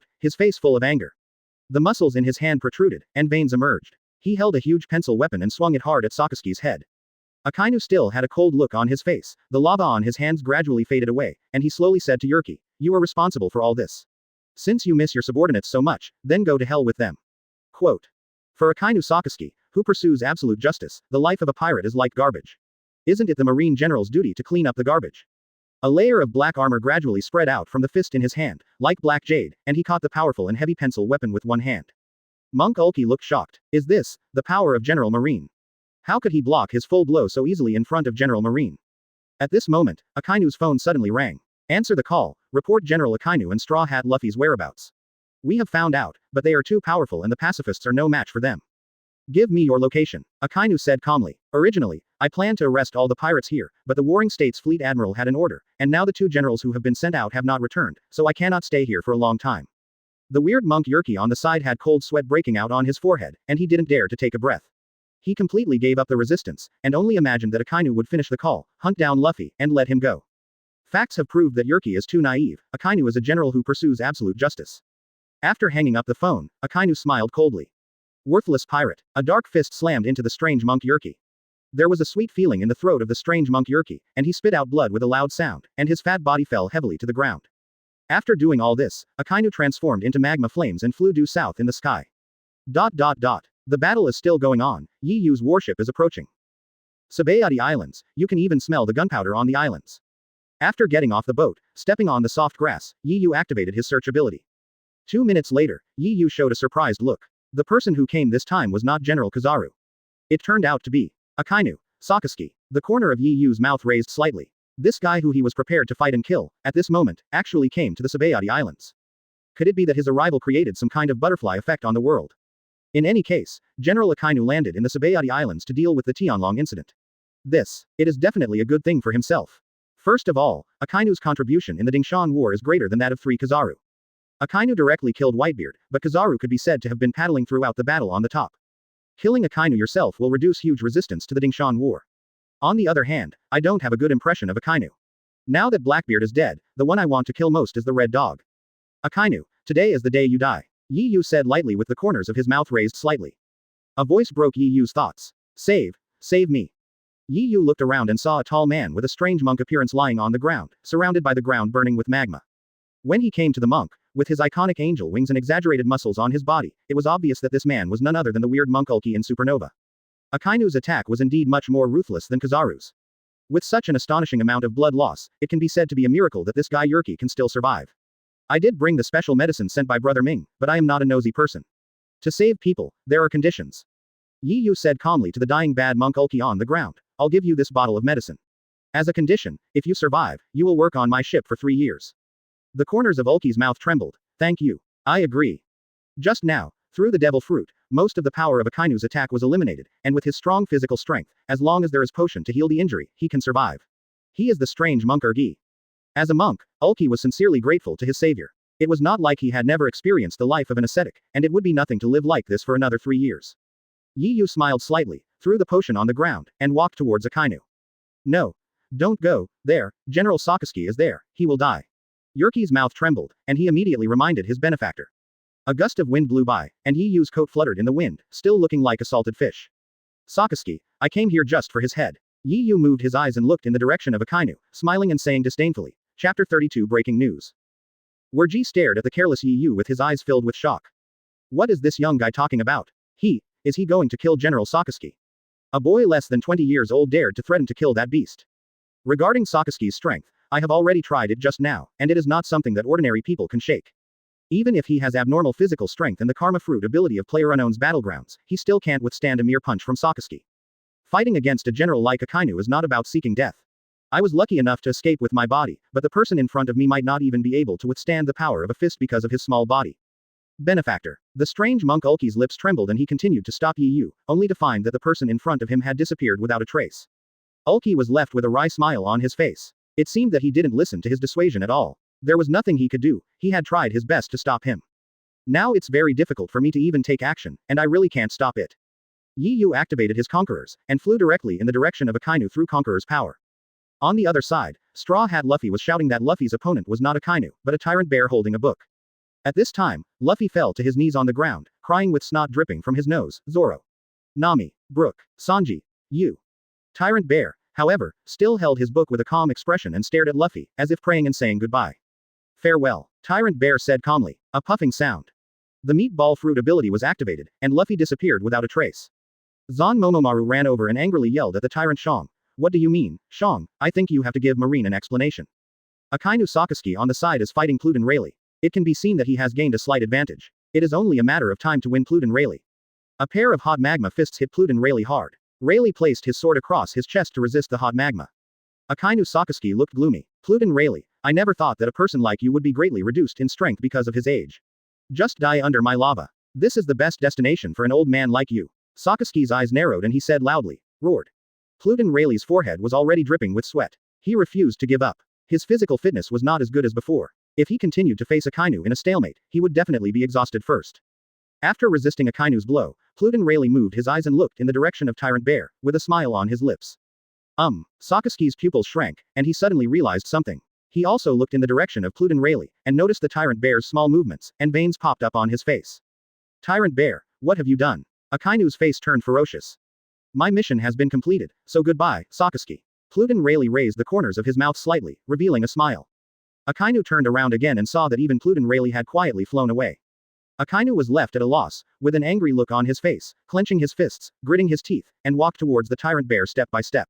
out, his face full of anger. The muscles in his hand protruded, and veins emerged. He held a huge pencil weapon and swung it hard at Sakazuki's head. Akainu still had a cold look on his face, the lava on his hands gradually faded away, and he slowly said to Yurki, "You are responsible for all this. Since you miss your subordinates so much, then go to hell with them." Quote. For Akainu Sakazuki, who pursues absolute justice, the life of a pirate is like garbage. Isn't it the Marine General's duty to clean up the garbage? A layer of black armor gradually spread out from the fist in his hand, like black jade, and he caught the powerful and heavy pencil weapon with one hand. Monk Ulki looked shocked. Is this the power of General Marine? How could he block his full blow so easily in front of General Marine? At this moment, Akainu's phone suddenly rang. Answer the call, report General Akainu and Straw Hat Luffy's whereabouts. We have found out, but they are too powerful and the pacifists are no match for them. Give me your location, Akainu said calmly. Originally, I planned to arrest all the pirates here, but the Warring States Fleet Admiral had an order, and now the two generals who have been sent out have not returned, so I cannot stay here for a long time. The weird monk Yurki on the side had cold sweat breaking out on his forehead, and he didn't dare to take a breath. He completely gave up the resistance, and only imagined that Akainu would finish the call, hunt down Luffy, and let him go. Facts have proved that Yurki is too naive. Akainu is a general who pursues absolute justice. After hanging up the phone, Akainu smiled coldly. Worthless pirate. A dark fist slammed into the strange monk Yurki. There was a sweet feeling in the throat of the strange monk Yurki, and he spit out blood with a loud sound, and his fat body fell heavily to the ground. After doing all this, Akainu transformed into magma flames and flew due south in the sky. The battle is still going on. Yi Yu's warship is approaching. Sabayati Islands, you can even smell the gunpowder on the islands. After getting off the boat, stepping on the soft grass, Yi Yu activated his search ability. 2 minutes later, Yi Yu showed a surprised look. The person who came this time was not General Kizaru. It turned out to be Akainu Sakazuki. The corner of Yi Yu's mouth raised slightly. This guy who he was prepared to fight and kill, at this moment, actually came to the Sabayati Islands. Could it be that his arrival created some kind of butterfly effect on the world? In any case, General Akainu landed in the Sabayati Islands to deal with the Tianlong incident. It is definitely a good thing for himself. First of all, Akainu's contribution in the Dingshan War is greater than that of 3 Kizaru. Akainu directly killed Whitebeard, but Kizaru could be said to have been paddling throughout the battle on the top. Killing Akainu yourself will reduce huge resistance to the Dingshan War. On the other hand, I don't have a good impression of Akainu. Now that Blackbeard is dead, the one I want to kill most is the Red Dog. Akainu, today is the day you die, Yi Yu said lightly with the corners of his mouth raised slightly. A voice broke Yi Yu's thoughts. Save me. Yi Yu looked around and saw a tall man with a strange monk appearance lying on the ground, surrounded by the ground burning with magma. When he came to the monk, with his iconic angel wings and exaggerated muscles on his body, it was obvious that this man was none other than the weird monk Ulki in Supernova. Akainu's attack was indeed much more ruthless than Kizaru's. With such an astonishing amount of blood loss, it can be said to be a miracle that this guy Yerki can still survive. I did bring the special medicine sent by Brother Ming, but I am not a nosy person. To save people, there are conditions. Yi Yu said calmly to the dying bad monk Ulki on the ground, I'll give you this bottle of medicine. As a condition, if you survive, you will work on my ship for 3 years. The corners of Ulki's mouth trembled. Thank you. I agree. Just now, through the devil fruit, most of the power of Akainu's attack was eliminated, and with his strong physical strength, as long as there is potion to heal the injury, he can survive. He is the strange monk Ergi. As a monk, Ulki was sincerely grateful to his savior. It was not like he had never experienced the life of an ascetic, and it would be nothing to live like this for another 3 years. Yi Yu smiled slightly, threw the potion on the ground, and walked towards Akainu. No. Don't go, there, General Sakazuki is there, he will die. Yerki's mouth trembled, and he immediately reminded his benefactor. A gust of wind blew by, and Yi Yu's coat fluttered in the wind, still looking like a salted fish. Sakazuki, I came here just for his head. Yi Yu moved his eyes and looked in the direction of Akainu, smiling and saying disdainfully, Chapter 32 Breaking News. Werji stared at the careless Yi Yu with his eyes filled with shock. What is this young guy talking about? Is he going to kill General Sakazuki? A boy less than 20 years old dared to threaten to kill that beast. Regarding Sakazuki's strength, I have already tried it just now, and it is not something that ordinary people can shake. Even if he has abnormal physical strength and the Karma Fruit ability of PlayerUnknown's Battlegrounds, he still can't withstand a mere punch from Sakazuki. Fighting against a general like Akainu is not about seeking death. I was lucky enough to escape with my body, but the person in front of me might not even be able to withstand the power of a fist because of his small body. Benefactor. The strange monk Ulki's lips trembled and he continued to stop Yi Yu, only to find that the person in front of him had disappeared without a trace. Ulki was left with a wry smile on his face. It seemed that he didn't listen to his dissuasion at all. There was nothing he could do, he had tried his best to stop him. Now it's very difficult for me to even take action, and I really can't stop it. Yi Yu activated his Conquerors, and flew directly in the direction of Akainu through Conqueror's power. On the other side, Straw Hat Luffy was shouting that Luffy's opponent was not Akainu, but a tyrant bear holding a book. At this time, Luffy fell to his knees on the ground, crying with snot dripping from his nose, Zoro. Nami, Brook, Sanji, you. Tyrant bear, however, still held his book with a calm expression and stared at Luffy, as if praying and saying goodbye. Farewell, Tyrant bear said calmly, a puffing sound. The meatball fruit ability was activated, and Luffy disappeared without a trace. Zan Momomaru ran over and angrily yelled at the tyrant Shang. What do you mean, Shang? I think you have to give Marine an explanation. Akainu Sakazuki on the side is fighting Pluten Rayleigh. It can be seen that he has gained a slight advantage. It is only a matter of time to win Pluten Rayleigh. A pair of hot magma fists hit Pluten Rayleigh hard. Rayleigh placed his sword across his chest to resist the hot magma. Akainu Sakazuki looked gloomy. Pluten Rayleigh, I never thought that a person like you would be greatly reduced in strength because of his age. Just die under my lava. This is the best destination for an old man like you. Sakazuki's eyes narrowed and he said loudly, roared. Pluten Rayleigh's forehead was already dripping with sweat. He refused to give up. His physical fitness was not as good as before. If he continued to face Akainu in a stalemate, he would definitely be exhausted first. After resisting Akainu's blow, Pluten Rayleigh moved his eyes and looked in the direction of Tyrant Bear, with a smile on his lips. Sakazuki's pupils shrank, and he suddenly realized something. He also looked in the direction of Pluten Rayleigh, and noticed the Tyrant Bear's small movements, and veins popped up on his face. Tyrant Bear, what have you done? Akainu's face turned ferocious. My mission has been completed, so goodbye, Sakazuki. Pluten Rayleigh raised the corners of his mouth slightly, revealing a smile. Akainu turned around again and saw that even Pluten Rayleigh had quietly flown away. Akainu was left at a loss, with an angry look on his face, clenching his fists, gritting his teeth, and walked towards the Tyrant Bear step by step.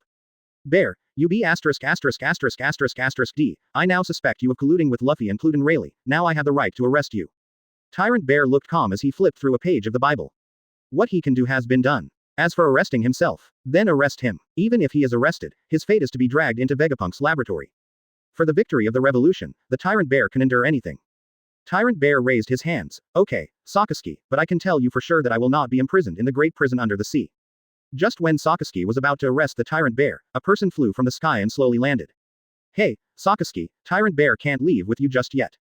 Bear, you be asterisk asterisk asterisk asterisk asterisk D. I now suspect you of colluding with Luffy and Pluten Rayleigh. Now I have the right to arrest you. Tyrant Bear looked calm as he flipped through a page of the Bible. What he can do has been done. As for arresting himself, then arrest him. Even if he is arrested, his fate is to be dragged into Vegapunk's laboratory. For the victory of the revolution, the Tyrant Bear can endure anything. Tyrant Bear raised his hands. Okay, Sakazuki, but I can tell you for sure that I will not be imprisoned in the great prison under the sea. Just when Sakazuki was about to arrest the Tyrant Bear, a person flew from the sky and slowly landed. Hey, Sakazuki, Tyrant Bear can't leave with you just yet.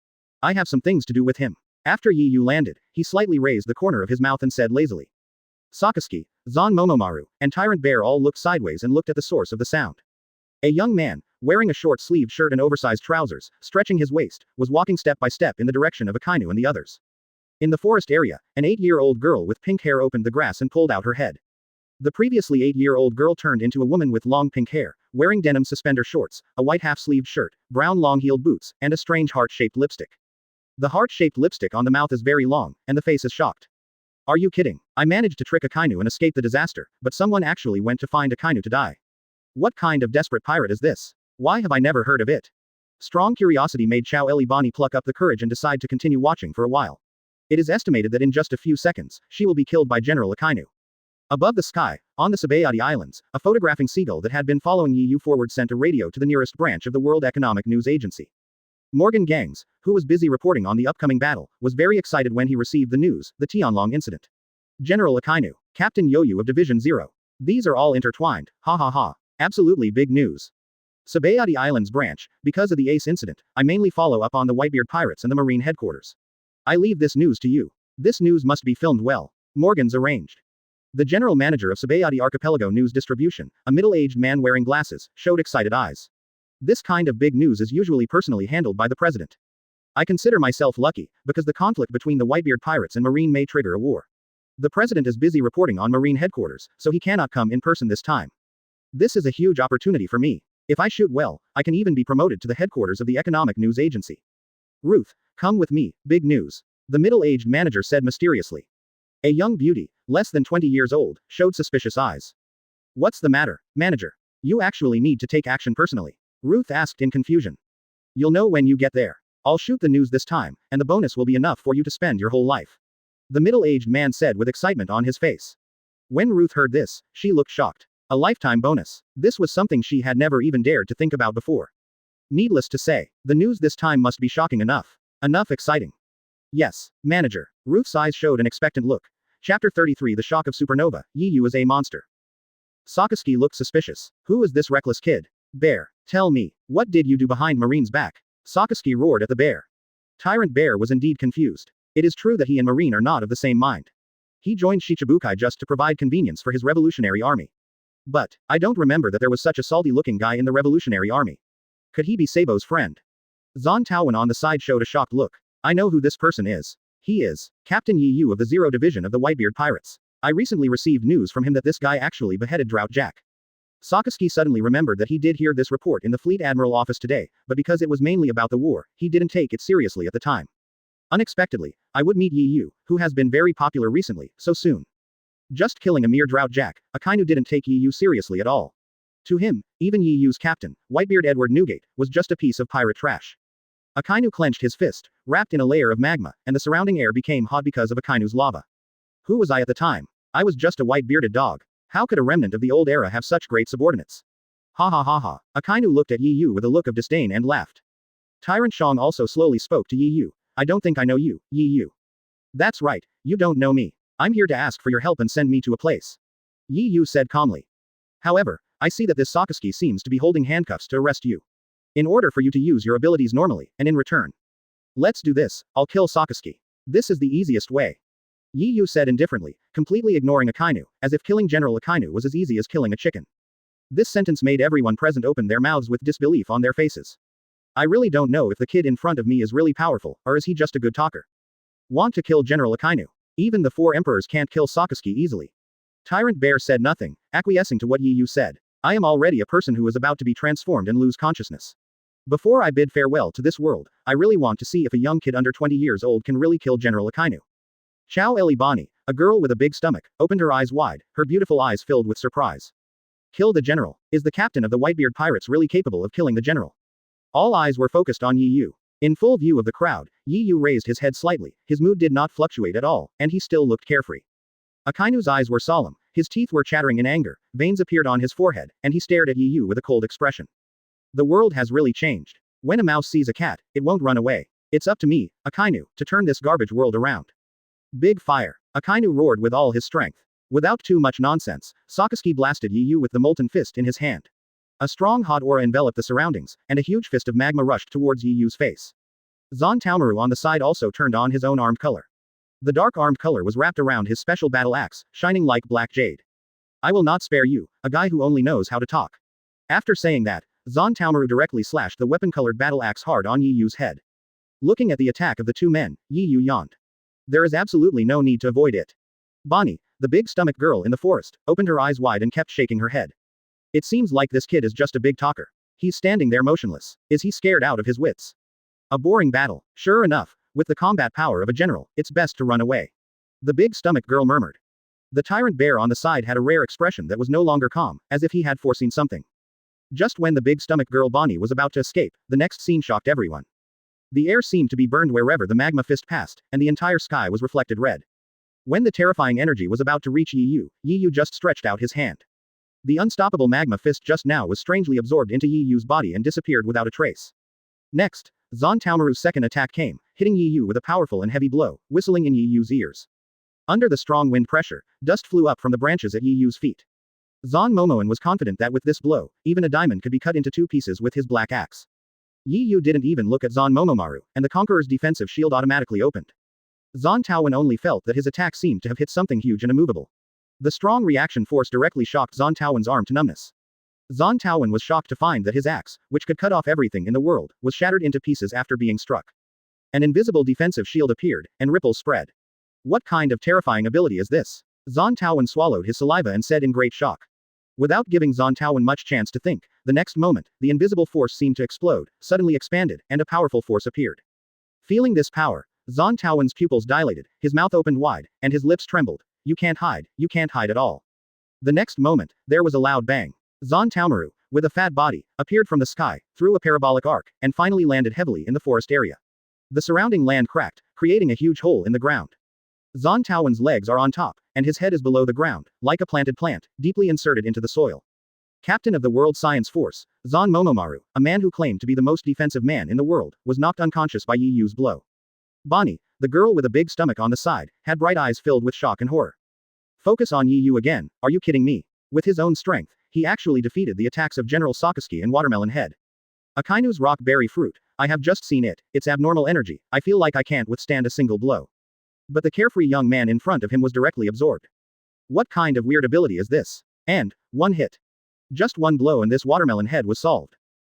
I have some things to do with him. After Yi Yu landed, he slightly raised the corner of his mouth and said lazily. Sakazuki, Zan Momomaru, and Tyrant Bear all looked sideways and looked at the source of the sound. A young man, wearing a short-sleeved shirt and oversized trousers, stretching his waist, was walking step by step in the direction of Akainu and the others. In the forest area, an 8-year-old girl with pink hair opened the grass and pulled out her head. The previously 8-year-old girl turned into a woman with long pink hair, wearing denim suspender shorts, a white half-sleeved shirt, brown long-heeled boots, and a strange heart-shaped lipstick. The heart-shaped lipstick on the mouth is very long, and the face is shocked. Are you kidding? I managed to trick Akainu and escape the disaster, but someone actually went to find Akainu to die. What kind of desperate pirate is this? Why have I never heard of it? Strong curiosity made Chow Elibani pluck up the courage and decide to continue watching for a while. It is estimated that in just a few seconds, she will be killed by General Akainu. Above the sky, on the Sabayati Islands, a photographing seagull that had been following Yu forward sent a radio to the nearest branch of the World Economic News Agency. Morgan Gangs, who was busy reporting on the upcoming battle, was very excited when he received the news, the Tianlong incident. General Akainu, Captain Yoyu of Division 0. These are all intertwined, ha ha ha. Absolutely big news. Sabayati Islands branch, because of the Ace incident, I mainly follow up on the Whitebeard pirates and the Marine headquarters. I leave this news to you. This news must be filmed well. Morgan's arranged. The general manager of Sabayati Archipelago News Distribution, a middle-aged man wearing glasses, showed excited eyes. This kind of big news is usually personally handled by the president. I consider myself lucky, because the conflict between the Whitebeard pirates and Marine may trigger a war. The president is busy reporting on Marine headquarters, so he cannot come in person this time. This is a huge opportunity for me. If I shoot well, I can even be promoted to the headquarters of the Economic News Agency. Ruth, come with me, big news. The middle-aged manager said mysteriously. A young beauty, less than 20 years old, showed suspicious eyes. What's the matter, manager? You actually need to take action personally. Ruth asked in confusion. You'll know when you get there. I'll shoot the news this time, and the bonus will be enough for you to spend your whole life. The middle-aged man said with excitement on his face. When Ruth heard this, she looked shocked. A lifetime bonus. This was something she had never even dared to think about before. Needless to say, the news this time must be shocking enough. Enough exciting. Yes, manager. Ruth's eyes showed an expectant look. Chapter 33 The Shock of Supernova, Yu is a monster. Sakazuki looked suspicious. Who is this reckless kid? Bear, tell me, what did you do behind Marine's back? Sakazuki roared at the bear. Tyrant Bear was indeed confused. It is true that he and Marine are not of the same mind. He joined Shichibukai just to provide convenience for his revolutionary army. But, I don't remember that there was such a salty-looking guy in the revolutionary army. Could he be Sabo's friend? Zon Taowen on the side showed a shocked look. I know who this person is. He is Captain Yu of the 0 Division of the Whitebeard Pirates. I recently received news from him that this guy actually beheaded Drought Jack. Sakazuki suddenly remembered that he did hear this report in the Fleet Admiral office today, but because it was mainly about the war, he didn't take it seriously at the time. Unexpectedly, I would meet Yu, who has been very popular recently, so soon. Just killing a mere Drought Jack, Akainu didn't take Yu seriously at all. To him, even Yu's captain, Whitebeard Edward Newgate, was just a piece of pirate trash. Akainu clenched his fist, wrapped in a layer of magma, and the surrounding air became hot because of Akainu's lava. Who was I at the time? I was just a white-bearded dog. How could a remnant of the old era have such great subordinates? Ha ha ha ha. Akainu looked at Yu with a look of disdain and laughed. Tyrant Shang also slowly spoke to Yu. I don't think I know you, Yu. That's right, you don't know me. I'm here to ask for your help and send me to a place. Yu said calmly. However, I see that this Sakazuki seems to be holding handcuffs to arrest you. In order for you to use your abilities normally, and in return. Let's do this, I'll kill Sakazuki. This is the easiest way. Yu said indifferently, completely ignoring Akainu, as if killing General Akainu was as easy as killing a chicken. This sentence made everyone present open their mouths with disbelief on their faces. I really don't know if the kid in front of me is really powerful, or is he just a good talker. Want to kill General Akainu? Even the 4 emperors can't kill Sakazuki easily. Tyrant Bear said nothing, acquiescing to what Yu said. I am already a person who is about to be transformed and lose consciousness. Before I bid farewell to this world, I really want to see if a young kid under 20 years old can really kill General Akainu. Chow Elibani, a girl with a big stomach, opened her eyes wide, her beautiful eyes filled with surprise. Kill the general. Is the captain of the Whitebeard pirates really capable of killing the general? All eyes were focused on Yu. In full view of the crowd, Yu raised his head slightly, his mood did not fluctuate at all, and he still looked carefree. Akainu's eyes were solemn, his teeth were chattering in anger, veins appeared on his forehead, and he stared at Yu with a cold expression. The world has really changed. When a mouse sees a cat, it won't run away. It's up to me, Akainu, to turn this garbage world around. Big fire. Akainu roared with all his strength. Without too much nonsense, Sakazuki blasted Yu with the molten fist in his hand. A strong hot aura enveloped the surroundings, and a huge fist of magma rushed towards Yu's face. Zon Taomaru on the side also turned on his own armed color. The dark armed color was wrapped around his special battle axe, shining like black jade. I will not spare you, a guy who only knows how to talk. After saying that, Zon Taomaru directly slashed the weapon-colored battle axe hard on Yu's head. Looking at the attack of the 2 men, Yu yawned. There is absolutely no need to avoid it. Bonnie, the big-stomach girl in the forest, opened her eyes wide and kept shaking her head. It seems like this kid is just a big talker. He's standing there motionless. Is he scared out of his wits? A boring battle. Sure enough, with the combat power of a general, it's best to run away. The big stomach girl murmured. The tyrant bear on the side had a rare expression that was no longer calm, as if he had foreseen something. Just when the big stomach girl Bonnie was about to escape, the next scene shocked everyone. The air seemed to be burned wherever the magma fist passed, and the entire sky was reflected red. When the terrifying energy was about to reach Yi Yu just stretched out his hand. The unstoppable magma fist just now was strangely absorbed into Yi Yu's body and disappeared without a trace. Next, Zon Taomaru's second attack came, hitting Yi Yu with a powerful and heavy blow, whistling in Yi Yu's ears. Under the strong wind pressure, dust flew up from the branches at Yi Yu's feet. Zon Momoan was confident that with this blow, even a diamond could be cut into two pieces with his black axe. Yi Yu didn't even look at Zon Momomaru, and the Conqueror's defensive shield automatically opened. Zon Taowen only felt that his attack seemed to have hit something huge and immovable. The strong reaction force directly shocked Zon Taowen's arm to numbness. Zon Taowen was shocked to find that his axe, which could cut off everything in the world, was shattered into pieces after being struck. An invisible defensive shield appeared, and ripples spread. What kind of terrifying ability is this? Zon Taowen swallowed his saliva and said in great shock. Without giving Zon Taowen much chance to think, the next moment, the invisible force seemed to explode, suddenly expanded, and a powerful force appeared. Feeling this power, Zon Taowen's pupils dilated, his mouth opened wide, and his lips trembled. You can't hide at all. The next moment, there was a loud bang. Zon Taomaru, with a fat body, appeared from the sky, through a parabolic arc, and finally landed heavily in the forest area. The surrounding land cracked, creating a huge hole in the ground. Zon Taowen's legs are on top, and his head is below the ground, like a planted plant, deeply inserted into the soil. Captain of the World Science Force, Zon Momomaru, a man who claimed to be the most defensive man in the world, was knocked unconscious by Yi Yu's blow. Bonnie, the girl with a big stomach on the side, had bright eyes filled with shock and horror. Focus on Yi Yu again, are you kidding me? With his own strength, he actually defeated the attacks of General Sakazuki and Watermelon Head. Akainu's rock berry fruit, I have just seen it, it's abnormal energy, I feel like I can't withstand a single blow. But the carefree young man in front of him was directly absorbed. What kind of weird ability is this? And, one hit. Just one blow and this watermelon head was solved.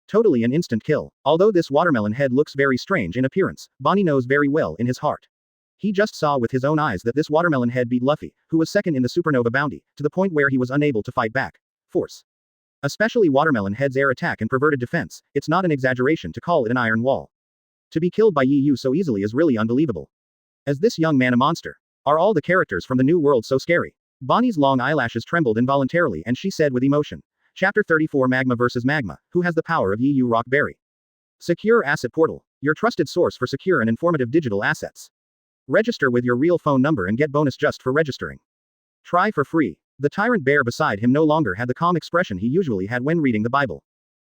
Totally an instant kill. Although this watermelon head looks very strange in appearance, Bonnie knows very well in his heart. He just saw with his own eyes that this watermelon head beat Luffy, who was second in the supernova bounty, to the point where he was unable to fight back. Force. Especially watermelon head's air attack and perverted defense, it's not an exaggeration to call it an iron wall. To be killed by Yi Yu so easily is really unbelievable. Is this young man a monster? Are all the characters from the new world so scary? Bonnie's long eyelashes trembled involuntarily and she said with emotion. Chapter 34 Magma vs. Magma, who has the power of Yi Yu Rock Berry? Secure Asset Portal, your trusted source for secure and informative digital assets. Register with your real phone number and get bonus just for registering. Try for free. The tyrant bear beside him no longer had the calm expression he usually had when reading the Bible.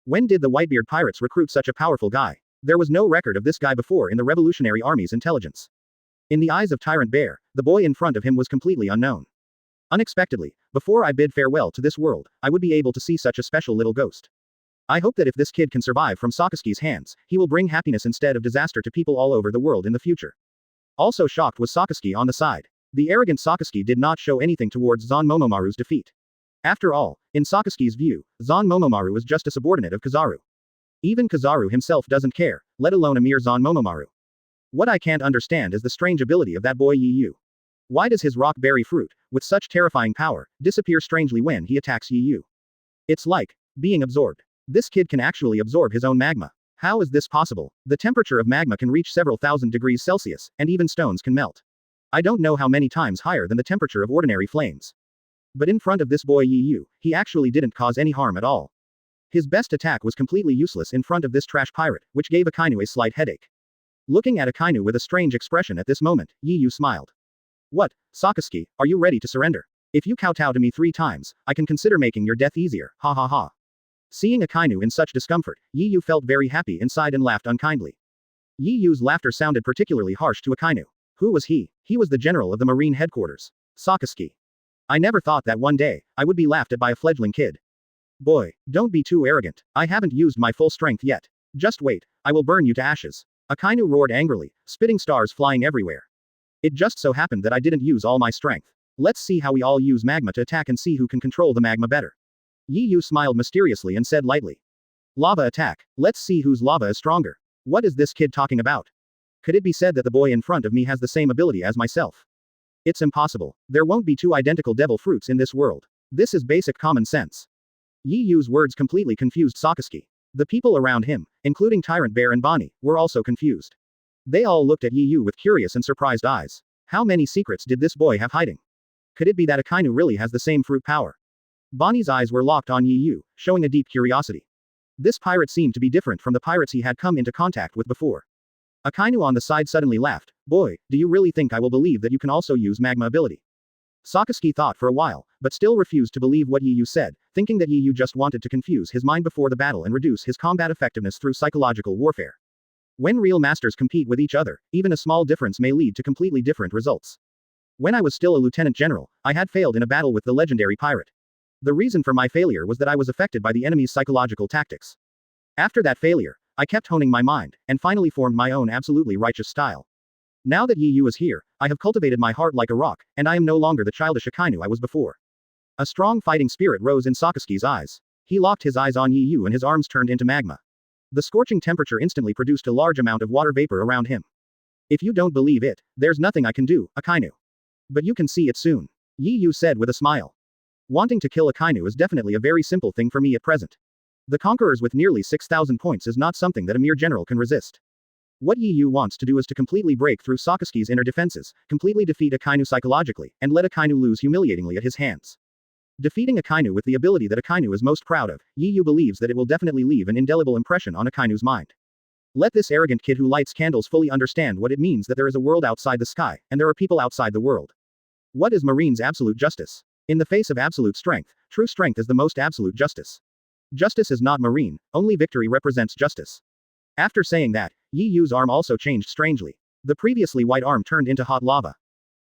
When did the Whitebeard pirates recruit such a powerful guy? There was no record of this guy before in the Revolutionary Army's intelligence. In the eyes of Tyrant Bear, the boy in front of him was completely unknown. Unexpectedly, before I bid farewell to this world, I would be able to see such a special little ghost. I hope that if this kid can survive from Sakazuki's hands, he will bring happiness instead of disaster to people all over the world in the future. Also shocked was Sakazuki on the side. The arrogant Sakazuki did not show anything towards Zon Momomaru's defeat. After all, in Sakazuki's view, Zon Momomaru is just a subordinate of Kizaru. Even Kizaru himself doesn't care, let alone a mere Zon Momomaru. What I can't understand is the strange ability of that boy Yi Yu. Why does his rock berry fruit, with such terrifying power, disappear strangely when he attacks Yi Yu? It's like being absorbed. This kid can actually absorb his own magma. How is this possible? The temperature of magma can reach several thousand degrees Celsius, and even stones can melt. I don't know how many times higher than the temperature of ordinary flames. But in front of this boy Yi Yu, he actually didn't cause any harm at all. His best attack was completely useless in front of this trash pirate, which gave Akainu a slight headache. Looking at Akainu with a strange expression at this moment, Yi Yu smiled. What, Sakazuki, are you ready to surrender? If you kowtow to me 3 times, I can consider making your death easier, ha ha ha. Seeing Akainu in such discomfort, Yi Yu felt very happy inside and laughed unkindly. Yi Yu's laughter sounded particularly harsh to Akainu. Who was he? He was the general of the Marine headquarters. Sakazuki. I never thought that one day, I would be laughed at by a fledgling kid. Boy, don't be too arrogant, I haven't used my full strength yet. Just wait, I will burn you to ashes. Akainu roared angrily, spitting stars flying everywhere. It just so happened that I didn't use all my strength. Let's see how we all use magma to attack and see who can control the magma better. Yi Yu smiled mysteriously and said lightly. Lava attack. Let's see whose lava is stronger. What is this kid talking about? Could it be said that the boy in front of me has the same ability as myself? It's impossible. There won't be 2 identical devil fruits in this world. This is basic common sense. Yi Yu's words completely confused Sakazuki. The people around him, including Tyrant Bear and Bonnie, were also confused. They all looked at Yi Yu with curious and surprised eyes. How many secrets did this boy have hiding? Could it be that Akainu really has the same fruit power? Bonnie's eyes were locked on Yi Yu, showing a deep curiosity. This pirate seemed to be different from the pirates he had come into contact with before. Akainu on the side suddenly laughed. Boy, do you really think I will believe that you can also use magma ability? Sakazuki thought for a while, but still refused to believe what Yi Yu said, thinking that Yi Yu just wanted to confuse his mind before the battle and reduce his combat effectiveness through psychological warfare. When real masters compete with each other, even a small difference may lead to completely different results. When I was still a lieutenant general, I had failed in a battle with the legendary pirate. The reason for my failure was that I was affected by the enemy's psychological tactics. After that failure, I kept honing my mind, and finally formed my own absolutely righteous style. Now that Yi Yu is here, I have cultivated my heart like a rock, and I am no longer the childish Akainu I was before. A strong fighting spirit rose in Sakazuki's eyes. He locked his eyes on Yi Yu and his arms turned into magma. The scorching temperature instantly produced a large amount of water vapor around him. If you don't believe it, there's nothing I can do, Akainu. But you can see it soon. Yi Yu said with a smile. Wanting to kill Akainu is definitely a very simple thing for me at present. The Conquerors with nearly 6,000 points is not something that a mere general can resist. What Yi Yu wants to do is to completely break through Sakazuki's inner defenses, completely defeat Akainu psychologically, and let Akainu lose humiliatingly at his hands. Defeating Akainu with the ability that Akainu is most proud of, Yi Yu believes that it will definitely leave an indelible impression on Akainu's mind. Let this arrogant kid who lights candles fully understand what it means that there is a world outside the sky, and there are people outside the world. What is Marine's absolute justice? In the face of absolute strength, true strength is the most absolute justice. Justice is not Marine, only victory represents justice. After saying that, Yi Yu's arm also changed strangely. The previously white arm turned into hot lava.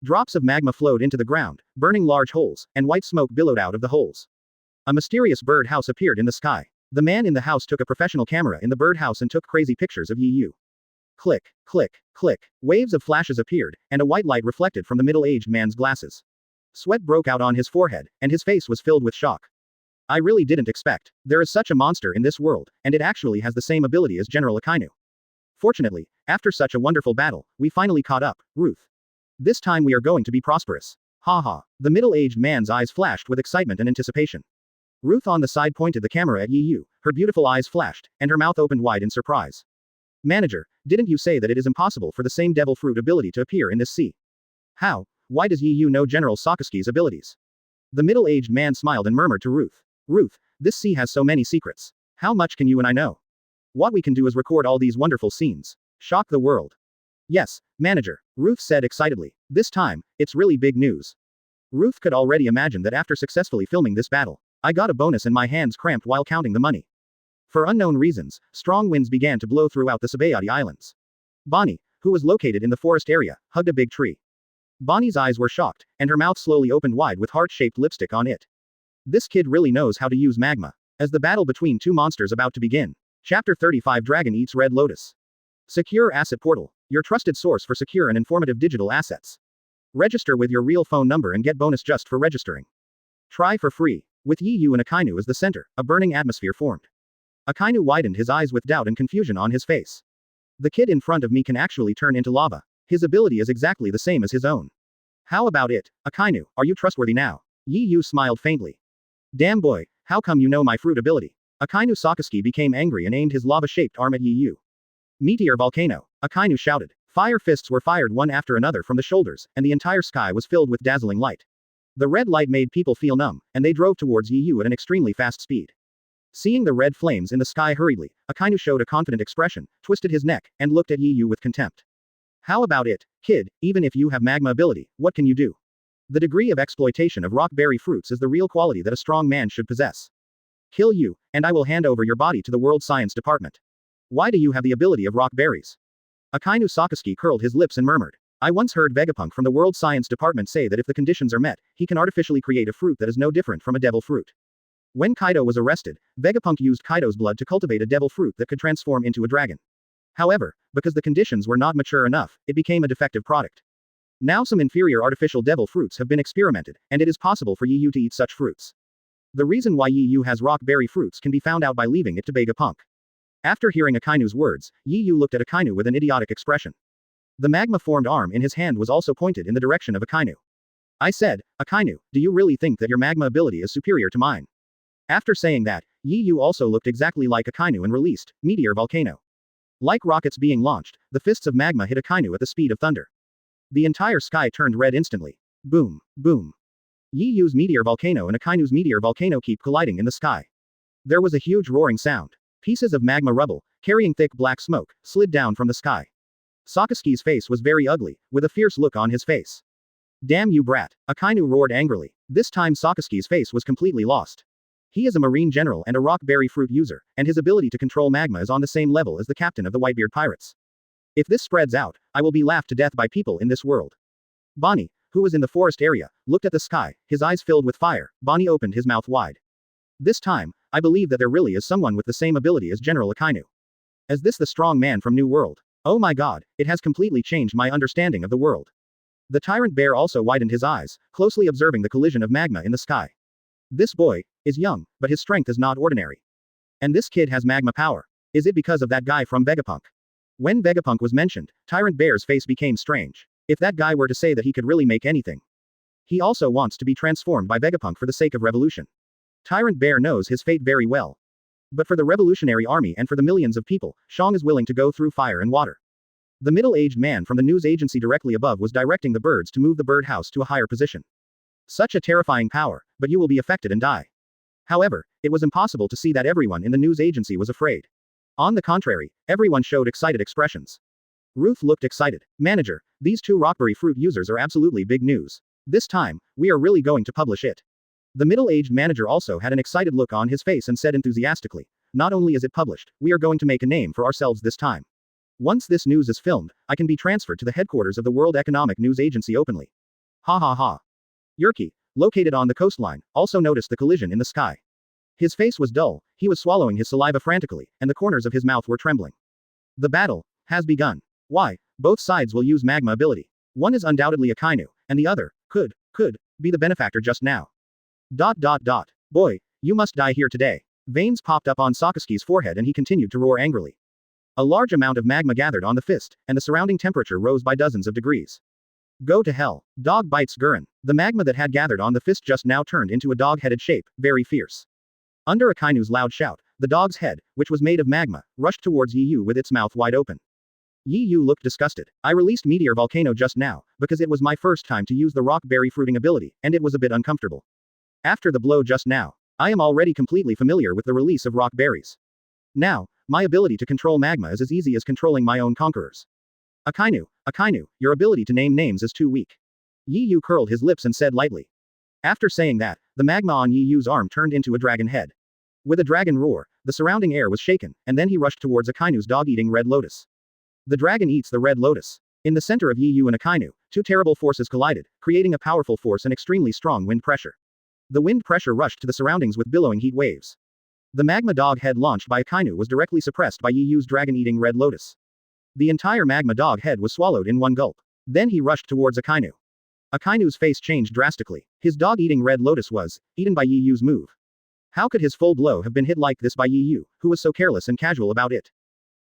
Drops of magma flowed into the ground, burning large holes, and white smoke billowed out of the holes. A mysterious bird house appeared in the sky. The man in the house took a professional camera in the bird house and took crazy pictures of Yi Yu. Click, click, click. Waves of flashes appeared, and a white light reflected from the middle-aged man's glasses. Sweat broke out on his forehead, and his face was filled with shock. I really didn't expect. There is such a monster in this world, and it actually has the same ability as General Akainu. Fortunately, after such a wonderful battle, we finally caught up, Ruth. This time we are going to be prosperous. Ha ha. The middle-aged man's eyes flashed with excitement and anticipation. Ruth on the side pointed the camera at Yi Yu, her beautiful eyes flashed, and her mouth opened wide in surprise. Manager, didn't you say that it is impossible for the same devil fruit ability to appear in this sea? How? Why does Yi Yu know General Sakazuki's abilities? The middle-aged man smiled and murmured to Ruth. Ruth, this sea has so many secrets. How much can you and I know? What we can do is record all these wonderful scenes. Shock the world. Yes, manager, Ruth said excitedly. This time, it's really big news. Ruth could already imagine that after successfully filming this battle, I got a bonus and my hands cramped while counting the money. For unknown reasons, strong winds began to blow throughout the Sabayati Islands. Bonnie, who was located in the forest area, hugged a big tree. Bonnie's eyes were shocked, and her mouth slowly opened wide with heart-shaped lipstick on it. This kid really knows how to use magma. As the battle between two monsters about to begin. Chapter 35 Dragon Eats Red Lotus. Secure Asset Portal. Your trusted source for secure and informative digital assets. Register with your real phone number and get bonus just for registering. Try for free. With Yi Yu and Akainu as the center, a burning atmosphere formed. Akainu widened his eyes with doubt and confusion on his face. The kid in front of me can actually turn into lava. His ability is exactly the same as his own. How about it, Akainu, are you trustworthy now? Yi Yu smiled faintly. Damn boy, how come you know my fruit ability? Akainu Sakazuki became angry and aimed his lava-shaped arm at Yi Yu. Meteor volcano, Akainu shouted. Fire fists were fired one after another from the shoulders, and the entire sky was filled with dazzling light. The red light made people feel numb, and they drove towards Yi Yu at an extremely fast speed. Seeing the red flames in the sky hurriedly, Akainu showed a confident expression, twisted his neck, and looked at Yi Yu with contempt. How about it, kid, even if you have magma ability, what can you do? The degree of exploitation of rock berry fruits is the real quality that a strong man should possess. Kill you, and I will hand over your body to the World Science Department. Why do you have the ability of rock berries? Akainu Sakazuki curled his lips and murmured. I once heard Vegapunk from the World Science Department say that if the conditions are met, he can artificially create a fruit that is no different from a devil fruit. When Kaido was arrested, Vegapunk used Kaido's blood to cultivate a devil fruit that could transform into a dragon. However, because the conditions were not mature enough, it became a defective product. Now some inferior artificial devil fruits have been experimented, and it is possible for Yi Yu to eat such fruits. The reason why Yi Yu has rock berry fruits can be found out by leaving it to Vegapunk. After hearing Akainu's words, Yi Yu looked at Akainu with an idiotic expression. The magma-formed arm in his hand was also pointed in the direction of Akainu. I said, Akainu, do you really think that your magma ability is superior to mine? After saying that, Yi Yu also looked exactly like Akainu and released Meteor Volcano. Like rockets being launched, the fists of magma hit Akainu at the speed of thunder. The entire sky turned red instantly. Boom, boom. Yi Yu's Meteor Volcano and Akainu's Meteor Volcano keep colliding in the sky. There was a huge roaring sound. Pieces of magma rubble, carrying thick black smoke, slid down from the sky. Sakazuki's face was very ugly, with a fierce look on his face. Damn you brat, Akainu roared angrily. This time Sakazuki's face was completely lost. He is a marine general and a rock berry fruit user, and his ability to control magma is on the same level as the captain of the Whitebeard pirates. If this spreads out, I will be laughed to death by people in this world. Bonnie, who was in the forest area, looked at the sky, his eyes filled with fire. Bonnie opened his mouth wide. This time, I believe that there really is someone with the same ability as General Akainu. Is this the strong man from New World? Oh my god, it has completely changed my understanding of the world. The tyrant bear also widened his eyes, closely observing the collision of magma in the sky. This boy is young, but his strength is not ordinary. And this kid has magma power. Is it because of that guy from Vegapunk? When Vegapunk was mentioned, Tyrant Bear's face became strange. If that guy were to say that he could really make anything. He also wants to be transformed by Vegapunk for the sake of revolution. Tyrant Bear knows his fate very well. But for the revolutionary army and for the millions of people, Shang is willing to go through fire and water. The middle-aged man from the news agency directly above was directing the birds to move the birdhouse to a higher position. Such a terrifying power, but you will be affected and die. However, it was impossible to see that everyone in the news agency was afraid. On the contrary, everyone showed excited expressions. Ruth looked excited. Manager, these two rockberry fruit users are absolutely big news. This time, we are really going to publish it. The middle-aged manager also had an excited look on his face and said enthusiastically, not only is it published, we are going to make a name for ourselves this time. Once this news is filmed, I can be transferred to the headquarters of the World Economic News Agency openly. Ha ha ha. Yerky, located on the coastline, also noticed the collision in the sky. His face was dull, he was swallowing his saliva frantically, and the corners of his mouth were trembling. The battle has begun. Why? Both sides will use magma ability. One is undoubtedly Akainu, and the other could be the benefactor just now. Boy, you must die here today. Veins popped up on Sakazuki's forehead and he continued to roar angrily. A large amount of magma gathered on the fist, and the surrounding temperature rose by dozens of degrees. Go to hell. Dog bites Gurren. The magma that had gathered on the fist just now turned into a dog-headed shape, very fierce. Under Akainu's loud shout, the dog's head, which was made of magma, rushed towards Yi Yu with its mouth wide open. Yi Yu looked disgusted. I released Meteor Volcano just now, because it was my first time to use the rock berry fruiting ability, and it was a bit uncomfortable. After the blow just now, I am already completely familiar with the release of rock berries. Now, my ability to control magma is as easy as controlling my own conquerors. Akainu, your ability to name names is too weak. Yi Yu curled his lips and said lightly. After saying that, the magma on Yi Yu's arm turned into a dragon head. With a dragon roar, the surrounding air was shaken, and then he rushed towards Akainu's dog-eating red lotus. The dragon eats the red lotus. In the center of Yi Yu and Akainu, two terrible forces collided, creating a powerful force and extremely strong wind pressure. The wind pressure rushed to the surroundings with billowing heat waves. The magma dog head launched by Akainu was directly suppressed by Yi Yu's dragon-eating red lotus. The entire magma dog head was swallowed in one gulp. Then he rushed towards Akainu. Akainu's face changed drastically. His dog-eating red lotus was eaten by Yi Yu's move. How could his full blow have been hit like this by Yi Yu, who was so careless and casual about it?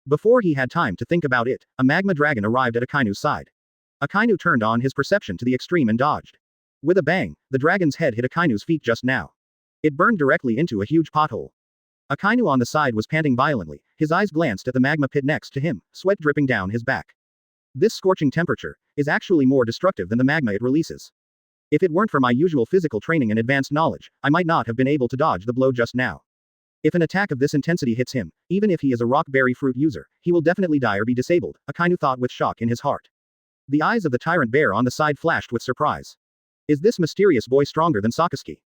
Before he had time to think about it, a magma dragon arrived at Akainu's side. Akainu turned on his perception to the extreme and dodged. With a bang, the dragon's head hit Akainu's feet just now. It burned directly into a huge pothole. Akainu on the side was panting violently, his eyes glanced at the magma pit next to him, sweat dripping down his back. This scorching temperature is actually more destructive than the magma it releases. If it weren't for my usual physical training and advanced knowledge, I might not have been able to dodge the blow just now. If an attack of this intensity hits him, even if he is a rock berry fruit user, he will definitely die or be disabled, Akainu thought with shock in his heart. The eyes of the tyrant bear on the side flashed with surprise. Is this mysterious boy stronger than Sakazuki?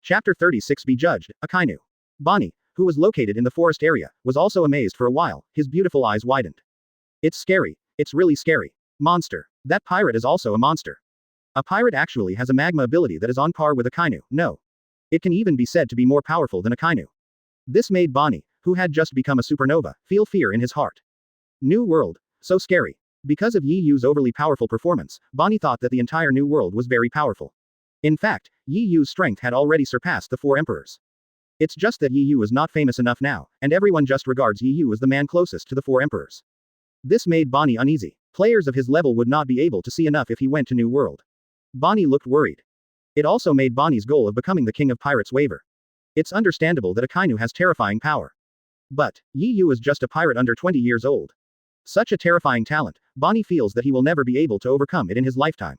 Chapter 36 Be Judged, Akainu. Bonnie, who was located in the forest area, was also amazed for a while, his beautiful eyes widened. It's scary. It's really scary. Monster. That pirate is also a monster. A pirate actually has a magma ability that is on par with Akainu, no. It can even be said to be more powerful than Akainu. This made Bonnie, who had just become a supernova, feel fear in his heart. New world. So scary. Because of Yi Yu's overly powerful performance, Bonnie thought that the entire new world was very powerful. In fact, Yi Yu's strength had already surpassed the four emperors. It's just that Yi Yu is not famous enough now, and everyone just regards Yi Yu as the man closest to the four emperors. This made Bonnie uneasy. Players of his level would not be able to see enough if he went to New World. Bonnie looked worried. It also made Bonnie's goal of becoming the king of pirates waver. It's understandable that Akainu has terrifying power. But, Yi Yu is just a pirate under 20 years old. Such a terrifying talent, Bonnie feels that he will never be able to overcome it in his lifetime.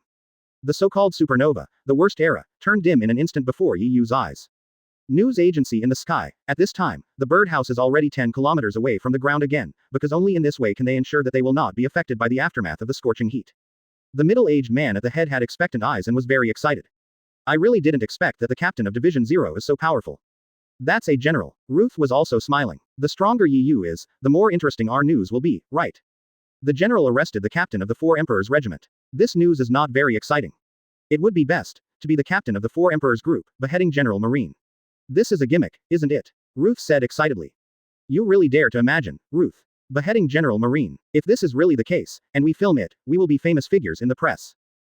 The so-called supernova, the worst era, turned dim in an instant before Yi Yu's eyes. News agency in the sky. At this time, the birdhouse is already 10 kilometers away from the ground again, because only in this way can they ensure that they will not be affected by the aftermath of the scorching heat. The middle-aged man at the head had expectant eyes and was very excited. I really didn't expect that the captain of Division 0 is so powerful. That's a general. Ruth was also smiling. The stronger Yi Yu is, the more interesting our news will be, right? The general arrested the captain of the 4 Emperors Regiment. This news is not very exciting. It would be best to be the captain of the 4 Emperors group, beheading General Marine. This is a gimmick, isn't it? Ruth said excitedly. You really dare to imagine, Ruth. Beheading General Marine. If this is really the case, and we film it, we will be famous figures in the press.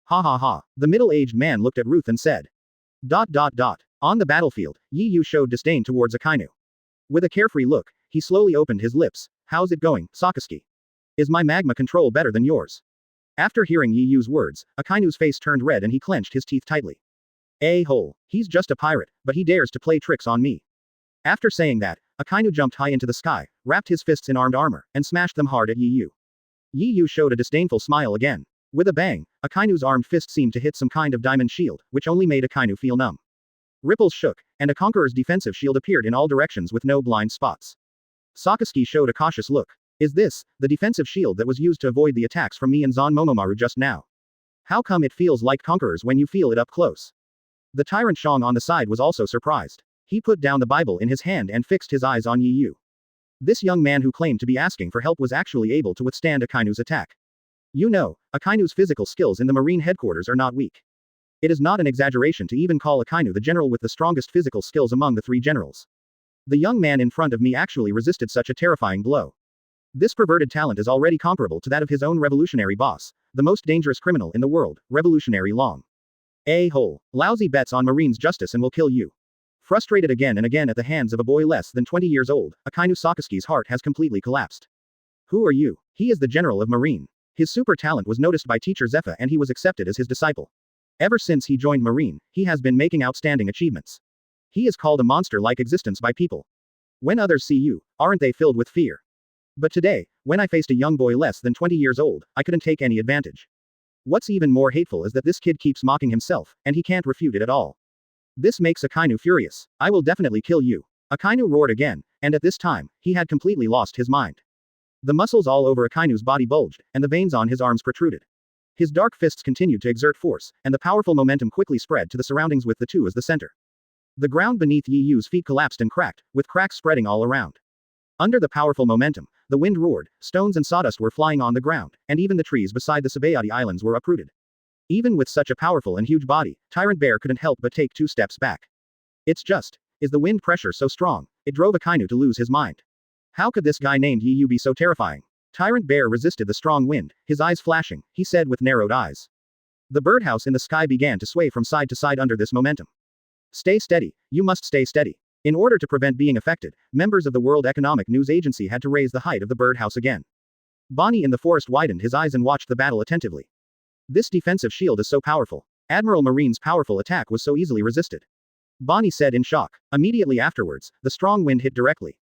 Ha ha ha. The middle-aged man looked at Ruth and said. ... On the battlefield, Yi Yu showed disdain towards Akainu. With a carefree look, he slowly opened his lips. How's it going, Sakazuki? Is my magma control better than yours? After hearing Yi Yu's words, Akainu's face turned red and he clenched his teeth tightly. A-hole. He's just a pirate, but he dares to play tricks on me. After saying that, Akainu jumped high into the sky, wrapped his fists in armed armor, and smashed them hard at Yi Yu. Yi Yu showed a disdainful smile again. With a bang, Akainu's armed fist seemed to hit some kind of diamond shield, which only made Akainu feel numb. Ripples shook, and a Conqueror's defensive shield appeared in all directions with no blind spots. Sakazuki showed a cautious look. Is this the defensive shield that was used to avoid the attacks from me and Zan Momomaru just now? How come it feels like Conquerors when you feel it up close? The tyrant Shang on the side was also surprised. He put down the Bible in his hand and fixed his eyes on Yi Yu. This young man who claimed to be asking for help was actually able to withstand Akainu's attack. You know, Akainu's physical skills in the Marine headquarters are not weak. It is not an exaggeration to even call Akainu the general with the strongest physical skills among the 3 generals. The young man in front of me actually resisted such a terrifying blow. This perverted talent is already comparable to that of his own revolutionary boss, the most dangerous criminal in the world, Revolutionary Long. A-hole. Lousy bets on Marine's justice and will kill you. Frustrated again and again at the hands of a boy less than 20 years old, Akainu Sakazuki's heart has completely collapsed. Who are you? He is the general of Marine. His super talent was noticed by teacher Zephyr and he was accepted as his disciple. Ever since he joined Marine, he has been making outstanding achievements. He is called a monster-like existence by people. When others see you, aren't they filled with fear? But today, when I faced a young boy less than 20 years old, I couldn't take any advantage. What's even more hateful is that this kid keeps mocking himself, and he can't refute it at all. This makes Akainu furious. I will definitely kill you. Akainu roared again, and at this time, he had completely lost his mind. The muscles all over Akainu's body bulged, and the veins on his arms protruded. His dark fists continued to exert force, and the powerful momentum quickly spread to the surroundings with the 2 as the center. The ground beneath Yi Yu's feet collapsed and cracked, with cracks spreading all around. Under the powerful momentum, the wind roared, stones and sawdust were flying on the ground, and even the trees beside the Sabayati Islands were uprooted. Even with such a powerful and huge body, Tyrant Bear couldn't help but take 2 steps back. Is the wind pressure so strong? It drove Akainu to lose his mind. How could this guy named Yi Yu be so terrifying? Tyrant Bear resisted the strong wind, his eyes flashing, he said with narrowed eyes. The birdhouse in the sky began to sway from side to side under this momentum. Stay steady, you must stay steady. In order to prevent being affected, members of the World Economic News Agency had to raise the height of the birdhouse again. Bonnie in the forest widened his eyes and watched the battle attentively. This defensive shield is so powerful. Admiral Marine's powerful attack was so easily resisted. Bonnie said in shock. Immediately afterwards, the strong wind hit directly.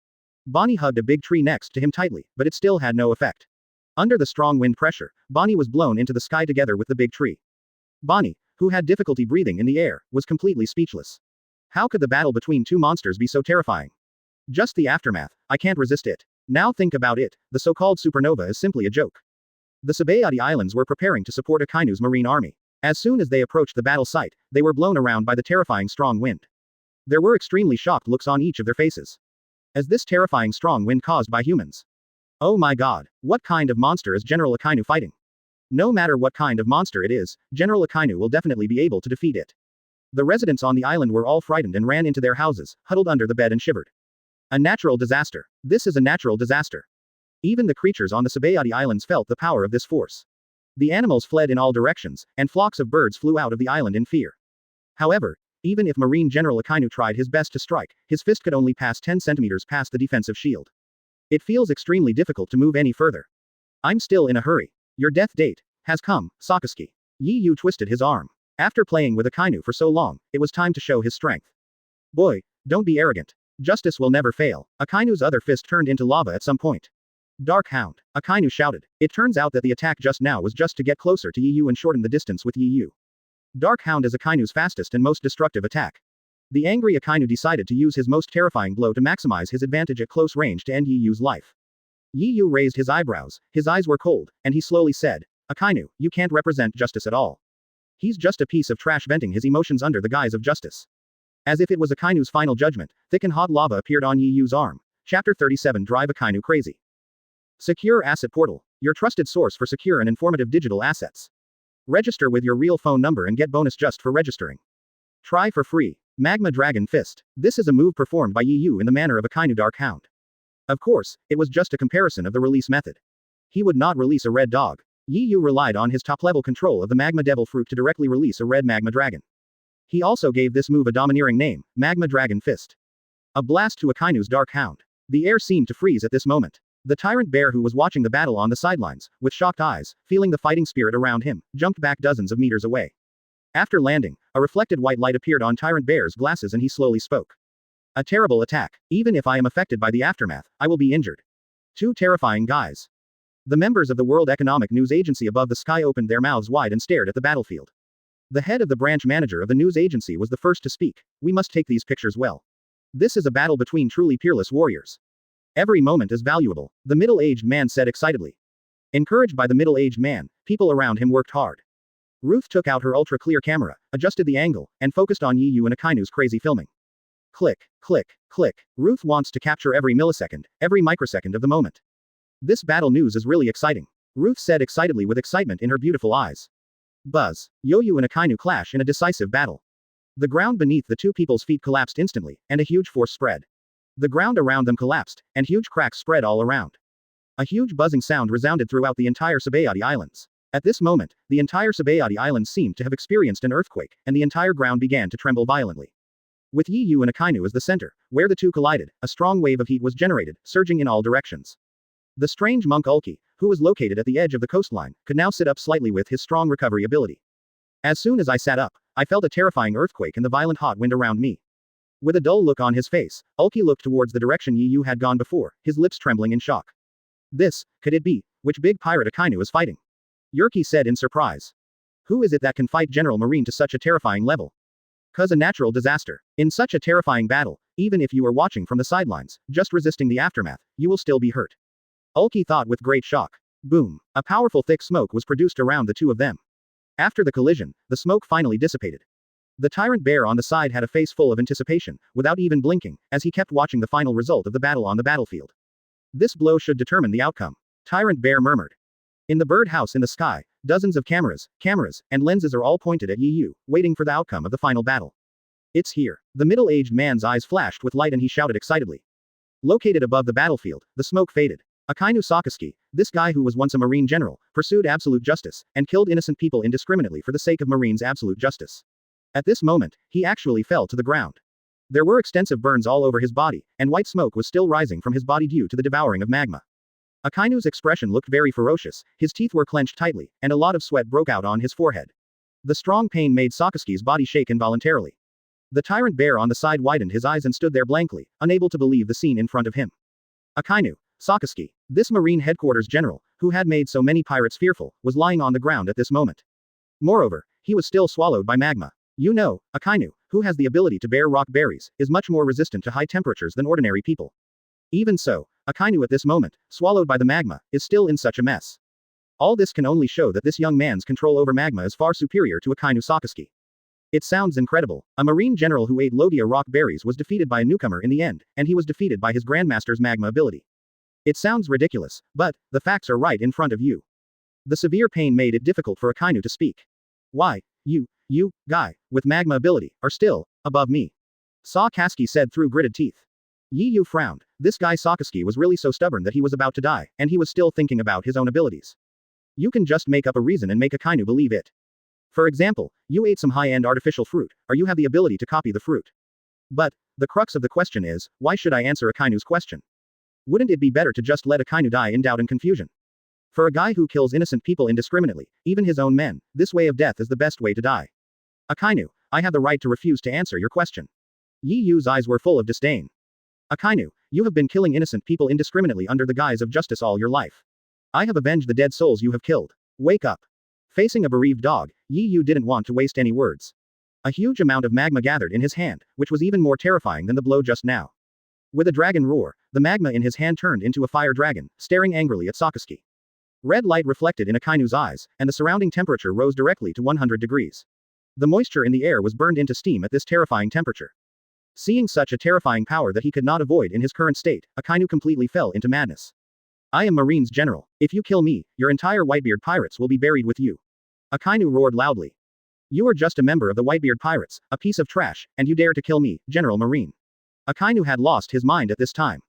Bonnie hugged a big tree next to him tightly, but it still had no effect. Under the strong wind pressure, Bonnie was blown into the sky together with the big tree. Bonnie, who had difficulty breathing in the air, was completely speechless. How could the battle between 2 monsters be so terrifying? Just the aftermath, I can't resist it. Now think about it, the so-called supernova is simply a joke. The Sabayati Islands were preparing to support Akainu's marine army. As soon as they approached the battle site, they were blown around by the terrifying strong wind. There were extremely shocked looks on each of their faces. As this terrifying strong wind caused by humans. Oh my god, what kind of monster is General Akainu fighting? No matter what kind of monster it is, General Akainu will definitely be able to defeat it. The residents on the island were all frightened and ran into their houses, huddled under the bed and shivered. A natural disaster. This is a natural disaster. Even the creatures on the Sabayati Islands felt the power of this force. The animals fled in all directions, and flocks of birds flew out of the island in fear. However, even if Marine General Akainu tried his best to strike, his fist could only pass 10 centimeters past the defensive shield. It feels extremely difficult to move any further. I'm still in a hurry. Your death date has come, Sakazuki. Yi Yu twisted his arm. After playing with Akainu for so long, it was time to show his strength. Boy, Don't be arrogant. Justice will never fail. Akainu's other fist turned into lava at some point. Dark Hound. Akainu shouted. It turns out that the attack just now was just to get closer to Yu and shorten the distance with Yu. Dark Hound is Akainu's fastest and most destructive attack. The angry Akainu decided to use his most terrifying blow to maximize his advantage at close range to end Yu's life. Yu raised his eyebrows, his eyes were cold, and he slowly said, Akainu, you can't represent justice at all. He's just a piece of trash venting his emotions under the guise of justice. As if it was Akainu's final judgment, thick and hot lava appeared on Yu's arm. Chapter 37 Drive Akainu Crazy. Secure Asset Portal, your trusted source for secure and informative digital assets. Register with your real phone number and get bonus just for registering. Try for free. Magma Dragon Fist. This is a move performed by Yu in the manner of Akainu Dark Hound. Of course, it was just a comparison of the release method. He would not release a red dog. Yu relied on his top-level control of the Magma Devil Fruit to directly release a red Magma Dragon. He also gave this move a domineering name, Magma Dragon Fist. A blast to Akainu's Dark Hound. The air seemed to freeze at this moment. The tyrant bear who was watching the battle on the sidelines, with shocked eyes, feeling the fighting spirit around him, jumped back dozens of meters away. After landing, a reflected white light appeared on Tyrant Bear's glasses and he slowly spoke. A terrible attack. Even if I am affected by the aftermath, I will be injured. Two terrifying guys. The members of the World Economic News Agency above the sky opened their mouths wide and stared at the battlefield. The head of the branch manager of the news agency was the first to speak. We must take these pictures well. This is a battle between truly peerless warriors. Every moment is valuable, the middle-aged man said excitedly. Encouraged by the middle-aged man, people around him worked hard. Ruth took out her ultra-clear camera, adjusted the angle, and focused on Yu and Akainu's crazy filming. Click, click, click. Ruth wants to capture every millisecond, every microsecond of the moment. This battle news is really exciting. Ruth said excitedly with excitement in her beautiful eyes. Buzz. Yu and Akainu clash in a decisive battle. The ground beneath the two people's feet collapsed instantly, and a huge force spread. The ground around them collapsed, and huge cracks spread all around. A huge buzzing sound resounded throughout the entire Sabayati Islands. At this moment, the entire Sabayati Islands seemed to have experienced an earthquake, and the entire ground began to tremble violently. With Yu and Akainu as the center, where the two collided, a strong wave of heat was generated, surging in all directions. The strange monk Ulki, who was located at the edge of the coastline, could now sit up slightly with his strong recovery ability. As soon as I sat up, I felt a terrifying earthquake and the violent hot wind around me. With a dull look on his face, Ulki looked towards the direction Yu had gone before, his lips trembling in shock. This, could it be, which big pirate Akainu is fighting? Yurki said in surprise. Who is it that can fight General Marine to such a terrifying level? 'Cause a natural disaster. In such a terrifying battle, even if you are watching from the sidelines, just resisting the aftermath, you will still be hurt. Ulki thought with great shock. Boom. A powerful thick smoke was produced around the two of them. After the collision, the smoke finally dissipated. The tyrant bear on the side had a face full of anticipation, without even blinking, as he kept watching the final result of the battle on the battlefield. This blow should determine the outcome. Tyrant bear murmured. In the birdhouse in the sky, dozens of cameras, and lenses are all pointed at Yu, waiting for the outcome of the final battle. It's here. The middle-aged man's eyes flashed with light and he shouted excitedly. Located above the battlefield, the smoke faded. Akainu Sakazuki, this guy who was once a marine general, pursued absolute justice, and killed innocent people indiscriminately for the sake of marine's absolute justice. At this moment, he actually fell to the ground. There were extensive burns all over his body, and white smoke was still rising from his body due to the devouring of magma. Akainu's expression looked very ferocious, his teeth were clenched tightly, and a lot of sweat broke out on his forehead. The strong pain made Sakazuki's body shake involuntarily. The tyrant bear on the side widened his eyes and stood there blankly, unable to believe the scene in front of him. Akainu Sakazuki, this marine headquarters general, who had made so many pirates fearful, was lying on the ground at this moment. Moreover, he was still swallowed by magma. You know, Akainu, who has the ability to bear rock berries, is much more resistant to high temperatures than ordinary people. Even so, Akainu at this moment, swallowed by the magma, is still in such a mess. All this can only show that this young man's control over magma is far superior to Akainu Sakazuki. It sounds incredible. A marine general who ate Logia rock berries was defeated by a newcomer in the end, and he was defeated by his grandmaster's magma ability. It sounds ridiculous, but the facts are right in front of you. The severe pain made it difficult for Akainu to speak. Why, you, guy, with magma ability, are still above me. Sakazuki said through gritted teeth. Yu frowned. This guy Sakazuki was really so stubborn that he was about to die, and he was still thinking about his own abilities. You can just make up a reason and make Akainu believe it. For example, you ate some high-end artificial fruit, or you have the ability to copy the fruit. But the crux of the question is, why should I answer Akainu's question? Wouldn't it be better to just let Akainu die in doubt and confusion? For a guy who kills innocent people indiscriminately, even his own men, this way of death is the best way to die. Akainu, I have the right to refuse to answer your question. Yi Yu's eyes were full of disdain. Akainu, you have been killing innocent people indiscriminately under the guise of justice all your life. I have avenged the dead souls you have killed. Wake up. Facing a bereaved dog, Yi Yu didn't want to waste any words. A huge amount of magma gathered in his hand, which was even more terrifying than the blow just now. With a dragon roar, the magma in his hand turned into a fire dragon, staring angrily at Sakazuki. Red light reflected in Akainu's eyes, and the surrounding temperature rose directly to 100 degrees. The moisture in the air was burned into steam at this terrifying temperature. Seeing such a terrifying power that he could not avoid in his current state, Akainu completely fell into madness. I am Marine's general. If you kill me, your entire Whitebeard pirates will be buried with you. Akainu roared loudly. You are just a member of the Whitebeard pirates, a piece of trash, and you dare to kill me, General Marine. Akainu had lost his mind at this time.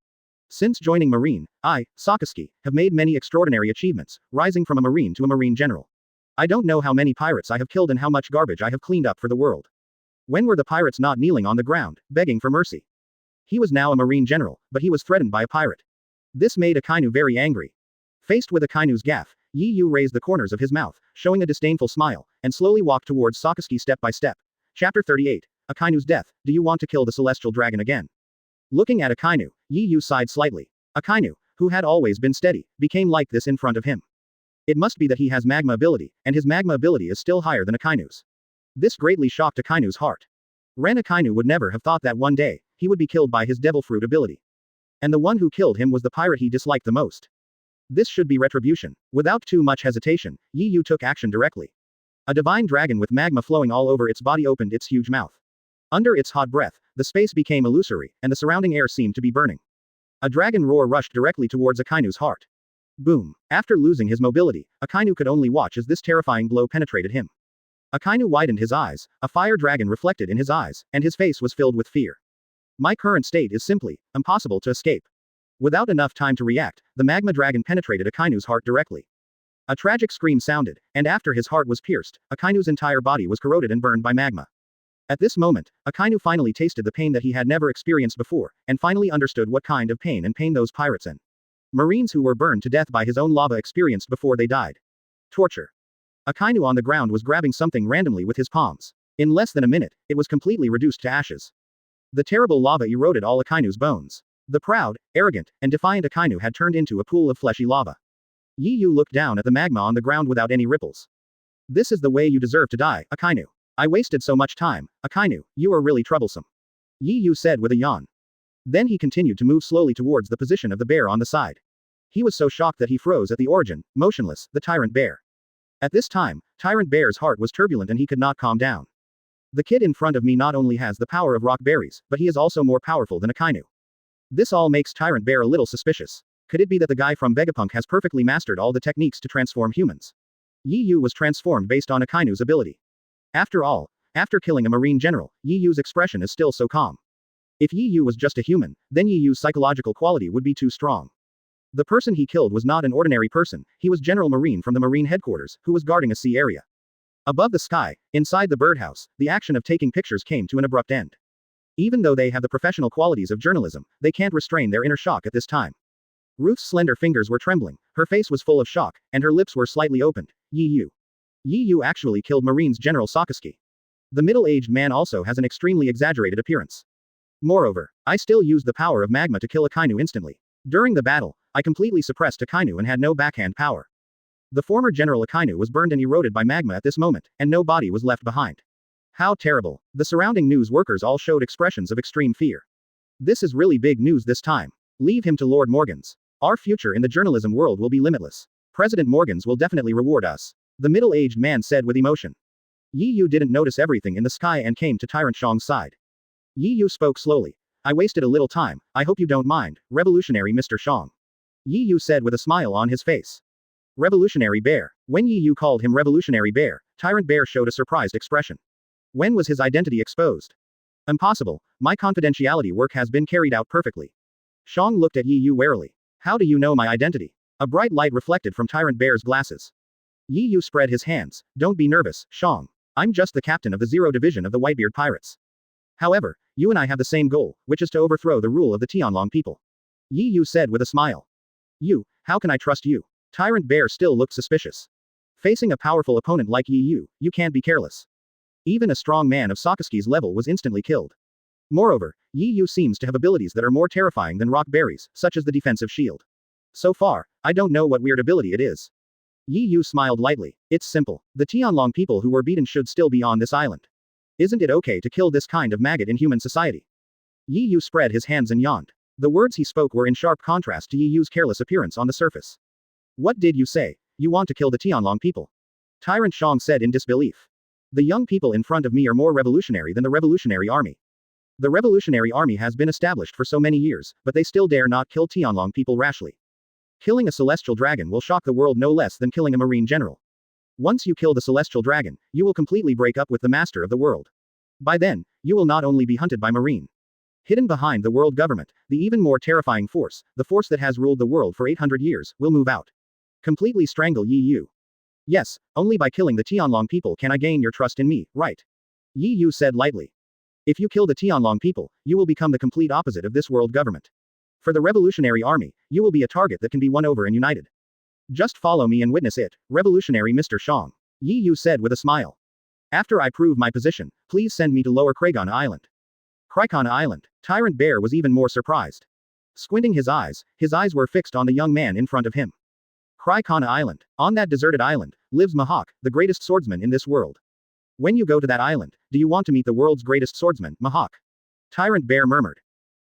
Since joining Marine, I, Sakazuki, have made many extraordinary achievements, rising from a Marine to a Marine general. I don't know how many pirates I have killed and how much garbage I have cleaned up for the world. When were the pirates not kneeling on the ground, begging for mercy? He was now a Marine general, but he was threatened by a pirate. This made Akainu very angry. Faced with Akainu's gaffe, Yi Yu raised the corners of his mouth, showing a disdainful smile, and slowly walked towards Sakazuki step by step. Chapter 38. Akainu's death. Do you want to kill the celestial dragon again? Looking at Akainu, Yi Yu sighed slightly. Akainu, who had always been steady, became like this in front of him. It must be that he has magma ability, and his magma ability is still higher than Akainu's. This greatly shocked Akainu's heart. Ren Akainu would never have thought that one day, he would be killed by his devil fruit ability. And the one who killed him was the pirate he disliked the most. This should be retribution. Without too much hesitation, Yi Yu took action directly. A divine dragon with magma flowing all over its body opened its huge mouth. Under its hot breath, the space became illusory, and the surrounding air seemed to be burning. A dragon roar rushed directly towards Akainu's heart. Boom. After losing his mobility, Akainu could only watch as this terrifying blow penetrated him. Akainu widened his eyes, a fire dragon reflected in his eyes, and his face was filled with fear. My current state is simply impossible to escape. Without enough time to react, the magma dragon penetrated Akainu's heart directly. A tragic scream sounded, and after his heart was pierced, Akainu's entire body was corroded and burned by magma. At this moment, Akainu finally tasted the pain that he had never experienced before, and finally understood what kind of pain those pirates and Marines who were burned to death by his own lava experienced before they died. Torture. Akainu on the ground was grabbing something randomly with his palms. In less than a minute, it was completely reduced to ashes. The terrible lava eroded all Akainu's bones. The proud, arrogant, and defiant Akainu had turned into a pool of fleshy lava. Yi Yu looked down at the magma on the ground without any ripples. This is the way you deserve to die, Akainu. I wasted so much time, Akainu, you are really troublesome. Yi Yu said with a yawn. Then he continued to move slowly towards the position of the bear on the side. He was so shocked that he froze at the origin, motionless, the tyrant bear. At this time, Tyrant Bear's heart was turbulent and he could not calm down. The kid in front of me not only has the power of rock berries, but he is also more powerful than Akainu. This all makes Tyrant Bear a little suspicious. Could it be that the guy from Vegapunk has perfectly mastered all the techniques to transform humans? Yi Yu was transformed based on Akainu's ability. After all, after killing a marine general, Yi Yu's expression is still so calm. If Yi Yu was just a human, then Yi Yu's psychological quality would be too strong. The person he killed was not an ordinary person, he was General Marine from the Marine headquarters, who was guarding a sea area. Above the sky, inside the birdhouse, the action of taking pictures came to an abrupt end. Even though they have the professional qualities of journalism, they can't restrain their inner shock at this time. Ruth's slender fingers were trembling, her face was full of shock, and her lips were slightly opened. Yi Yu. Yi Yu actually killed Marine's General Sakazuki. The middle-aged man also has an extremely exaggerated appearance. Moreover, I still used the power of magma to kill Akainu instantly. During the battle, I completely suppressed Akainu and had no backhand power. The former General Akainu was burned and eroded by magma at this moment, and no body was left behind. How terrible. The surrounding news workers all showed expressions of extreme fear. This is really big news this time. Leave him to Lord Morgans. Our future in the journalism world will be limitless. President Morgans will definitely reward us. The middle-aged man said with emotion. Yi Yu didn't notice everything in the sky and came to Tyrant Shang's side. Yi Yu spoke slowly. I wasted a little time, I hope you don't mind, Revolutionary Mr. Shang. Yi Yu said with a smile on his face. Revolutionary Bear. When Yi Yu called him Revolutionary Bear, Tyrant Bear showed a surprised expression. When was his identity exposed? Impossible, my confidentiality work has been carried out perfectly. Shang looked at Yi Yu warily. How do you know my identity? A bright light reflected from Tyrant Bear's glasses. Yi Yu spread his hands. Don't be nervous, Shang. I'm just the captain of the Zero Division of the Whitebeard Pirates. However, you and I have the same goal, which is to overthrow the rule of the Tianlong people. Yi Yu said with a smile. You, how can I trust you? Tyrant Bear still looked suspicious. Facing a powerful opponent like Yi Yu, you can't be careless. Even a strong man of Sakazuki's level was instantly killed. Moreover, Yi Yu seems to have abilities that are more terrifying than rock berries, such as the defensive shield. So far, I don't know what weird ability it is. Yi Yu smiled lightly. It's simple. The Tianlong people who were beaten should still be on this island. Isn't it okay to kill this kind of maggot in human society? Yi Yu spread his hands and yawned. The words he spoke were in sharp contrast to Yi Yu's careless appearance on the surface. What did you say? You want to kill the Tianlong people? Tyrant Shang said in disbelief. The young people in front of me are more revolutionary than the Revolutionary Army. The Revolutionary Army has been established for so many years, but they still dare not kill Tianlong people rashly. Killing a celestial dragon will shock the world no less than killing a marine general. Once you kill the celestial dragon, you will completely break up with the master of the world. By then, you will not only be hunted by marine. Hidden behind the world government, the even more terrifying force, the force that has ruled the world for 800 years, will move out. Completely strangle Yi Yu. Yes, only by killing the Tianlong people can I gain your trust in me, right? Yi Yu said lightly. If you kill the Tianlong people, you will become the complete opposite of this world government. For the Revolutionary Army, you will be a target that can be won over and united. Just follow me and witness it, Revolutionary Mr. Shang. Yi Yu said with a smile. After I prove my position, please send me to Lower Kragon Island. Kragon Island. Tyrant Bear was even more surprised. Squinting his eyes were fixed on the young man in front of him. Kragon Island. On that deserted island, lives Mahawk, the greatest swordsman in this world. When you go to that island, do you want to meet the world's greatest swordsman, Mahawk? Tyrant Bear murmured.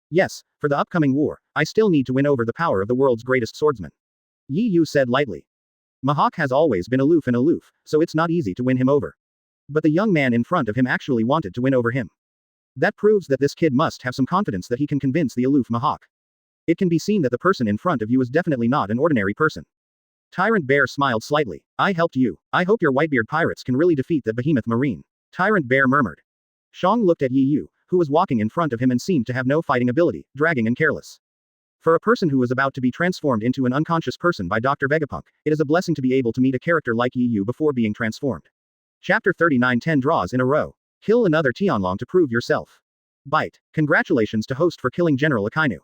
Yes, for the upcoming war, I still need to win over the power of the world's greatest swordsman. Yi Yu said lightly. Mahawk has always been aloof, so it's not easy to win him over. But the young man in front of him actually wanted to win over him. That proves that this kid must have some confidence that he can convince the aloof Mahawk. It can be seen that the person in front of you is definitely not an ordinary person. Tyrant Bear smiled slightly. I helped you. I hope your Whitebeard pirates can really defeat that behemoth marine. Tyrant Bear murmured. Shang looked at Yi Yu, who was walking in front of him and seemed to have no fighting ability, dragging and careless. For a person who was about to be transformed into an unconscious person by Dr. Vegapunk, it is a blessing to be able to meet a character like Yi Yu before being transformed. Chapter 39 10 draws in a row. Kill another Tianlong to prove yourself. Bite. Congratulations to host for killing General Akainu.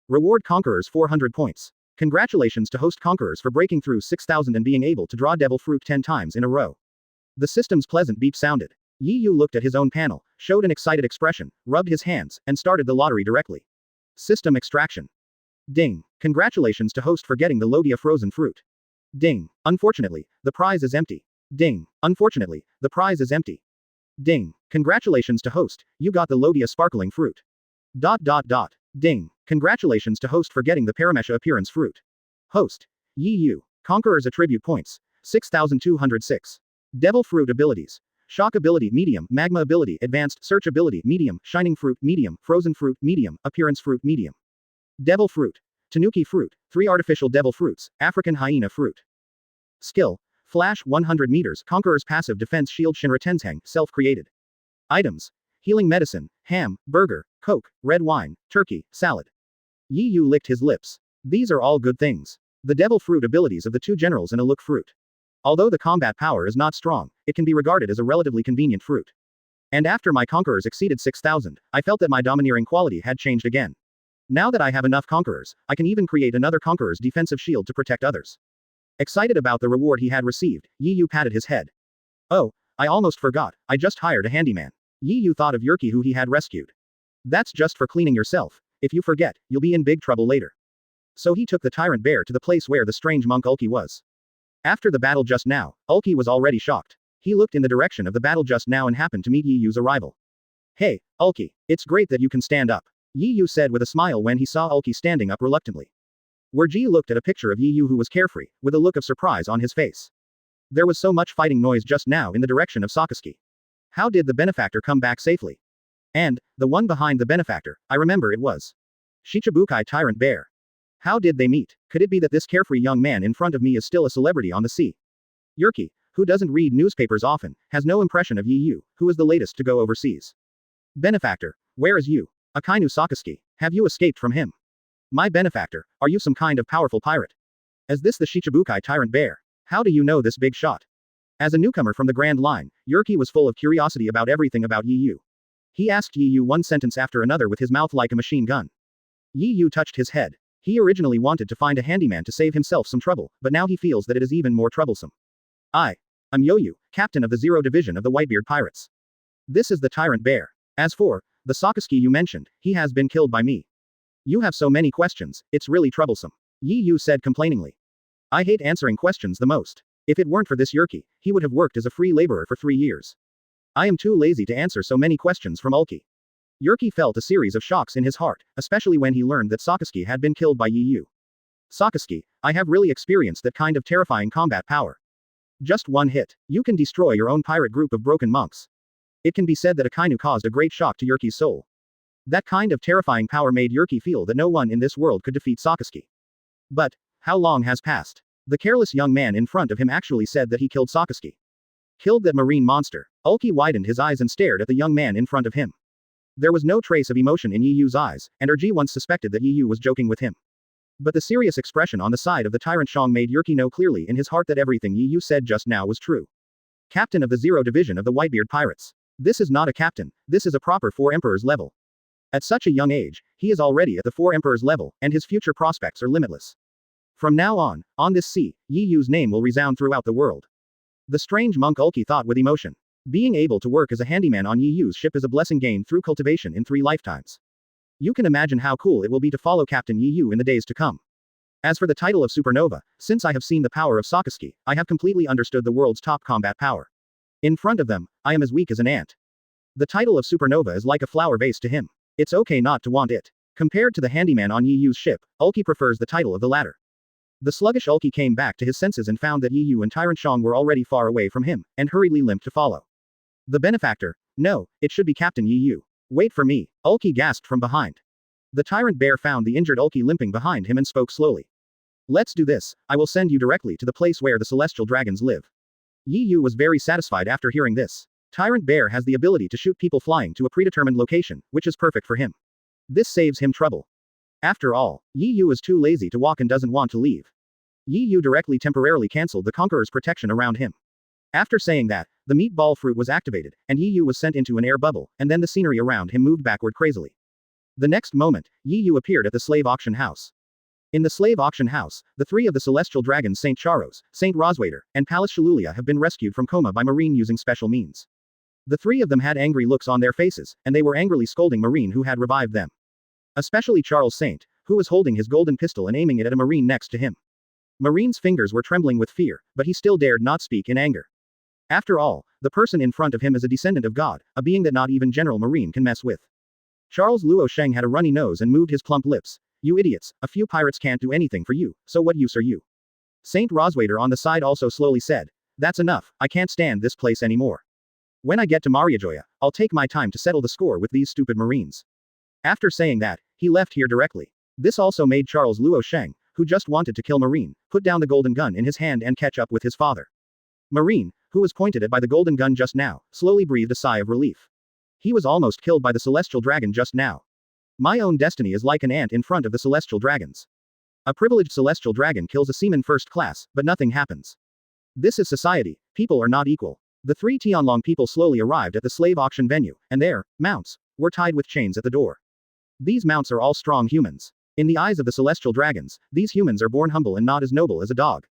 Reward Conquerors 400 points. Congratulations to host Conquerors for breaking through 6,000 and being able to draw Devil Fruit 10 times in a row. The system's pleasant beep sounded. Yi Yu looked at his own panel, showed an excited expression, rubbed his hands, and started the lottery directly. System extraction. Ding. Congratulations to host for getting the Logia frozen fruit. Ding. Unfortunately, the prize is empty. Ding. Unfortunately, the prize is empty. Ding. Congratulations to host, you got the Logia sparkling fruit. Ding. Congratulations to host for getting the Paramesha appearance fruit. Host. Yi Yu. Conqueror's attribute points. 6,206. Devil fruit abilities. Shock ability medium, magma ability advanced, search ability medium, shining fruit medium, frozen fruit medium, appearance fruit medium. Devil fruit. Tanuki fruit, 3 artificial devil fruits, African hyena fruit. Skill. Flash 100 meters, Conqueror's passive defense shield Shinra Tenzhang, self-created. Items. Healing medicine, ham, burger, coke, red wine, turkey, salad. Yi Yu licked his lips. These are all good things. The devil fruit abilities of the two generals and a look fruit. Although the combat power is not strong, it can be regarded as a relatively convenient fruit. And after my conquerors exceeded 6,000, I felt that my domineering quality had changed again. Now that I have enough conquerors, I can even create another conqueror's defensive shield to protect others. Excited about the reward he had received, Yi Yu patted his head. Oh, I almost forgot, I just hired a handyman. Yi Yu thought of Yerki who he had rescued. That's just for cleaning yourself. If you forget, you'll be in big trouble later. So he took the tyrant bear to the place where the strange monk Ulki was. After the battle just now, Ulki was already shocked. He looked in the direction of the battle just now and happened to meet Yi Yu's arrival. Hey, Ulki, it's great that you can stand up, Yi Yu said with a smile when he saw Ulki standing up reluctantly. Werji looked at a picture of Yi Yu who was carefree, with a look of surprise on his face. There was so much fighting noise just now in the direction of Sakazuki. How did the benefactor come back safely? And, the one behind the benefactor, I remember it was Shichibukai Tyrant Bear. How did they meet? Could it be that this carefree young man in front of me is still a celebrity on the sea? Yerki, who doesn't read newspapers often, has no impression of Yi Yu, who is the latest to go overseas. Benefactor, where is you? Akainu Sakazuki, have you escaped from him? My benefactor, are you some kind of powerful pirate? Is this the Shichibukai Tyrant Bear? How do you know this big shot? As a newcomer from the Grand Line, Yerki was full of curiosity about everything about Yi Yu. He asked Yi Yu one sentence after another with his mouth like a machine gun. Yi Yu touched his head. He originally wanted to find a handyman to save himself some trouble, but now he feels that it is even more troublesome. I'm Yoyu, captain of the 0 Division of the Whitebeard Pirates. This is the Tyrant Bear. As for The Sakaski you mentioned, he has been killed by me. You have so many questions, it's really troublesome. Yi Yu said complainingly. I hate answering questions the most. If it weren't for this Yerki, he would have worked as a free laborer for 3 years. I am too lazy to answer so many questions from Ulki. Yerki felt a series of shocks in his heart, especially when he learned that Sakaski had been killed by Yi Yu. Sakaski, I have really experienced that kind of terrifying combat power. Just one hit, you can destroy your own pirate group of broken monks. It can be said that Akainu caused a great shock to Yerki's soul. That kind of terrifying power made Yerki feel that no one in this world could defeat Sakaski. But, how long has passed? The careless young man in front of him actually said that he killed Sakaski. Killed that marine monster. Ulki widened his eyes and stared at the young man in front of him. There was no trace of emotion in Yi Yu's eyes, and Erji once suspected that Yi Yu was joking with him. But the serious expression on the side of the tyrant Shang made Yerki know clearly in his heart that everything Yi Yu said just now was true. Captain of the Zero Division of the Whitebeard Pirates. This is not a captain, this is a proper 4 Emperors level. At such a young age, he is already at the 4 Emperors level, and his future prospects are limitless. From now on this sea, Yi Yu's name will resound throughout the world. The strange monk Ulki thought with emotion. Being able to work as a handyman on Yi Yu's ship is a blessing gained through cultivation in 3 lifetimes. You can imagine how cool it will be to follow Captain Yi Yu in the days to come. As for the title of Supernova, since I have seen the power of Sakaski, I have completely understood the world's top combat power. In front of them, I am as weak as an ant. The title of Supernova is like a flower vase to him. It's okay not to want it. Compared to the handyman on Yi Yu's ship, Ulki prefers the title of the latter. The sluggish Ulki came back to his senses and found that Yi Yu and Tyrant Shang were already far away from him, and hurriedly limped to follow. The benefactor? No, it should be Captain Yi Yu. Wait for me, Ulki gasped from behind. The tyrant bear found the injured Ulki limping behind him and spoke slowly. Let's do this, I will send you directly to the place where the celestial dragons live. Yi Yu was very satisfied after hearing this. Tyrant bear has the ability to shoot people flying to a predetermined location, which is perfect for him. This saves him trouble. After all, Yi Yu is too lazy to walk and doesn't want to leave. Yi Yu directly temporarily cancelled the Conqueror's protection around him. After saying that, the meatball fruit was activated, and Yi Yu was sent into an air bubble, and then the scenery around him moved backward crazily. The next moment, Yi Yu appeared at the slave auction house. In the slave auction house, the 3 of the celestial dragons Saint Charos, Saint Roswader, and Pallas Shalulia have been rescued from coma by Marine using special means. The 3 of them had angry looks on their faces, and they were angrily scolding Marine who had revived them. Especially Charles Saint, who was holding his golden pistol and aiming it at a Marine next to him. Marine's fingers were trembling with fear, but he still dared not speak in anger. After all, the person in front of him is a descendant of God, a being that not even General Marine can mess with. Charles Luo Sheng had a runny nose and moved his plump lips. You idiots, a few pirates can't do anything for you, so what use are you? Saint Roswader on the side also slowly said, that's enough, I can't stand this place anymore. When I get to Mariajoya, I'll take my time to settle the score with these stupid Marines. After saying that, he left here directly. This also made Charles Luo Sheng, who just wanted to kill Marine, put down the golden gun in his hand and catch up with his father. Marine, who was pointed at by the golden gun just now, slowly breathed a sigh of relief. He was almost killed by the celestial dragon just now. My own destiny is like an ant in front of the celestial dragons. A privileged celestial dragon kills a seaman first class, but nothing happens. This is society, people are not equal. The 3 Tianlong people slowly arrived at the slave auction venue, and their mounts were tied with chains at the door. These mounts are all strong humans. In the eyes of the celestial dragons, these humans are born humble and not as noble as a dog.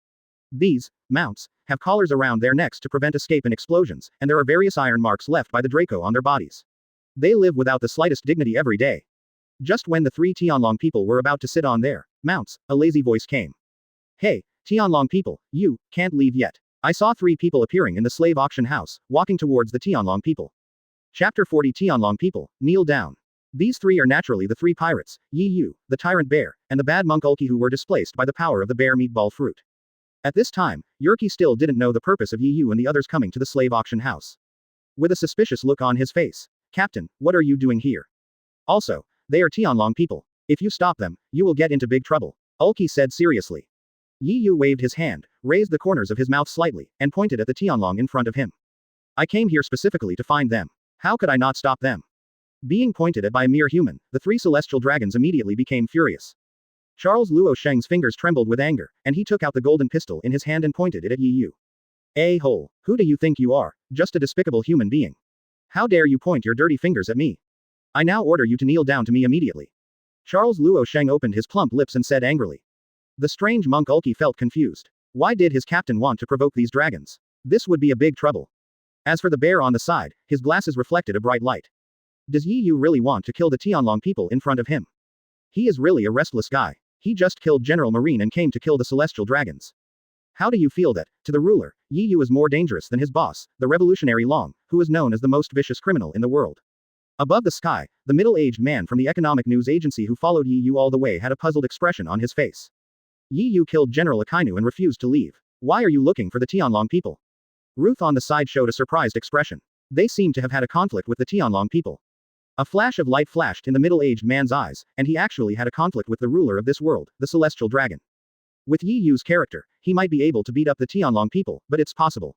These mounts have collars around their necks to prevent escape and explosions, and there are various iron marks left by the Draco on their bodies. They live without the slightest dignity every day. Just when the 3 Tianlong people were about to sit on their mounts, a lazy voice came. Hey, Tianlong people, you can't leave yet. I saw 3 people appearing in the slave auction house, walking towards the Tianlong people. Chapter 40 Tianlong people, kneel down. These 3 are naturally the 3 pirates, Yi Yu, the tyrant bear, and the bad monk Ulki who were displaced by the power of the bear meatball fruit. At this time, Yerki still didn't know the purpose of Yi Yu and the others coming to the slave auction house. With a suspicious look on his face. Captain, what are you doing here? Also, they are Tianlong people. If you stop them, you will get into big trouble, Ulki said seriously. Yi Yu waved his hand, raised the corners of his mouth slightly, and pointed at the Tianlong in front of him. I came here specifically to find them. How could I not stop them? Being pointed at by a mere human, the 3 celestial dragons immediately became furious. Charles Luo Sheng's fingers trembled with anger, and he took out the golden pistol in his hand and pointed it at Yi Yu. A-hole, who do you think you are? Just a despicable human being. How dare you point your dirty fingers at me? I now order you to kneel down to me immediately. Charles Luo Sheng opened his plump lips and said angrily. The strange monk Ulki felt confused. Why did his captain want to provoke these dragons? This would be a big trouble. As for the bear on the side, his glasses reflected a bright light. Does Yi Yu really want to kill the Tianlong people in front of him? He is really a restless guy. He just killed General Marine and came to kill the celestial dragons. How do you feel that, to the ruler, Yi Yu is more dangerous than his boss, the revolutionary Long, who is known as the most vicious criminal in the world? Above the sky, the middle-aged man from the economic news agency who followed Yi Yu all the way had a puzzled expression on his face. Yi Yu killed General Akainu and refused to leave. Why are you looking for the Tianlong people? Ruth on the side showed a surprised expression. They seemed to have had a conflict with the Tianlong people. A flash of light flashed in the middle-aged man's eyes, and he actually had a conflict with the ruler of this world, the celestial dragon. With Yi Yu's character, he might be able to beat up the Tianlong people, but it's possible.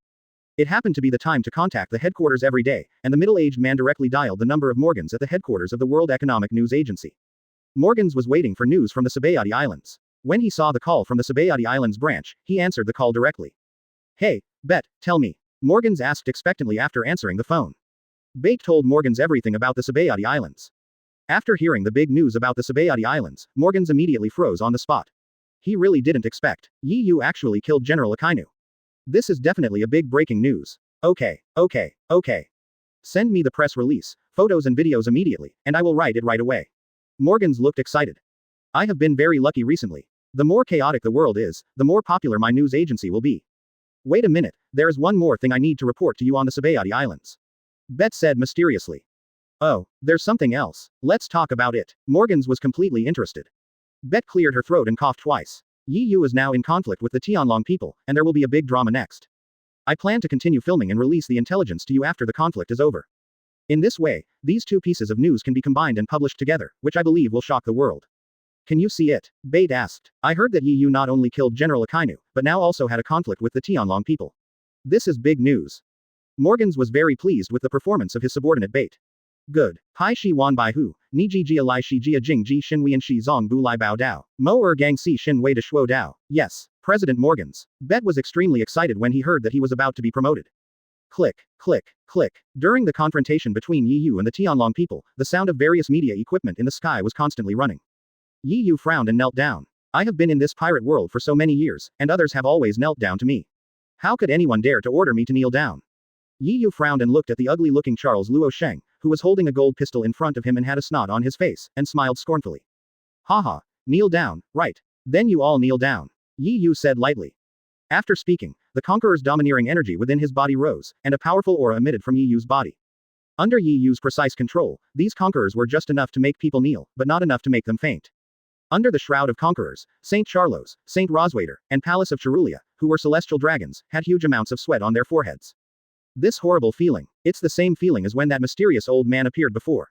It happened to be the time to contact the headquarters every day, and the middle-aged man directly dialed the number of Morgans at the headquarters of the World Economic News Agency. Morgans was waiting for news from the Sabayati Islands. When he saw the call from the Sabayati Islands branch, he answered the call directly. Hey, Bet, tell me. Morgans asked expectantly after answering the phone. Bet told Morgans everything about the Sabayati Islands. After hearing the big news about the Sabayati Islands, Morgans immediately froze on the spot. He really didn't expect Yi Yu actually killed General Akainu. This is definitely a big breaking news. Okay. Send me the press release, photos and videos immediately, and I will write it right away. Morgans looked excited. I have been very lucky recently. The more chaotic the world is, the more popular my news agency will be. Wait a minute, there is one more thing I need to report to you on the Sabayati Islands. Bet said mysteriously. Oh, there's something else. Let's talk about it. Morgans was completely interested. Bet cleared her throat and coughed twice. Yi Yu is now in conflict with the Tianlong people, and there will be a big drama next. I plan to continue filming and release the intelligence to you after the conflict is over. In this way, these two pieces of news can be combined and published together, which I believe will shock the world. Can you see it? Bet asked. I heard that Yi Yu not only killed General Akainu, but now also had a conflict with the Tianlong people. This is big news. Morgans was very pleased with the performance of his subordinate Bet. Good. Pai shi wan bai hu, ni ji jia lai shi jia jing ji xin wei shi zong bu lai bao dao, mo gang si xin wei de shuo dao. Yes, President Morgans. Bet was extremely excited when he heard that he was about to be promoted. Click, click, click. During the confrontation between Yi Yu and the Tianlong people, the sound of various media equipment in the sky was constantly running. Yi Yu frowned and knelt down. I have been in this pirate world for so many years, and others have always knelt down to me. How could anyone dare to order me to kneel down? Yi Yu frowned and looked at the ugly-looking Charles Luo Sheng, who was holding a gold pistol in front of him and had a snot on his face, and smiled scornfully. Haha, kneel down, right. Then you all kneel down. Yi Yu said lightly. After speaking, the Conqueror's domineering energy within his body rose, and a powerful aura emitted from Yi Yu's body. Under Yi Yu's precise control, these Conquerors were just enough to make people kneel, but not enough to make them faint. Under the shroud of Conquerors, Saint Charlos, Saint Roswaiter, and Palace of Cherulia, who were celestial dragons, had huge amounts of sweat on their foreheads. This horrible feeling, it's the same feeling as when that mysterious old man appeared before.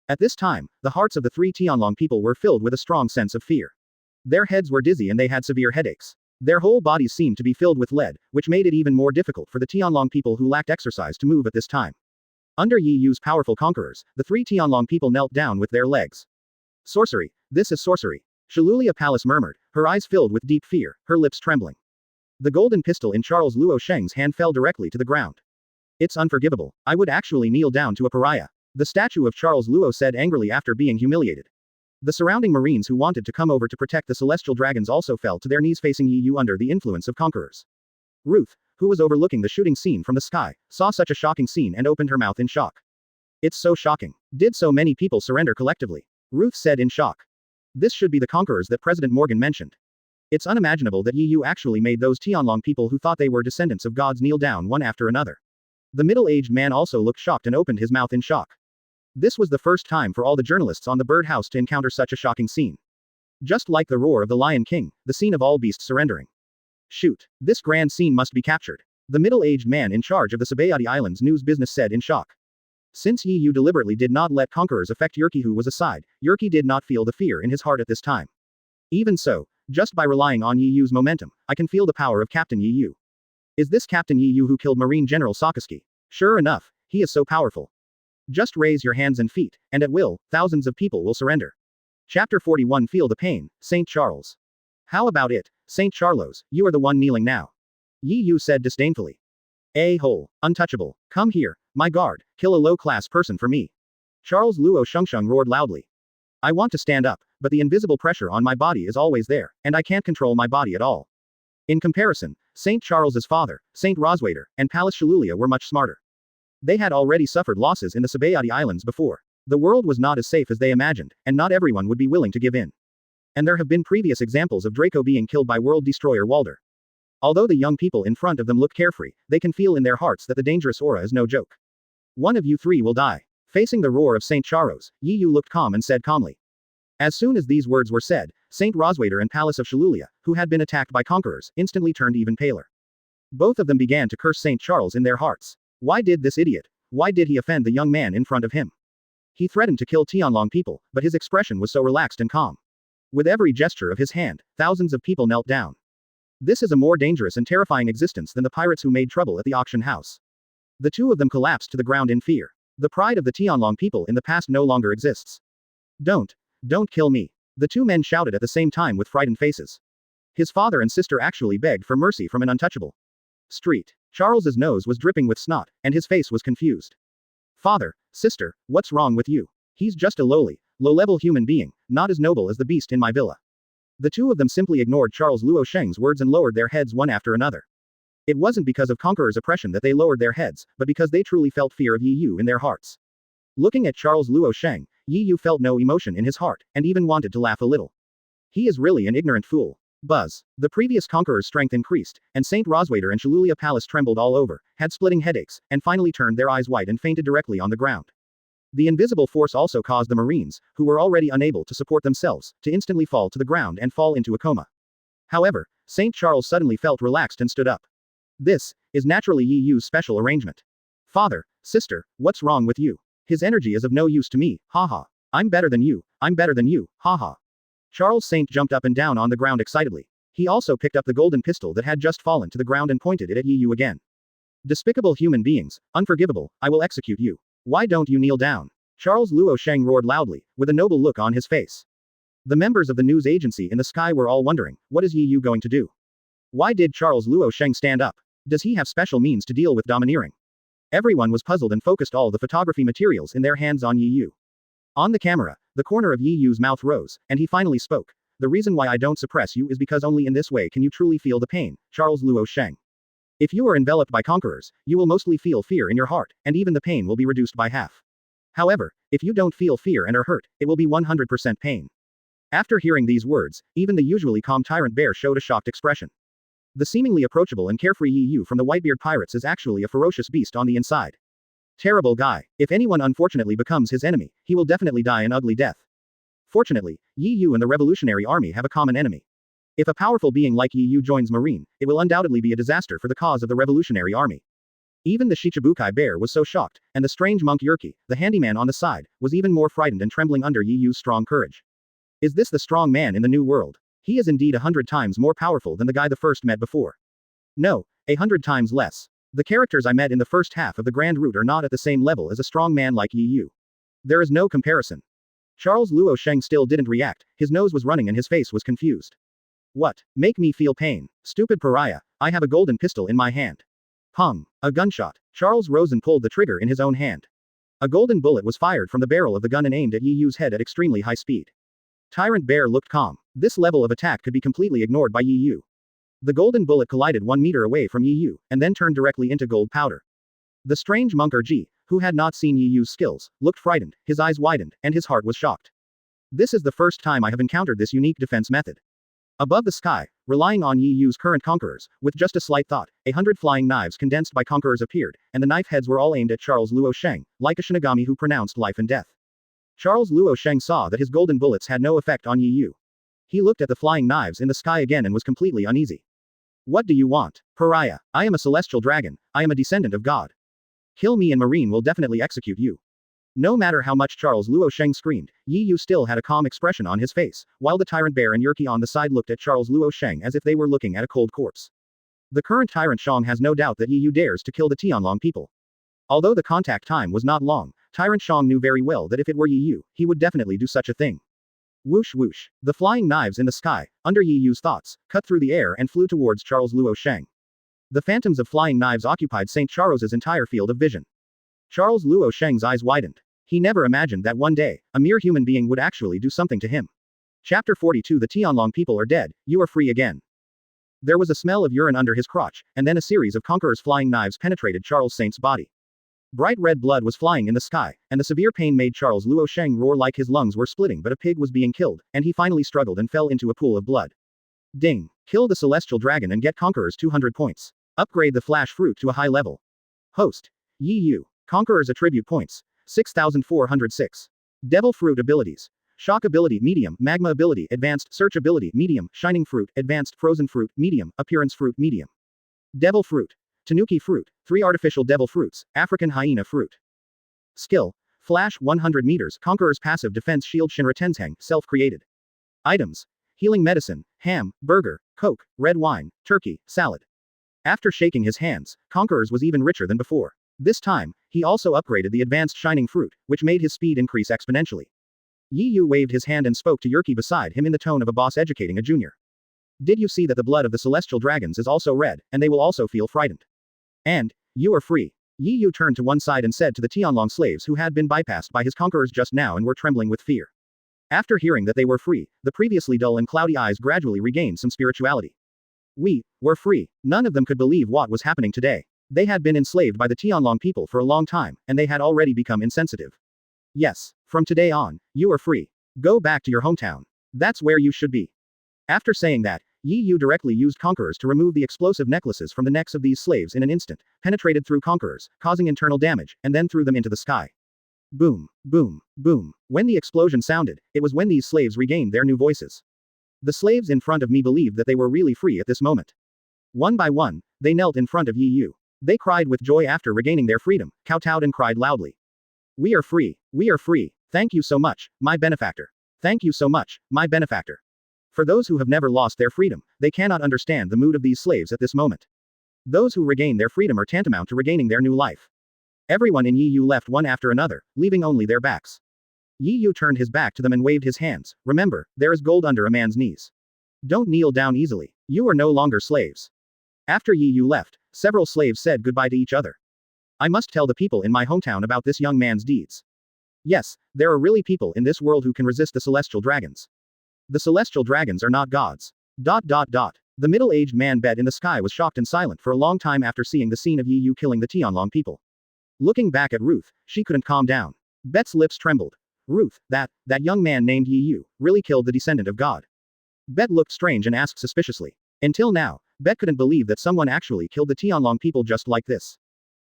At this time, the hearts of the three Tianlong people were filled with a strong sense of fear. Their heads were dizzy and they had severe headaches. Their whole bodies seemed to be filled with lead, which made it even more difficult for the Tianlong people who lacked exercise to move at this time. Under Yi Yu's powerful conquerors, the three Tianlong people knelt down with their legs. Sorcery, this is sorcery. Cherulia Palace murmured, her eyes filled with deep fear, her lips trembling. The golden pistol in Charles Luo Sheng's hand fell directly to the ground. It's unforgivable. I would actually kneel down to a pariah. The statue of Charles Luo said angrily after being humiliated. The surrounding Marines who wanted to come over to protect the celestial dragons also fell to their knees facing Yi Yu under the influence of Conquerors. Ruth, who was overlooking the shooting scene from the sky, saw such a shocking scene and opened her mouth in shock. It's so shocking. Did so many people surrender collectively? Ruth said in shock. This should be the Conquerors that President Morgan mentioned. It's unimaginable that Yi Yu actually made those Tianlong people who thought they were descendants of gods kneel down one after another. The middle-aged man also looked shocked and opened his mouth in shock. This was the first time for all the journalists on the birdhouse to encounter such a shocking scene. Just like the roar of the Lion King, the scene of all beasts surrendering. Shoot, this grand scene must be captured. The middle-aged man in charge of the Sabayati Islands news business said in shock. Since Yi Yu deliberately did not let Conquerors affect Yerki who was aside, Yerki did not feel the fear in his heart at this time. Even so, just by relying on Yi Yu's momentum, I can feel the power of Captain Yi Yu. Is this Captain Yi Yu who killed Marine General Sakaski? Sure enough, he is so powerful. Just raise your hands and feet, and at will, thousands of people will surrender. Chapter 41 Feel the pain, St. Charles. How about it, St. Charles, you are the one kneeling now. Yi Yu said disdainfully. A-hole, untouchable, come here, my guard, kill a low-class person for me. Charles Luo Shengsheng roared loudly. I want to stand up, but the invisible pressure on my body is always there, and I can't control my body at all. In comparison, St. Charles's father, St. Roswaiter, and Palace Cherulia were much smarter. They had already suffered losses in the Sabayati Islands before. The world was not as safe as they imagined, and not everyone would be willing to give in. And there have been previous examples of Draco being killed by world destroyer Walder. Although the young people in front of them look carefree, they can feel in their hearts that the dangerous aura is no joke. One of you three will die. Facing the roar of St. Charos, Yi Yu looked calm and said calmly. As soon as these words were said, St. Roswader and Palace of Shalulia, who had been attacked by conquerors, instantly turned even paler. Both of them began to curse St. Charles in their hearts. Why did this idiot? Why did he offend the young man in front of him? He threatened to kill Tianlong people, but his expression was so relaxed and calm. With every gesture of his hand, thousands of people knelt down. This is a more dangerous and terrifying existence than the pirates who made trouble at the auction house. The two of them collapsed to the ground in fear. The pride of the Tianlong people in the past no longer exists. Don't kill me. The two men shouted at the same time with frightened faces. His father and sister actually begged for mercy from an untouchable street. Charles's nose was dripping with snot, and his face was confused. Father, sister, what's wrong with you? He's just a low-level human being, not as noble as the beast in my villa. The two of them simply ignored Charles Luo Sheng's words and lowered their heads one after another. It wasn't because of Conqueror's oppression that they lowered their heads, but because they truly felt fear of Yi Yu in their hearts. Looking at Charles Luo Sheng, Yi Yu felt no emotion in his heart, and even wanted to laugh a little. He is really an ignorant fool. Buzz. The previous Conqueror's strength increased, and St. Roswader and Shalulia Palace trembled all over, had splitting headaches, and finally turned their eyes white and fainted directly on the ground. The invisible force also caused the Marines, who were already unable to support themselves, to instantly fall to the ground and fall into a coma. However, St. Charles suddenly felt relaxed and stood up. This is naturally Yi Yu's special arrangement. Father, sister, what's wrong with you? His energy is of no use to me, haha. I'm better than you, haha. Charles Saint jumped up and down on the ground excitedly. He also picked up the golden pistol that had just fallen to the ground and pointed it at Yi Yu again. Despicable human beings, unforgivable, I will execute you. Why don't you kneel down? Charles Luo Sheng roared loudly, with a noble look on his face. The members of the news agency in the sky were all wondering, what is Yi Yu going to do? Why did Charles Luo Sheng stand up? Does he have special means to deal with domineering? Everyone was puzzled and focused all the photography materials in their hands on Yi Yu. On the camera, the corner of Yi Yu's mouth rose, and he finally spoke. The reason why I don't suppress you is because only in this way can you truly feel the pain, Charles Luo Sheng. If you are enveloped by conquerors, you will mostly feel fear in your heart, and even the pain will be reduced by half. However, if you don't feel fear and are hurt, it will be 100% pain. After hearing these words, even the usually calm tyrant bear showed a shocked expression. The seemingly approachable and carefree Yi Yu from the Whitebeard pirates is actually a ferocious beast on the inside. Terrible guy. If anyone unfortunately becomes his enemy, he will definitely die an ugly death. Fortunately, Yi Yu and the Revolutionary Army have a common enemy. If a powerful being like Yi Yu joins Marine, it will undoubtedly be a disaster for the cause of the Revolutionary Army. Even the Shichibukai bear was so shocked, and the strange monk Yerki, the handyman on the side, was even more frightened and trembling under Yi Yu's strong courage. Is this the strong man in the new world? He is indeed 100 times more powerful than the guy the first met before. No, 100 times less. The characters I met in the first half of the Grand Route are not at the same level as a strong man like Yi Yu. There is no comparison. Charles Luo Sheng still didn't react, his nose was running and his face was confused. What? Make me feel pain. Stupid pariah, I have a golden pistol in my hand. Pong. A gunshot. Charles Rosen pulled the trigger in his own hand. A golden bullet was fired from the barrel of the gun and aimed at Yi Yu's head at extremely high speed. Tyrant Bear looked calm. This level of attack could be completely ignored by Yi Yu. The golden bullet collided 1 meter away from Yi Yu, and then turned directly into gold powder. The strange monk Ji, who had not seen Yi Yu's skills, looked frightened, his eyes widened, and his heart was shocked. This is the first time I have encountered this unique defense method. Above the sky, relying on Yi Yu's current conquerors, with just a slight thought, 100 flying knives condensed by conquerors appeared, and the knife heads were all aimed at Charles Luo Sheng, like a Shinigami who pronounced life and death. Charles Luo Sheng saw that his golden bullets had no effect on Yi Yu. He looked at the flying knives in the sky again and was completely uneasy. What do you want? Pariah. I am a celestial dragon, I am a descendant of God. Kill me and Marine will definitely execute you. No matter how much Charles Luo Sheng screamed, Yi Yu still had a calm expression on his face, while the Tyrant Bear and Yerki on the side looked at Charles Luo Sheng as if they were looking at a cold corpse. The current Tyrant Shang has no doubt that Yi Yu dares to kill the Tianlong people. Although the contact time was not long, Tyrant Shang knew very well that if it were Yi Yu, he would definitely do such a thing. Whoosh whoosh. The flying knives in the sky, under Yi Yu's thoughts, cut through the air and flew towards Charles Luo Sheng. The phantoms of flying knives occupied St. Charles's entire field of vision. Charles Luo Sheng's eyes widened. He never imagined that one day, a mere human being would actually do something to him. Chapter 42 The Tianlong people are dead, you are free again. There was a smell of urine under his crotch, and then a series of Conqueror's flying knives penetrated Charles Saint's body. Bright red blood was flying in the sky, and the severe pain made Charles Luo Sheng roar like his lungs were splitting, but a pig was being killed, and he finally struggled and fell into a pool of blood. Ding. Kill the celestial dragon and get Conqueror's 200 points. Upgrade the flash fruit to a high level. Host. Yi Yu. Conqueror's attribute points. 6,406. Devil fruit abilities. Shock ability medium, magma ability advanced, search ability medium, shining fruit advanced, frozen fruit medium, appearance fruit medium. Devil fruit. Tanuki fruit, 3 artificial devil fruits, African hyena fruit. Skill. Flash 100 meters, Conqueror's passive defense shield Shinra Tenzheng, self-created. Items. Healing medicine, ham, burger, coke, red wine, turkey, salad. After shaking his hands, Conqueror's was even richer than before. This time, he also upgraded the advanced shining fruit, which made his speed increase exponentially. Yi Yu waved his hand and spoke to Yerki beside him in the tone of a boss educating a junior. Did you see that the blood of the celestial dragons is also red, and they will also feel frightened? And, you are free. Yi Yu turned to one side and said to the Tianlong slaves who had been bypassed by his conquerors just now and were trembling with fear. After hearing that they were free, the previously dull and cloudy eyes gradually regained some spirituality. We were free. None of them could believe what was happening today. They had been enslaved by the Tianlong people for a long time, and they had already become insensitive. Yes, from today on, you are free. Go back to your hometown. That's where you should be. After saying that, Yi Yu directly used Conquerors to remove the explosive necklaces from the necks of these slaves in an instant, penetrated through Conquerors, causing internal damage, and then threw them into the sky. Boom, boom, boom. When the explosion sounded, it was when these slaves regained their new voices. The slaves in front of me believed that they were really free at this moment. One by one, they knelt in front of Yi Yu. They cried with joy after regaining their freedom, kowtowed and cried loudly. We are free. We are free. Thank you so much, my benefactor. Thank you so much, my benefactor. For those who have never lost their freedom, they cannot understand the mood of these slaves at this moment. Those who regain their freedom are tantamount to regaining their new life. Everyone in Yi Yu left one after another, leaving only their backs. Yi Yu turned his back to them and waved his hands. Remember, there is gold under a man's knees. Don't kneel down easily. You are no longer slaves. After Yi Yu left, several slaves said goodbye to each other. I must tell the people in my hometown about this young man's deeds. Yes, there are really people in this world who can resist the celestial dragons. The celestial dragons are not gods. The middle-aged man Bet in the sky was shocked and silent for a long time after seeing the scene of Yi Yu killing the Tianlong people. Looking back at Ruth, she couldn't calm down. Bet's lips trembled. Ruth, that young man named Yi Yu, really killed the descendant of God. Bet looked strange and asked suspiciously. Until now, Bet couldn't believe that someone actually killed the Tianlong people just like this.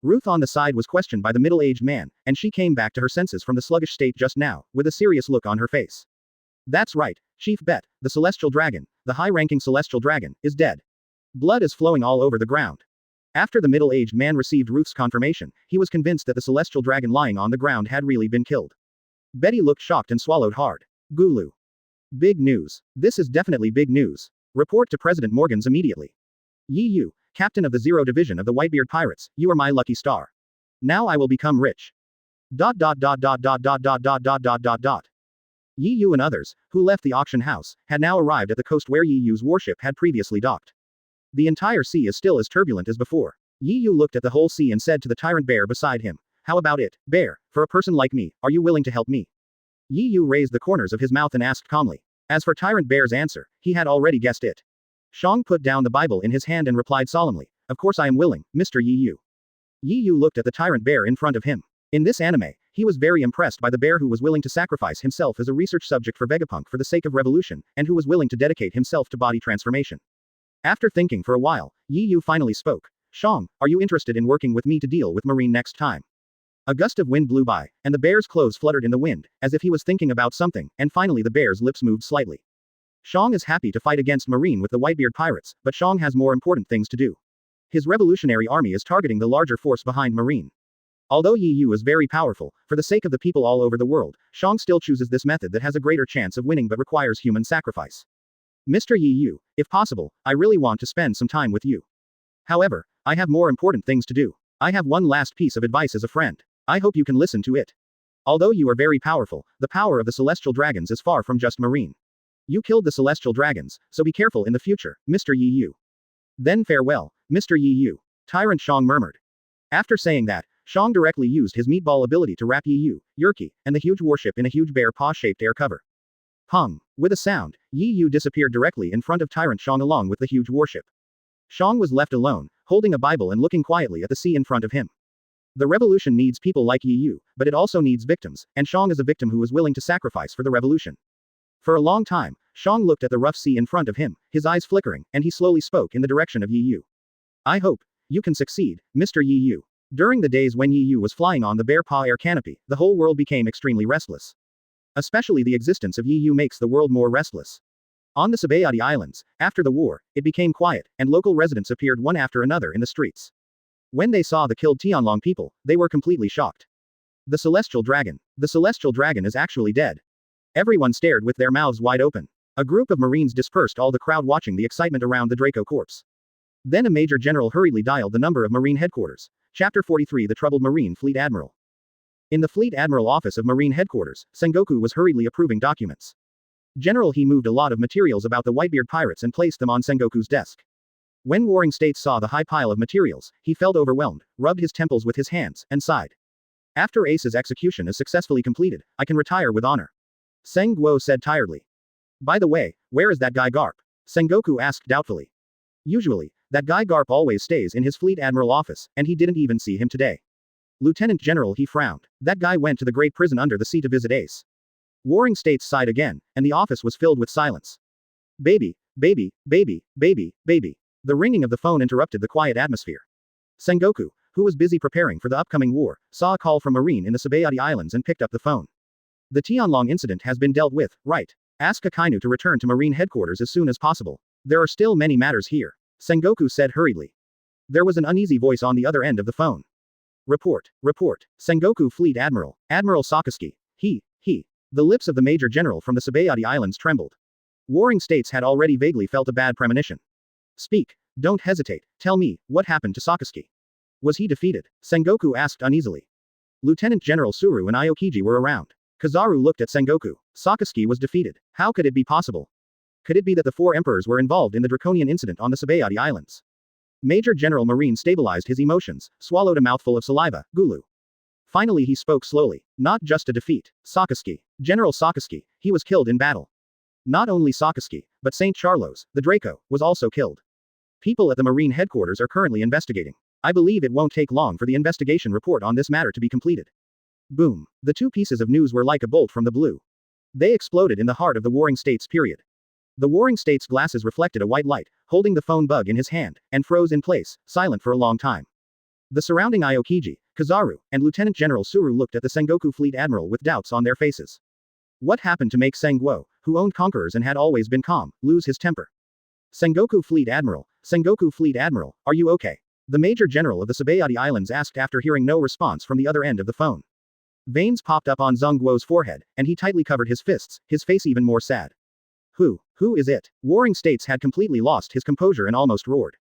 Ruth on the side was questioned by the middle-aged man, and she came back to her senses from the sluggish state just now, with a serious look on her face. That's right, Chief Bet, the celestial dragon, the high-ranking celestial dragon, is dead. Blood is flowing all over the ground. After the middle-aged man received Ruth's confirmation, he was convinced that the celestial dragon lying on the ground had really been killed. Betty looked shocked and swallowed hard. Gulu. Big news. This is definitely big news. Report to President Morgans immediately. Yi Yu, captain of the Zero Division of the Whitebeard Pirates, you are my lucky star. Now I will become rich. Yi Yu and others, who left the auction house, had now arrived at the coast where Yi Yu's warship had previously docked. The entire sea is still as turbulent as before. Yi Yu looked at the whole sea and said to the tyrant bear beside him, how about it, bear, for a person like me, are you willing to help me? Yi Yu raised the corners of his mouth and asked calmly. As for tyrant bear's answer, he had already guessed it. Shang put down the Bible in his hand and replied solemnly, of course I am willing, Mr. Yi Yu. Yi Yu looked at the tyrant bear in front of him. In this anime, he was very impressed by the bear who was willing to sacrifice himself as a research subject for Vegapunk for the sake of revolution, and who was willing to dedicate himself to body transformation. After thinking for a while, Yi Yu finally spoke. Shang, are you interested in working with me to deal with Marine next time? A gust of wind blew by, and the bear's clothes fluttered in the wind, as if he was thinking about something, and finally the bear's lips moved slightly. Shang is happy to fight against Marine with the Whitebeard pirates, but Shang has more important things to do. His revolutionary army is targeting the larger force behind Marine. Although Yi Yu is very powerful, for the sake of the people all over the world, Shang still chooses this method that has a greater chance of winning but requires human sacrifice. Mr. Yi Yu, if possible, I really want to spend some time with you. However, I have more important things to do. I have one last piece of advice as a friend. I hope you can listen to it. Although you are very powerful, the power of the celestial dragons is far from just Marine. You killed the celestial dragons, so be careful in the future, Mr. Yi Yu. Then farewell, Mr. Yi Yu. Tyrant Shang murmured. After saying that, Shang directly used his meatball ability to wrap Yi Yu, Yerki, and the huge warship in a huge bear paw-shaped air cover. Pung. With a sound, Yi Yu disappeared directly in front of Tyrant Shang along with the huge warship. Shang was left alone, holding a Bible and looking quietly at the sea in front of him. The revolution needs people like Yi Yu, but it also needs victims, and Shang is a victim who is willing to sacrifice for the revolution. For a long time, Shang looked at the rough sea in front of him, his eyes flickering, and he slowly spoke in the direction of Yi Yu. I hope you can succeed, Mr. Yi Yu. During the days when Yi Yu was flying on the Bear Paw air canopy, the whole world became extremely restless. Especially the existence of Yi Yu makes the world more restless. On the Sabayati Islands, after the war, it became quiet, and local residents appeared one after another in the streets. When they saw the killed Tianlong people, they were completely shocked. The Celestial Dragon. The Celestial Dragon is actually dead. Everyone stared with their mouths wide open. A group of Marines dispersed all the crowd watching the excitement around the Draco corpse. Then a Major General hurriedly dialed the number of Marine headquarters. Chapter 43 The Troubled Marine Fleet Admiral. In the Fleet Admiral office of Marine headquarters, Sengoku was hurriedly approving documents. General, he moved a lot of materials about the Whitebeard pirates and placed them on Sengoku's desk. When Warring States saw the high pile of materials, he felt overwhelmed, rubbed his temples with his hands, and sighed. After Ace's execution is successfully completed, I can retire with honor. Sengoku said tiredly. By the way, where is that guy Garp? Sengoku asked doubtfully. Usually, that guy Garp always stays in his Fleet Admiral office, and he didn't even see him today. Lieutenant General, he frowned. That guy went to the Great Prison under the sea to visit Ace. Warring States sighed again, and the office was filled with silence. Baby, baby, baby, baby, baby. The ringing of the phone interrupted the quiet atmosphere. Sengoku, who was busy preparing for the upcoming war, saw a call from Marine in the Sabayati Islands and picked up the phone. The Tianlong incident has been dealt with, right? Ask Akainu to return to Marine headquarters as soon as possible. There are still many matters here. Sengoku said hurriedly. There was an uneasy voice on the other end of the phone. Report, report. Sengoku Fleet Admiral, Admiral Sakaski. He. The lips of the Major General from the Sabayati Islands trembled. Warring States had already vaguely felt a bad premonition. Speak. Don't hesitate. Tell me, what happened to Sakaski? Was he defeated? Sengoku asked uneasily. Lieutenant General Suru and Aokiji were around. Kizaru looked at Sengoku. Sakaski was defeated. How could it be possible? Could it be that the four emperors were involved in the draconian incident on the Sabayati Islands? Major General Marine stabilized his emotions, swallowed a mouthful of saliva, Gulu. Finally he spoke slowly. Not just a defeat. Sakaski. General Sakaski, he was killed in battle. Not only Sakaski, but St. Charlos, the Draco, was also killed. People at the Marine headquarters are currently investigating. I believe it won't take long for the investigation report on this matter to be completed. Boom. The two pieces of news were like a bolt from the blue. They exploded in the heart of the Warring States period. The Warring States glasses reflected a white light, holding the phone bug in his hand, and froze in place, silent for a long time. The surrounding Aokiji, Kizaru, and Lieutenant General Suru looked at the Sengoku Fleet Admiral with doubts on their faces. What happened to make Sengoku, who owned Conquerors and had always been calm, lose his temper? Sengoku Fleet Admiral, are you okay? The Major General of the Sabayati Islands asked after hearing no response from the other end of the phone. Veins popped up on Zhongguo's forehead, and he tightly covered his fists, his face even more sad. Who is it? Warring States had completely lost his composure and almost roared.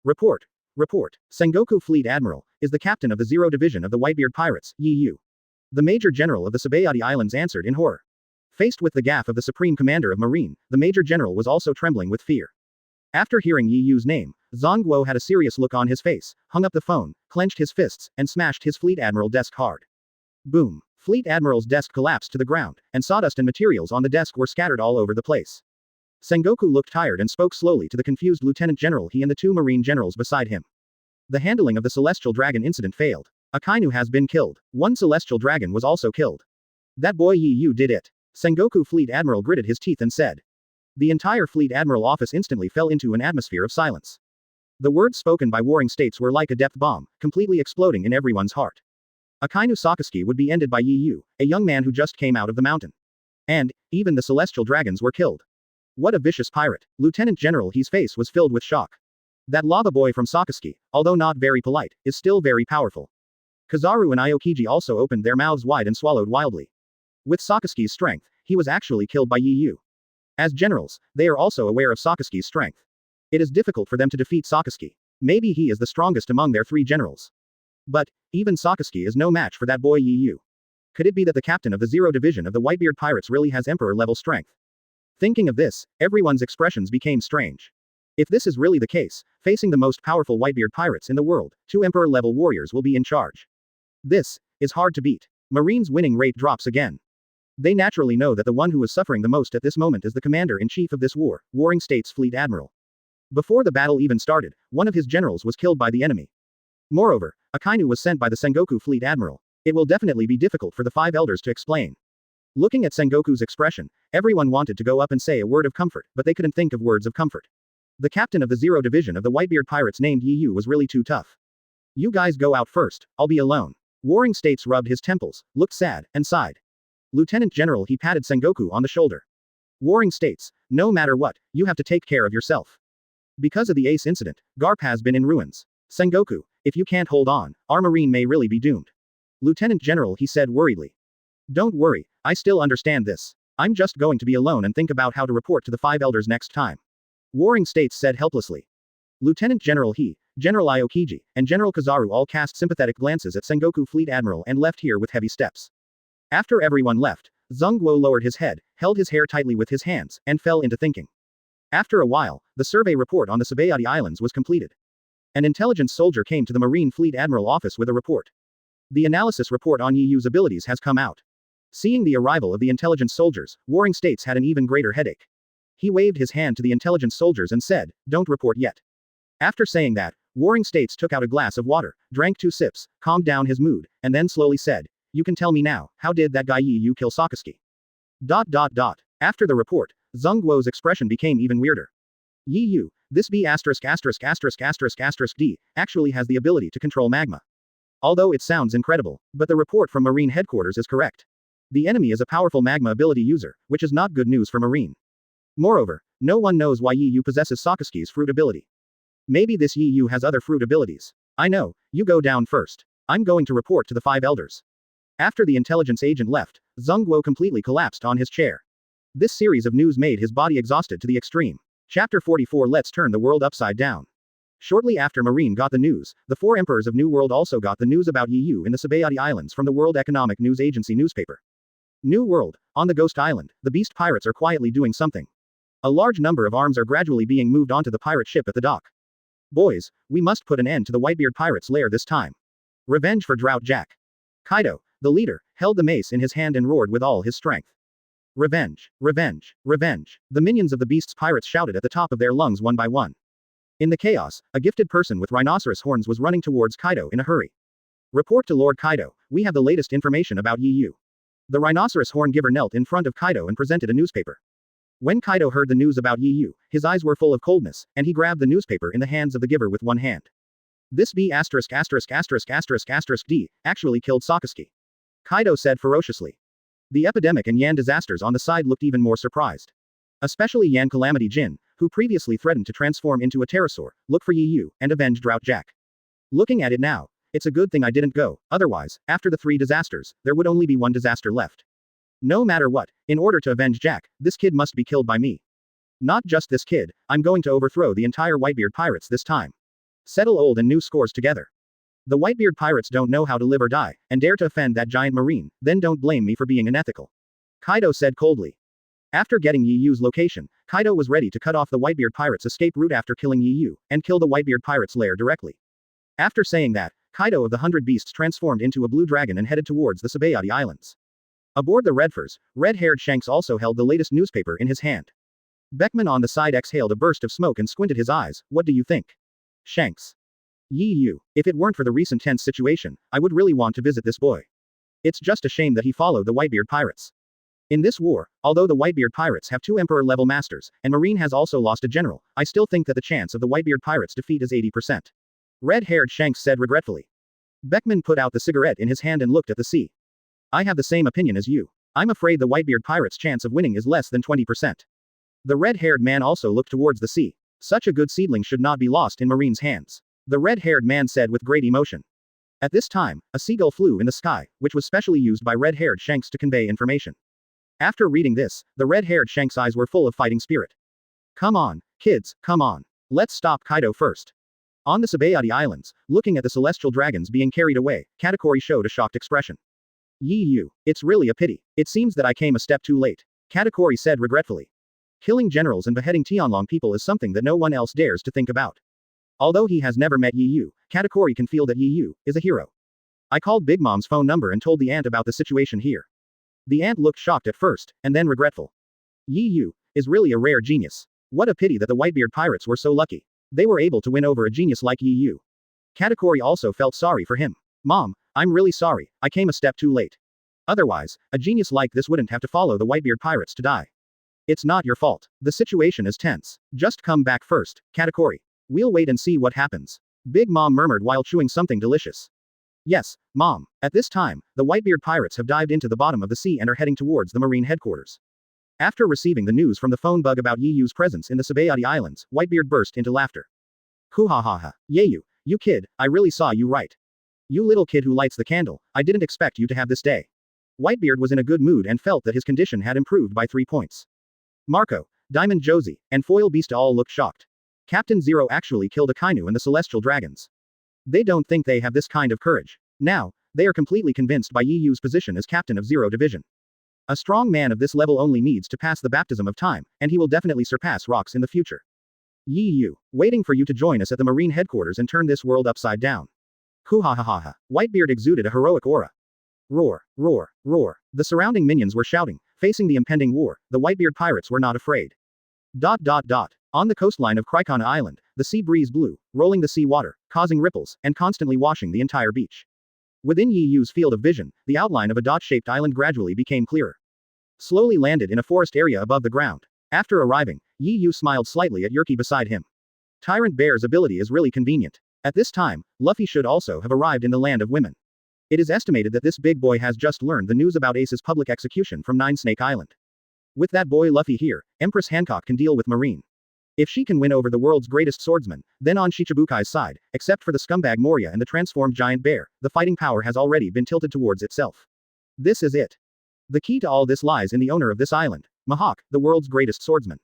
Report. Sengoku Fleet Admiral is the captain of the Zero Division of the Whitebeard Pirates, Yi Yu. The Major General of the Sabayati Islands answered in horror. Faced with the gaffe of the Supreme Commander of Marine, the Major General was also trembling with fear. After hearing Yi Yu's name, Zhongguo had a serious look on his face, hung up the phone, clenched his fists, and smashed his Fleet Admiral desk hard. Boom. Fleet Admiral's desk collapsed to the ground, and sawdust and materials on the desk were scattered all over the place. Sengoku looked tired and spoke slowly to the confused Lieutenant General, he and the two Marine generals beside him. The handling of the Celestial Dragon incident failed. Akainu has been killed. One Celestial Dragon was also killed. That boy Yi Yu did it. Sengoku Fleet Admiral gritted his teeth and said. The entire Fleet Admiral office instantly fell into an atmosphere of silence. The words spoken by Warring States were like a depth bomb, completely exploding in everyone's heart. Akainu Sakaski would be ended by Yi Yu, a young man who just came out of the mountain. And, even the Celestial Dragons were killed. What a vicious pirate. Lieutenant General He's face was filled with shock. That lava boy from Sakaski, although not very polite, is still very powerful. Kizaru and Aokiji also opened their mouths wide and swallowed wildly. With Sakaski's strength, he was actually killed by Yi Yu. As generals, they are also aware of Sakaski's strength. It is difficult for them to defeat Sakaski. Maybe he is the strongest among their three generals. But, even Sakaski is no match for that boy Yi Yu. Could it be that the captain of the Zero Division of the Whitebeard Pirates really has Emperor-level strength? Thinking of this, everyone's expressions became strange. If this is really the case, facing the most powerful Whitebeard pirates in the world, two Emperor-level warriors will be in charge. This is hard to beat. Marine's winning rate drops again. They naturally know that the one who is suffering the most at this moment is the commander-in-chief of this war, Warring States Fleet Admiral. Before the battle even started, one of his generals was killed by the enemy. Moreover, Akainu was sent by the Sengoku fleet admiral. It will definitely be difficult for the five elders to explain. Looking at Sengoku's expression, everyone wanted to go up and say a word of comfort, but they couldn't think of words of comfort. The captain of the Zero Division of the Whitebeard pirates named Yi Yu was really too tough. You guys go out first, I'll be alone. Warring States rubbed his temples, looked sad, and sighed. Lieutenant General he patted Sengoku on the shoulder. Warring States, no matter what, you have to take care of yourself. Because of the Ace incident, Garp has been in ruins. Sengoku, if you can't hold on, our marine may really be doomed. Lieutenant General he said worriedly. Don't worry, I still understand this. I'm just going to be alone and think about how to report to the five elders next time. Warring States said helplessly. Lieutenant General he, General Aokiji, and General Kizaru all cast sympathetic glances at Sengoku fleet admiral and left here with heavy steps. After everyone left, Zheng Guo lowered his head, held his hair tightly with his hands, and fell into thinking. After a while, the survey report on the Sabayati Islands was completed. An intelligence soldier came to the Marine Fleet Admiral office with a report. The analysis report on Yi Yu's abilities has come out. Seeing the arrival of the intelligence soldiers, Warring States had an even greater headache. He waved his hand to the intelligence soldiers and said, "Don't report yet." After saying that, Warring States took out a glass of water, drank 2 sips, calmed down his mood, and then slowly said, "You can tell me now, how did that guy Yi Yu kill Sakazuki?" After the report, Zheng Guo's expression became even weirder. Yi Yu, this B*************** D, actually has the ability to control magma. Although it sounds incredible, but the report from Marine Headquarters is correct. The enemy is a powerful magma ability user, which is not good news for Marine. Moreover, no one knows why Yi Yu possesses Sakazuki's fruit ability. Maybe this Yi Yu has other fruit abilities. I know, you go down first. I'm going to report to the five elders. After the intelligence agent left, Zheng Guo completely collapsed on his chair. This series of news made his body exhausted to the extreme. Chapter 44 Let's turn the world upside down. Shortly after Marine got the news, the 4 emperors of New World also got the news about Yi Yu in the Sabayati Islands from the World Economic News Agency newspaper. New World, on the Ghost Island, the beast pirates are quietly doing something. A large number of arms are gradually being moved onto the pirate ship at the dock. Boys, we must put an end to the Whitebeard pirates' lair this time. Revenge for Drought Jack. Kaido, the leader, held the mace in his hand and roared with all his strength. Revenge, revenge, revenge. The minions of the beast's pirates shouted at the top of their lungs one by one. In the chaos, a gifted person with rhinoceros horns was running towards Kaido in a hurry. Report to Lord Kaido, we have the latest information about Yi Yu. The rhinoceros horn giver knelt in front of Kaido and presented a newspaper. When Kaido heard the news about Yi Yu, his eyes were full of coldness, and he grabbed the newspaper in the hands of the giver with one hand. This B*********** D actually killed Sakazuki. Kaido said ferociously. The epidemic and Yan disasters on the side looked even more surprised. Especially Yan Calamity Jin, who previously threatened to transform into a pterosaur, look for Yi Yu, and avenge Drought Jack. Looking at it now, it's a good thing I didn't go, otherwise, after the 3 disasters, there would only be 1 disaster left. No matter what, in order to avenge Jack, this kid must be killed by me. Not just this kid, I'm going to overthrow the entire Whitebeard pirates this time. Settle old and new scores together. The Whitebeard pirates don't know how to live or die, and dare to offend that giant marine, then don't blame me for being unethical. Kaido said coldly. After getting Yi Yu's location, Kaido was ready to cut off the Whitebeard pirates' escape route after killing Yi Yu, and kill the Whitebeard pirates' lair directly. After saying that, Kaido of the 100 Beasts transformed into a blue dragon and headed towards the Sabayati Islands. Aboard the Redfurs, red-haired Shanks also held the latest newspaper in his hand. Beckman on the side exhaled a burst of smoke and squinted his eyes. What do you think? Shanks. Yi Yu, if it weren't for the recent tense situation, I would really want to visit this boy. It's just a shame that he followed the Whitebeard pirates. In this war, although the Whitebeard pirates have 2 emperor-level masters, and Marine has also lost a general, I still think that the chance of the Whitebeard pirates' defeat is 80%. Red-haired Shanks said regretfully. Beckman put out the cigarette in his hand and looked at the sea. I have the same opinion as you. I'm afraid the Whitebeard pirates' chance of winning is less than 20%. The red-haired man also looked towards the sea. Such a good seedling should not be lost in Marine's hands. The red-haired man said with great emotion. At this time, a seagull flew in the sky, which was specially used by red-haired Shanks to convey information. After reading this, the red-haired Shanks' eyes were full of fighting spirit. Come on, kids, come on. Let's stop Kaido first. On the Sabayati Islands, looking at the celestial dragons being carried away, Katakuri showed a shocked expression. Yi Yu, it's really a pity. It seems that I came a step too late. Katakuri said regretfully. Killing generals and beheading Tianlong people is something that no one else dares to think about. Although he has never met Yi Yu, Katakuri can feel that Yi Yu is a hero. I called Big Mom's phone number and told the aunt about the situation here. The aunt looked shocked at first, and then regretful. Yi Yu is really a rare genius. What a pity that the Whitebeard pirates were so lucky. They were able to win over a genius like Yi Yu. Katakuri also felt sorry for him. Mom, I'm really sorry, I came a step too late. Otherwise, a genius like this wouldn't have to follow the Whitebeard pirates to die. It's not your fault. The situation is tense. Just come back first, Katakuri. We'll wait and see what happens. Big Mom murmured while chewing something delicious. Yes, Mom. At this time, the Whitebeard pirates have dived into the bottom of the sea and are heading towards the marine headquarters. After receiving the news from the phone bug about Yiyu's presence in the Sabayati Islands, Whitebeard burst into laughter. Hoo ha ha ha. Yeyu, you kid, I really saw you right. You little kid who lights the candle, I didn't expect you to have this day. Whitebeard was in a good mood and felt that his condition had improved by 3 points. Marco, Diamond Josie, and Foil Beast all looked shocked. Captain Zero actually killed Akainu and the Celestial Dragons. They don't think they have this kind of courage. Now, they are completely convinced by Yiyu's position as captain of Zero Division. A strong man of this level only needs to pass the baptism of time, and he will definitely surpass rocks in the future. Yiyu, waiting for you to join us at the marine headquarters and turn this world upside down. Hoo ha ha ha ha. Whitebeard exuded a heroic aura. Roar, roar, roar. The surrounding minions were shouting, facing the impending war. The Whitebeard pirates were not afraid. On the coastline of Krikana Island, the sea breeze blew, rolling the sea water, causing ripples, and constantly washing the entire beach. Within Yiyu's field of vision, the outline of a dot-shaped island gradually became clearer. Slowly landed in a forest area above the ground. After arriving, Yiyu smiled slightly at Yerky beside him. Tyrant Bear's ability is really convenient. At this time, Luffy should also have arrived in the land of women. It is estimated that this big boy has just learned the news about Ace's public execution from Nine Snake Island. With that boy Luffy here, Empress Hancock can deal with Marine. If she can win over the world's greatest swordsman, then on Shichibukai's side, except for the scumbag Moria and the transformed giant bear, the fighting power has already been tilted towards itself. This is it. The key to all this lies in the owner of this island, Mihawk, the world's greatest swordsman.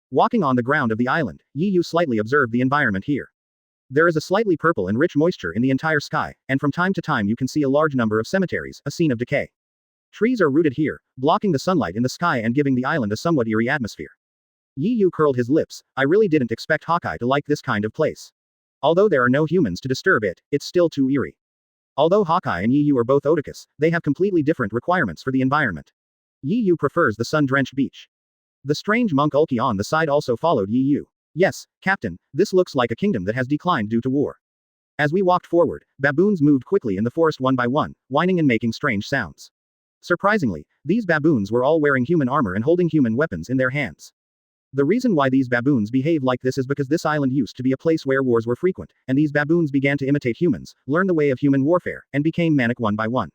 Walking on the ground of the island, Yiyu slightly observed the environment here. There is a slightly purple and rich moisture in the entire sky, and from time to time you can see a large number of cemeteries, a scene of decay. Trees are rooted here, blocking the sunlight in the sky and giving the island a somewhat eerie atmosphere. Yiyu curled his lips. I really didn't expect Hawkeye to like this kind of place. Although there are no humans to disturb it, it's still too eerie. Although Hawkeye and Yiyu are both Otakus, they have completely different requirements for the environment. Yiyu prefers the sun-drenched beach. The strange monk Ulki on the side also followed Yiyu. Yes, Captain, this looks like a kingdom that has declined due to war. As we walked forward, baboons moved quickly in the forest one by one, whining and making strange sounds. Surprisingly, these baboons were all wearing human armor and holding human weapons in their hands. The reason why these baboons behave like this is because this island used to be a place where wars were frequent, and these baboons began to imitate humans, learn the way of human warfare, and became manic one by one.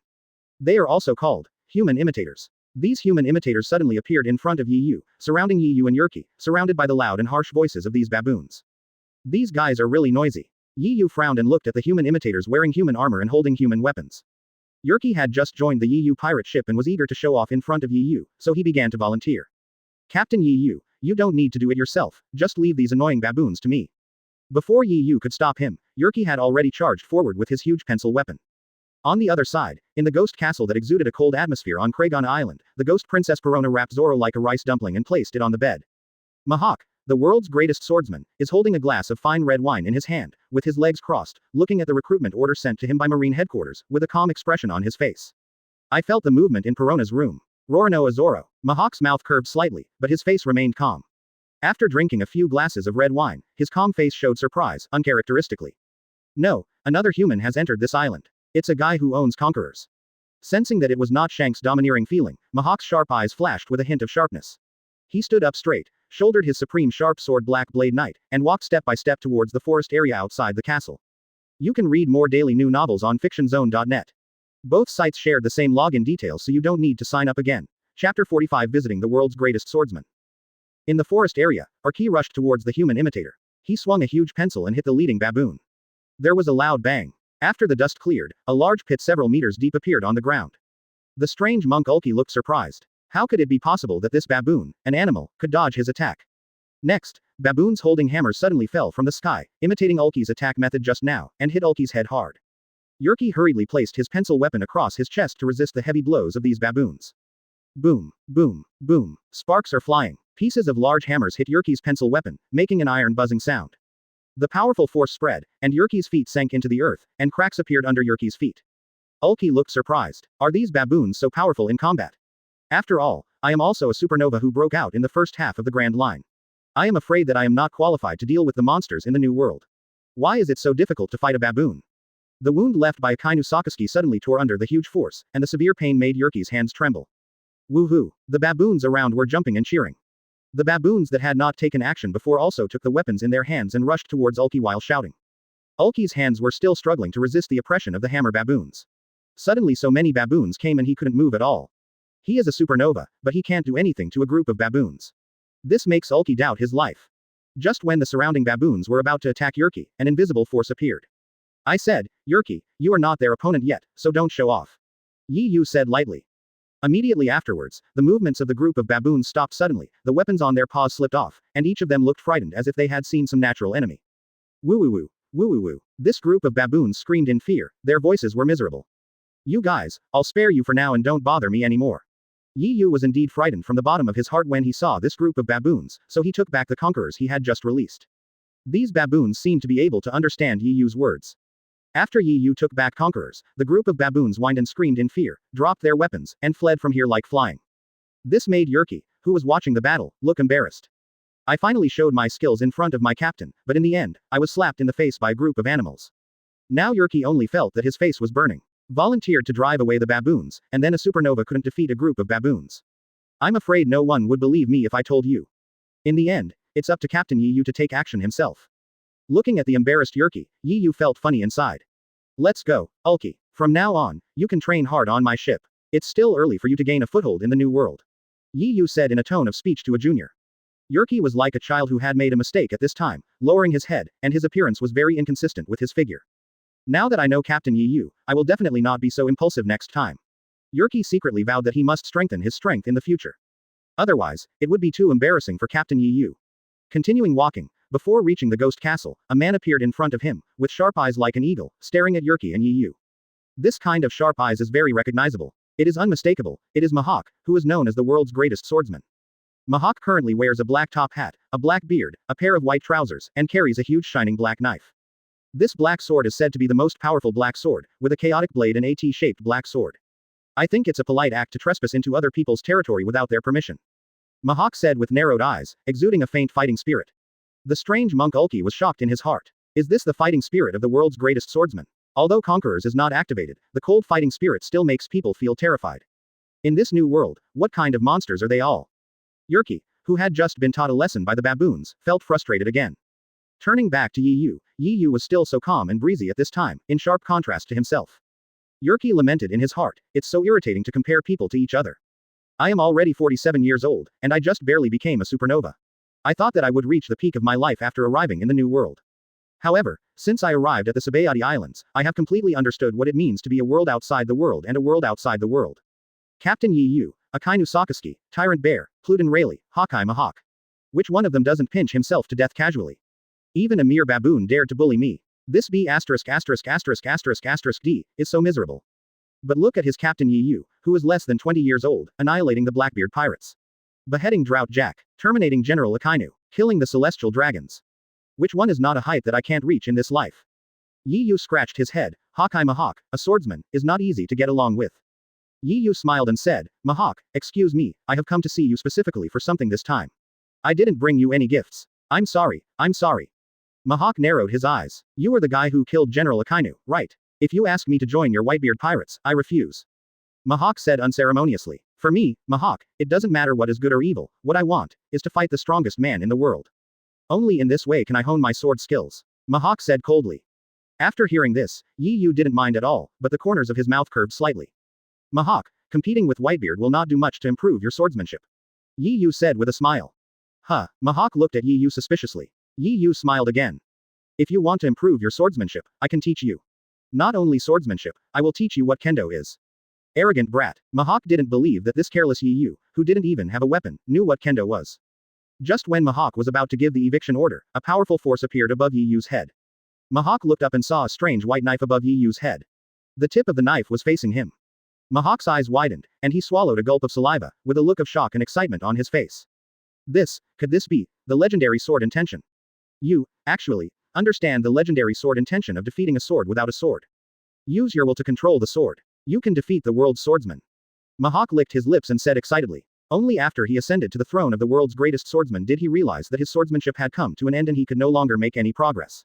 They are also called human imitators. These human imitators suddenly appeared in front of Yiyu, surrounding Yiyu and Yerky, surrounded by the loud and harsh voices of these baboons. These guys are really noisy. Yiyu frowned and looked at the human imitators wearing human armor and holding human weapons. Yerky had just joined the Yiyu pirate ship and was eager to show off in front of Yiyu, so he began to volunteer. Captain Yiyu, you don't need to do it yourself, just leave these annoying baboons to me. Before Yiyu could stop him, Yerky had already charged forward with his huge pencil weapon. On the other side, in the ghost castle that exuded a cold atmosphere on Kragana Island, the ghost princess Perona wrapped Zoro like a rice dumpling and placed it on the bed. Mihawk, the world's greatest swordsman, is holding a glass of fine red wine in his hand, with his legs crossed, looking at the recruitment order sent to him by Marine headquarters, with a calm expression on his face. I felt the movement in Perona's room. Roronoa Zoro. Mihawk's mouth curved slightly, but his face remained calm. After drinking a few glasses of red wine, his calm face showed surprise, uncharacteristically. No, another human has entered this island. It's a guy who owns Conquerors. Sensing that it was not Shank's domineering feeling, Mihawk's sharp eyes flashed with a hint of sharpness. He stood up straight, shouldered his supreme sharp sword Black Blade Knight, and walked step by step towards the forest area outside the castle. You can read more daily new novels on fictionzone.net. Both sites shared the same login details, so you don't need to sign up again. Chapter 45 Visiting the World's Greatest Swordsman. In the forest area, Arki rushed towards the human imitator. He swung a huge pencil and hit the leading baboon. There was a loud bang. After the dust cleared, a large pit several meters deep appeared on the ground. The strange monk Ulki looked surprised. How could it be possible that this baboon, an animal, could dodge his attack? Next, baboons holding hammers suddenly fell from the sky, imitating Ulki's attack method just now, and hit Ulki's head hard. Yerky hurriedly placed his pencil weapon across his chest to resist the heavy blows of these baboons. Boom, boom, boom. Sparks are flying. Pieces of large hammers hit Yerky's pencil weapon, making an iron buzzing sound. The powerful force spread, and Yerky's feet sank into the earth, and cracks appeared under Yerky's feet. Ulki looked surprised. Are these baboons so powerful in combat? After all, I am also a supernova who broke out in the first half of the Grand Line. I am afraid that I am not qualified to deal with the monsters in the New World. Why is it so difficult to fight a baboon? The wound left by Akainu Sakazuki suddenly tore under the huge force, and the severe pain made Yurki's hands tremble. Woohoo! The baboons around were jumping and cheering. The baboons that had not taken action before also took the weapons in their hands and rushed towards Ulki while shouting. Ulki's hands were still struggling to resist the oppression of the hammer baboons. Suddenly so many baboons came and he couldn't move at all. He is a supernova, but he can't do anything to a group of baboons. This makes Ulki doubt his life. Just when the surrounding baboons were about to attack Yurki, an invisible force appeared. I said, Yurki, you are not their opponent yet, so don't show off. Yi Yu said lightly. Immediately afterwards, the movements of the group of baboons stopped suddenly, the weapons on their paws slipped off, and each of them looked frightened as if they had seen some natural enemy. Woo woo woo, woo woo woo. This group of baboons screamed in fear, their voices were miserable. You guys, I'll spare you for now and don't bother me anymore. Yi Yu was indeed frightened from the bottom of his heart when he saw this group of baboons, so he took back the conquerors he had just released. These baboons seemed to be able to understand Yi Yu's words. After Yi Yu took back conquerors, the group of baboons whined and screamed in fear, dropped their weapons, and fled from here like flying. This made Yurki, who was watching the battle, look embarrassed. I finally showed my skills in front of my captain, but in the end, I was slapped in the face by a group of animals. Now Yurki only felt that his face was burning. Volunteered to drive away the baboons, and then a supernova couldn't defeat a group of baboons. I'm afraid no one would believe me if I told you. In the end, it's up to Captain Yi Yu to take action himself. Looking at the embarrassed Yurki, Yi Yu felt funny inside. Let's go, Ulki. From now on, you can train hard on my ship. It's still early for you to gain a foothold in the new world. Yi Yu said in a tone of speech to a junior. Yurki was like a child who had made a mistake at this time, lowering his head, and his appearance was very inconsistent with his figure. Now that I know Captain Yi Yu, I will definitely not be so impulsive next time. Yurki secretly vowed that he must strengthen his strength in the future. Otherwise, it would be too embarrassing for Captain Yi Yu. Continuing walking, before reaching the ghost castle, a man appeared in front of him, with sharp eyes like an eagle, staring at Yurki and Yi Yu. This kind of sharp eyes is very recognizable. It is unmistakable, it is Mihawk, who is known as the world's greatest swordsman. Mihawk currently wears a black top hat, a black beard, a pair of white trousers, and carries a huge shining black knife. This black sword is said to be the most powerful black sword, with a chaotic blade and a T-shaped black sword. I think it's a polite act to trespass into other people's territory without their permission. Mihawk said with narrowed eyes, exuding a faint fighting spirit. The strange monk Ulki was shocked in his heart. Is this the fighting spirit of the world's greatest swordsman? Although Conquerors is not activated, the cold fighting spirit still makes people feel terrified. In this new world, what kind of monsters are they all? Yurki, who had just been taught a lesson by the baboons, felt frustrated again. Turning back to Yi Yu was still so calm and breezy at this time, in sharp contrast to himself. Yurki lamented in his heart, it's so irritating to compare people to each other. I am already 47 years old, and I just barely became a supernova. I thought that I would reach the peak of my life after arriving in the new world. However, since I arrived at the Sabayati Islands, I have completely understood what it means to be a world outside the world and a world outside the world. Captain Yi Yu, Akainu Sakazuki, Tyrant Bear, Pluden Rayleigh, Hawkeye Mihawk. Which one of them doesn't pinch himself to death casually? Even a mere baboon dared to bully me. This B**************** D is so miserable. But look at his Captain Yi Yu, who is less than 20 years old, annihilating the Blackbeard pirates. Beheading Drought Jack, terminating General Akainu, killing the celestial dragons. Which one is not a height that I can't reach in this life? Yi Yu scratched his head. Hawkeye Mihawk, a swordsman, is not easy to get along with. Yi Yu smiled and said, Mihawk, excuse me, I have come to see you specifically for something this time. I didn't bring you any gifts. I'm sorry. Mihawk narrowed his eyes. You are the guy who killed General Akainu, right? If you ask me to join your Whitebeard pirates, I refuse. Mihawk said unceremoniously. For me, Mihawk, it doesn't matter what is good or evil, what I want, is to fight the strongest man in the world. Only in this way can I hone my sword skills. Mihawk said coldly. After hearing this, Yi Yu didn't mind at all, but the corners of his mouth curved slightly. Mihawk, competing with Whitebeard will not do much to improve your swordsmanship. Yi Yu said with a smile. Huh, Mihawk looked at Yi Yu suspiciously. Yi Yu smiled again. If you want to improve your swordsmanship, I can teach you. Not only swordsmanship, I will teach you what kendo is. Arrogant brat. Mihawk didn't believe that this careless Yi Yu, who didn't even have a weapon, knew what kendo was. Just when Mihawk was about to give the eviction order, a powerful force appeared above Yi Yu's head. Mihawk looked up and saw a strange white knife above Yi Yu's head. The tip of the knife was facing him. Mihawk's eyes widened, and he swallowed a gulp of saliva, with a look of shock and excitement on his face. Could this be the legendary sword intention? You, actually, understand the legendary sword intention of defeating a sword without a sword. Use your will to control the sword. You can defeat the world's swordsman. Mihawk licked his lips and said excitedly. Only after he ascended to the throne of the world's greatest swordsman did he realize that his swordsmanship had come to an end and he could no longer make any progress.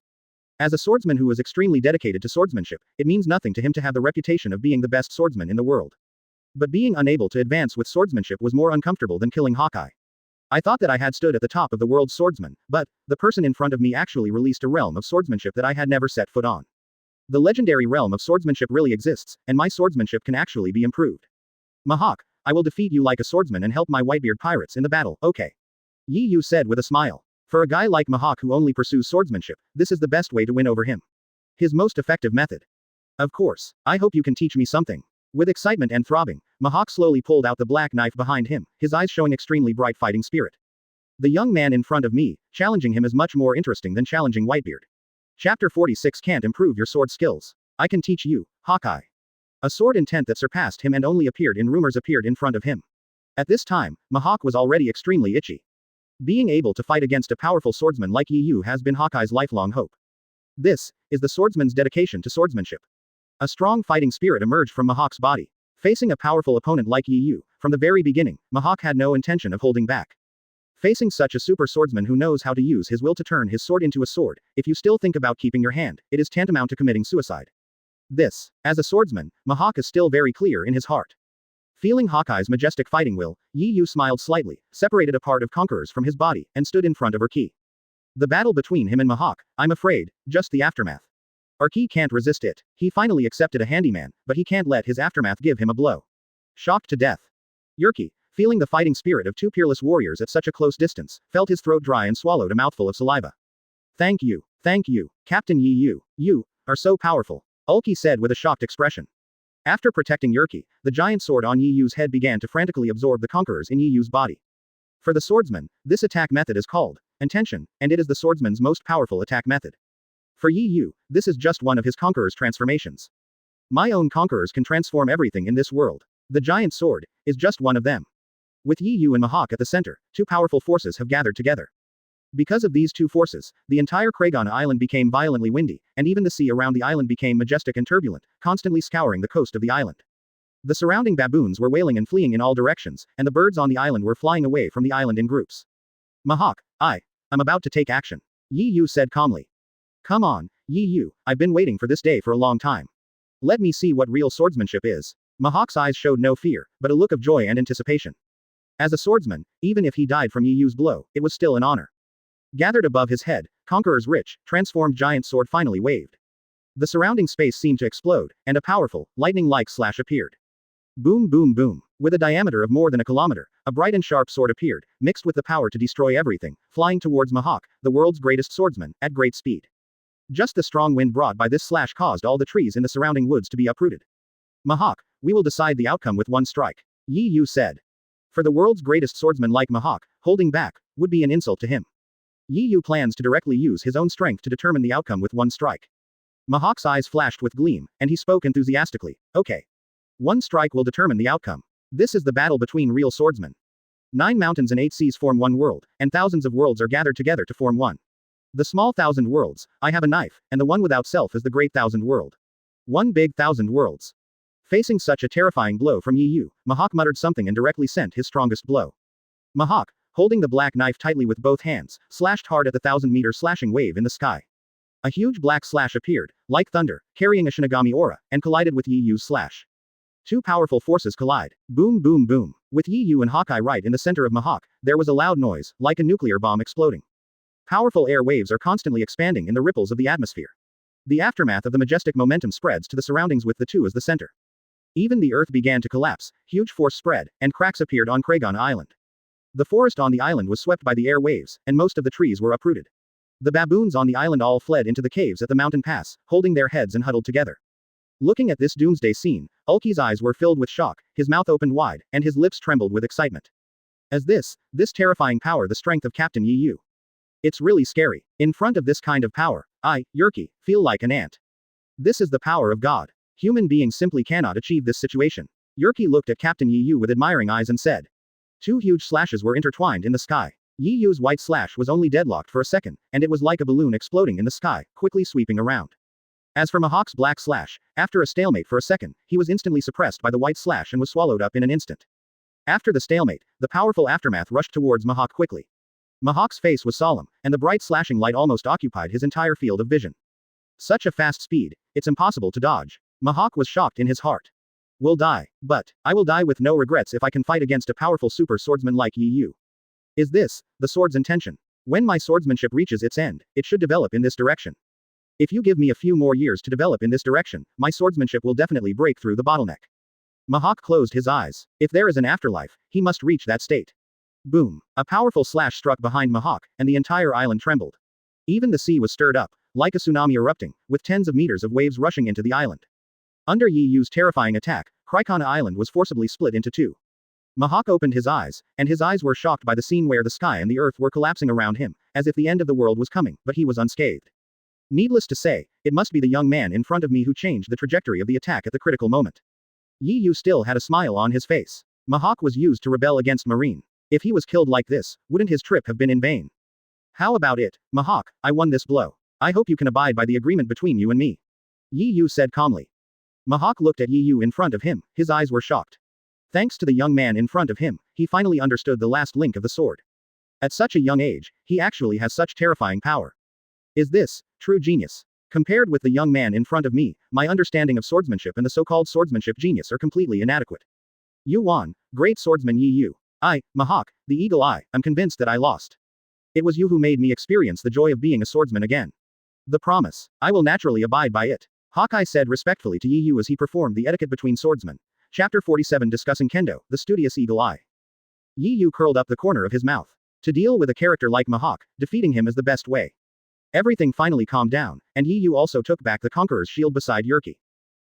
As a swordsman who is extremely dedicated to swordsmanship, it means nothing to him to have the reputation of being the best swordsman in the world. But being unable to advance with swordsmanship was more uncomfortable than killing Hawkeye. I thought that I had stood at the top of the world's swordsmen, but the person in front of me actually released a realm of swordsmanship that I had never set foot on. The legendary realm of swordsmanship really exists, and my swordsmanship can actually be improved. Mihawk, I will defeat you like a swordsman and help my Whitebeard pirates in the battle, okay? Yi Yu said with a smile. For a guy like Mihawk who only pursues swordsmanship, this is the best way to win over him. His most effective method. Of course, I hope you can teach me something. With excitement and throbbing, Mihawk slowly pulled out the black knife behind him, his eyes showing extremely bright fighting spirit. The young man in front of me, challenging him is much more interesting than challenging Whitebeard. Chapter 46 Can't improve your sword skills. I can teach you, Hawkeye. A sword intent that surpassed him and only appeared in rumors appeared in front of him. At this time, Mihawk was already extremely itchy. Being able to fight against a powerful swordsman like Yi Yu has been Hawkeye's lifelong hope. This is the swordsman's dedication to swordsmanship. A strong fighting spirit emerged from Mihawk's body. Facing a powerful opponent like Yi Yu, from the very beginning, Mihawk had no intention of holding back. Facing such a super swordsman who knows how to use his will to turn his sword into a sword, if you still think about keeping your hand, it is tantamount to committing suicide. This, as a swordsman, Mihawk is still very clear in his heart. Feeling Hawkeye's majestic fighting will, Yi Yu smiled slightly, separated a part of Conqueror's from his body, and stood in front of Urki. The battle between him and Mihawk, I'm afraid, just the aftermath. Urki can't resist it. He finally accepted a handyman, but he can't let his aftermath give him a blow. Shocked to death. Urki, feeling the fighting spirit of two peerless warriors at such a close distance, felt his throat dry and swallowed a mouthful of saliva. Thank you, Captain Yi Yu. You are so powerful, Urki said with a shocked expression. After protecting Urki, the giant sword on Yi Yu's head began to frantically absorb the conquerors in Yi Yu's body. For the swordsman, this attack method is called intention, and it is the swordsman's most powerful attack method. For Yi Yu, this is just one of his conqueror's transformations. My own conquerors can transform everything in this world. The giant sword is just one of them. With Yi Yu and Mihawk at the center, two powerful forces have gathered together. Because of these two forces, the entire Kragon Island became violently windy, and even the sea around the island became majestic and turbulent, constantly scouring the coast of the island. The surrounding baboons were wailing and fleeing in all directions, and the birds on the island were flying away from the island in groups. Mihawk, I'm about to take action. Yi Yu said calmly. Come on, Yi Yu, I've been waiting for this day for a long time. Let me see what real swordsmanship is. Mihawk's eyes showed no fear, but a look of joy and anticipation. As a swordsman, even if he died from Yi Yu's blow, it was still an honor. Gathered above his head, Conqueror's rich, transformed giant sword finally waved. The surrounding space seemed to explode, and a powerful, lightning-like slash appeared. Boom boom boom. With a diameter of more than a kilometer, a bright and sharp sword appeared, mixed with the power to destroy everything, flying towards Mihawk, the world's greatest swordsman, at great speed. Just the strong wind brought by this slash caused all the trees in the surrounding woods to be uprooted. Mihawk, we will decide the outcome with one strike. Yi Yu said. For the world's greatest swordsman like Mihawk, holding back would be an insult to him. Yi Yu plans to directly use his own strength to determine the outcome with one strike. Mihawk's eyes flashed with gleam, and he spoke enthusiastically. Okay. One strike will determine the outcome. This is the battle between real swordsmen. 9 mountains and 8 seas form one world, and thousands of worlds are gathered together to form one. The small thousand worlds, I have a knife, and the one without self is the great thousand world. One big thousand worlds. Facing such a terrifying blow from Yi Yu, Mihawk muttered something and directly sent his strongest blow. Mihawk, holding the black knife tightly with both hands, slashed hard at the 1,000-meter slashing wave in the sky. A huge black slash appeared, like thunder, carrying a Shinigami aura, and collided with Yi Yu's slash. Two powerful forces collide. Boom boom boom. With Yi Yu and Hawkeye right in the center of Mihawk, there was a loud noise, like a nuclear bomb exploding. Powerful air waves are constantly expanding in the ripples of the atmosphere. The aftermath of the majestic momentum spreads to the surroundings with the two as the center. Even the earth began to collapse, huge force spread, and cracks appeared on Kragon Island. The forest on the island was swept by the air waves, and most of the trees were uprooted. The baboons on the island all fled into the caves at the mountain pass, holding their heads and huddled together. Looking at this doomsday scene, Urki's eyes were filled with shock, his mouth opened wide, and his lips trembled with excitement. As this terrifying power the strength of Captain Yi Yu. It's really scary. In front of this kind of power, I, Urki, feel like an ant. This is the power of God. Human beings simply cannot achieve this situation. Urki looked at Captain Yi Yu with admiring eyes and said. Two huge slashes were intertwined in the sky. Yi Yu's white slash was only deadlocked for a second, and it was like a balloon exploding in the sky, quickly sweeping around. As for Mihawk's black slash, after a stalemate for a second, he was instantly suppressed by the white slash and was swallowed up in an instant. After the stalemate, the powerful aftermath rushed towards Mihawk quickly. Mihawk's face was solemn, and the bright slashing light almost occupied his entire field of vision. Such a fast speed, it's impossible to dodge. Mihawk was shocked in his heart. Will die. But, I will die with no regrets if I can fight against a powerful super swordsman like Yi Yu. Is this, the sword's intention? When my swordsmanship reaches its end, it should develop in this direction. If you give me a few more years to develop in this direction, my swordsmanship will definitely break through the bottleneck. Mihawk closed his eyes. If there is an afterlife, he must reach that state. Boom. A powerful slash struck behind Mihawk, and the entire island trembled. Even the sea was stirred up, like a tsunami erupting, with tens of meters of waves rushing into the island. Under Yi Yu's terrifying attack, Kraikana Island was forcibly split into two. Mihawk opened his eyes, and his eyes were shocked by the scene where the sky and the earth were collapsing around him, as if the end of the world was coming, but he was unscathed. Needless to say, it must be the young man in front of me who changed the trajectory of the attack at the critical moment. Yi Yu still had a smile on his face. Mihawk was used to rebel against Marine. If he was killed like this, wouldn't his trip have been in vain? How about it, Mihawk? I won this blow. I hope you can abide by the agreement between you and me. Yi Yu said calmly. Mihawk looked at Yi Yu in front of him, his eyes were shocked. Thanks to the young man in front of him, he finally understood the last link of the sword. At such a young age, he actually has such terrifying power. Is this true genius? Compared with the young man in front of me, my understanding of swordsmanship and the so-called swordsmanship genius are completely inadequate. You won, great swordsman Yi Yu. I, Mihawk, the Eagle Eye, am convinced that I lost. It was you who made me experience the joy of being a swordsman again. The promise. I will naturally abide by it. Hawkeye said respectfully to Yi Yu as he performed the etiquette between swordsmen. Chapter 47 Discussing Kendo, the studious Eagle Eye. Yi Yu curled up the corner of his mouth. To deal with a character like Mihawk, defeating him is the best way. Everything finally calmed down, and Yi Yu also took back the Conqueror's shield beside Yerki.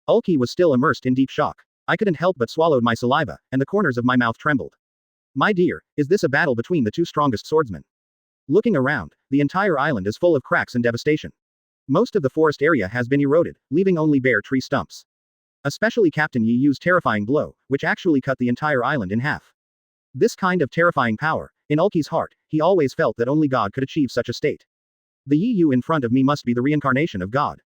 Ulki was still immersed in deep shock. I couldn't help but swallowed my saliva, and the corners of my mouth trembled. My dear, is this a battle between the two strongest swordsmen? Looking around, the entire island is full of cracks and devastation. Most of the forest area has been eroded, leaving only bare tree stumps. Especially Captain Yi Yu's terrifying blow, which actually cut the entire island in half. This kind of terrifying power, in Ulki's heart, he always felt that only God could achieve such a state. The Yi Yu in front of me must be the reincarnation of God.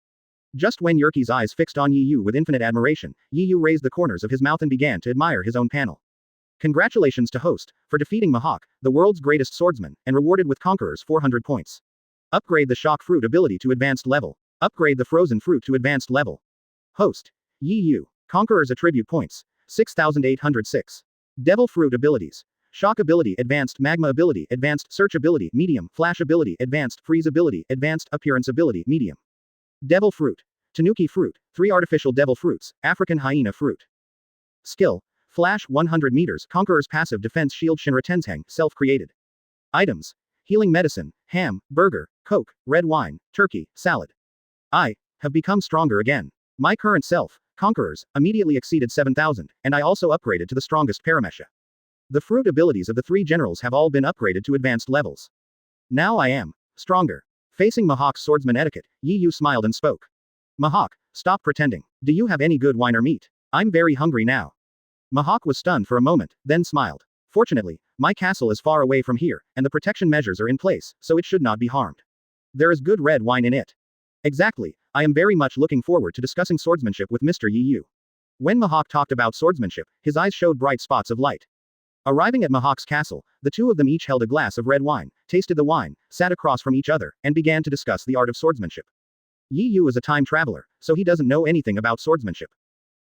Just when Yerki's eyes fixed on Yi Yu with infinite admiration, Yi Yu raised the corners of his mouth and began to admire his own panel. Congratulations to host, for defeating Mihawk, the world's greatest swordsman, and rewarded with Conqueror's 400 points. Upgrade the shock fruit ability to advanced level. Upgrade the frozen fruit to advanced level. Host. Yi Yu. Conqueror's attribute points. 6,806. Devil fruit abilities. Shock ability, advanced magma ability, advanced search ability, medium, flash ability, advanced freeze ability, advanced appearance ability, medium. Devil fruit. Tanuki fruit, 3 artificial devil fruits, African hyena fruit. Skill. Flash 100 meters, Conqueror's passive defense shield Shinra Tenzhang, self-created. Items. Healing medicine, ham, burger, coke, red wine, turkey, salad. I have become stronger again. My current self, Conqueror's, immediately exceeded 7,000, and I also upgraded to the strongest paramesha. The fruit abilities of the 3 generals have all been upgraded to advanced levels. Now I am stronger. Facing Mihawk's swordsman etiquette, Yi Yu smiled and spoke. Mihawk, stop pretending. Do you have any good wine or meat? I'm very hungry now. Mihawk was stunned for a moment, then smiled. Fortunately, my castle is far away from here, and the protection measures are in place, so it should not be harmed. There is good red wine in it. Exactly, I am very much looking forward to discussing swordsmanship with Mr. Yi Yu. When Mihawk talked about swordsmanship, his eyes showed bright spots of light. Arriving at Mihawk's castle, the two of them each held a glass of red wine, tasted the wine, sat across from each other, and began to discuss the art of swordsmanship. Yi Yu is a time traveler, so he doesn't know anything about swordsmanship.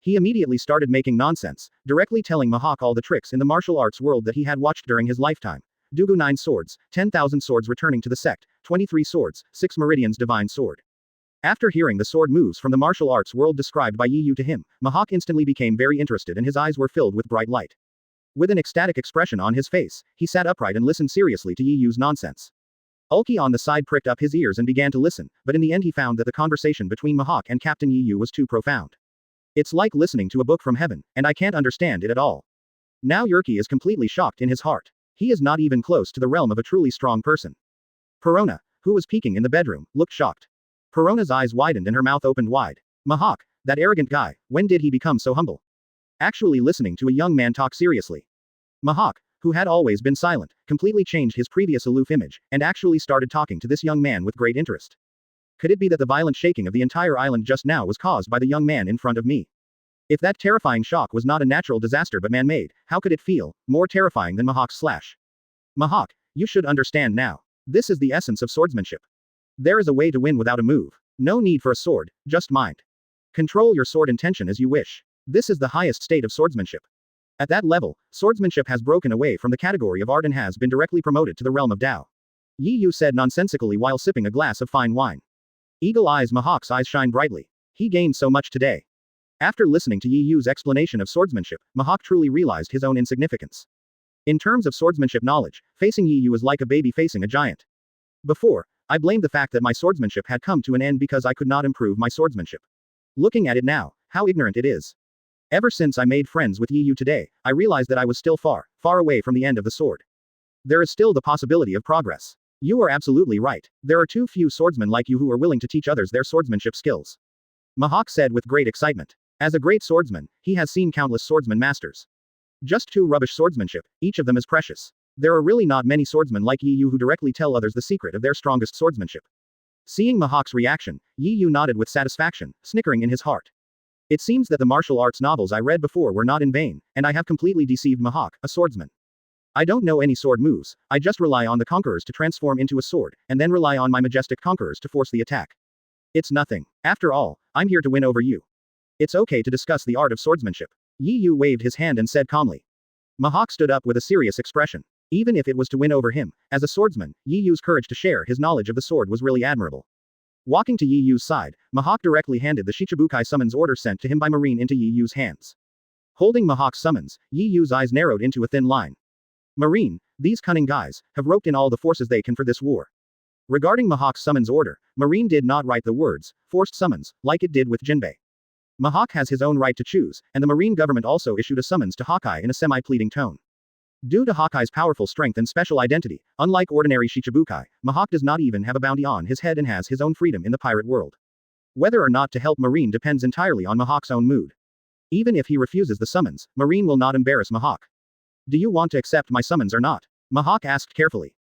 He immediately started making nonsense, directly telling Mihawk all the tricks in the martial arts world that he had watched during his lifetime. Dugu 9 swords, 10,000 swords returning to the sect, 23 swords, 6 meridians divine sword. After hearing the sword moves from the martial arts world described by Yi Yu to him, Mihawk instantly became very interested and his eyes were filled with bright light. With an ecstatic expression on his face, he sat upright and listened seriously to Yi Yu's nonsense. Ulki on the side pricked up his ears and began to listen, but in the end he found that the conversation between Mihawk and Captain Yi Yu was too profound. It's like listening to a book from heaven, and I can't understand it at all. Now Yerki is completely shocked in his heart. He is not even close to the realm of a truly strong person. Perona, who was peeking in the bedroom, looked shocked. Perona's eyes widened and her mouth opened wide. Mihawk, that arrogant guy, when did he become so humble? Actually listening to a young man talk seriously. Mihawk, who had always been silent, completely changed his previous aloof image, and actually started talking to this young man with great interest. Could it be that the violent shaking of the entire island just now was caused by the young man in front of me? If that terrifying shock was not a natural disaster but man-made, how could it feel more terrifying than Mihawk's slash? Mihawk, you should understand now. This is the essence of swordsmanship. There is a way to win without a move. No need for a sword, just mind. Control your sword intention as you wish. This is the highest state of swordsmanship. At that level, swordsmanship has broken away from the category of art and has been directly promoted to the realm of Tao. Yi Yu said nonsensically while sipping a glass of fine wine. Eagle eyes Mahawk's eyes shine brightly. He gained so much today. After listening to Yi Yu's explanation of swordsmanship, Mahawk truly realized his own insignificance. In terms of swordsmanship knowledge, facing Yi Yu is like a baby facing a giant. Before, I blamed the fact that my swordsmanship had come to an end because I could not improve my swordsmanship. Looking at it now, how ignorant it is. Ever since I made friends with Yi Yu today, I realized that I was still far, far away from the end of the sword. There is still the possibility of progress. You are absolutely right. There are too few swordsmen like you who are willing to teach others their swordsmanship skills. Mahawk said with great excitement. As a great swordsman, he has seen countless swordsman masters. Just too rubbish swordsmanship, each of them is precious. There are really not many swordsmen like Yi Yu who directly tell others the secret of their strongest swordsmanship. Seeing Mahawk's reaction, Yi Yu nodded with satisfaction, snickering in his heart. It seems that the martial arts novels I read before were not in vain, and I have completely deceived Mahawk, a swordsman. I don't know any sword moves, I just rely on the conquerors to transform into a sword, and then rely on my majestic conquerors to force the attack. It's nothing. After all, I'm here to win over you. It's okay to discuss the art of swordsmanship. Yi Yu waved his hand and said calmly. Mahawk stood up with a serious expression. Even if it was to win over him, as a swordsman, Yi Yu's courage to share his knowledge of the sword was really admirable. Walking to Yi Yu's side, Mahawk directly handed the Shichibukai summons order sent to him by Marine into Yi Yu's hands. Holding Mahawk's summons, Yi Yu's eyes narrowed into a thin line. Marine, these cunning guys, have roped in all the forces they can for this war. Regarding Mahawk's summons order, Marine did not write the words, forced summons, like it did with Jinbei. Mahawk has his own right to choose, and the Marine government also issued a summons to Hawkeye in a semi-pleading tone. Due to Hawkeye's powerful strength and special identity, unlike ordinary Shichibukai, Mahawk does not even have a bounty on his head and has his own freedom in the pirate world. Whether or not to help Marine depends entirely on Mahawk's own mood. Even if he refuses the summons, Marine will not embarrass Mahawk. Do you want to accept my summons or not? Mahawk asked carefully.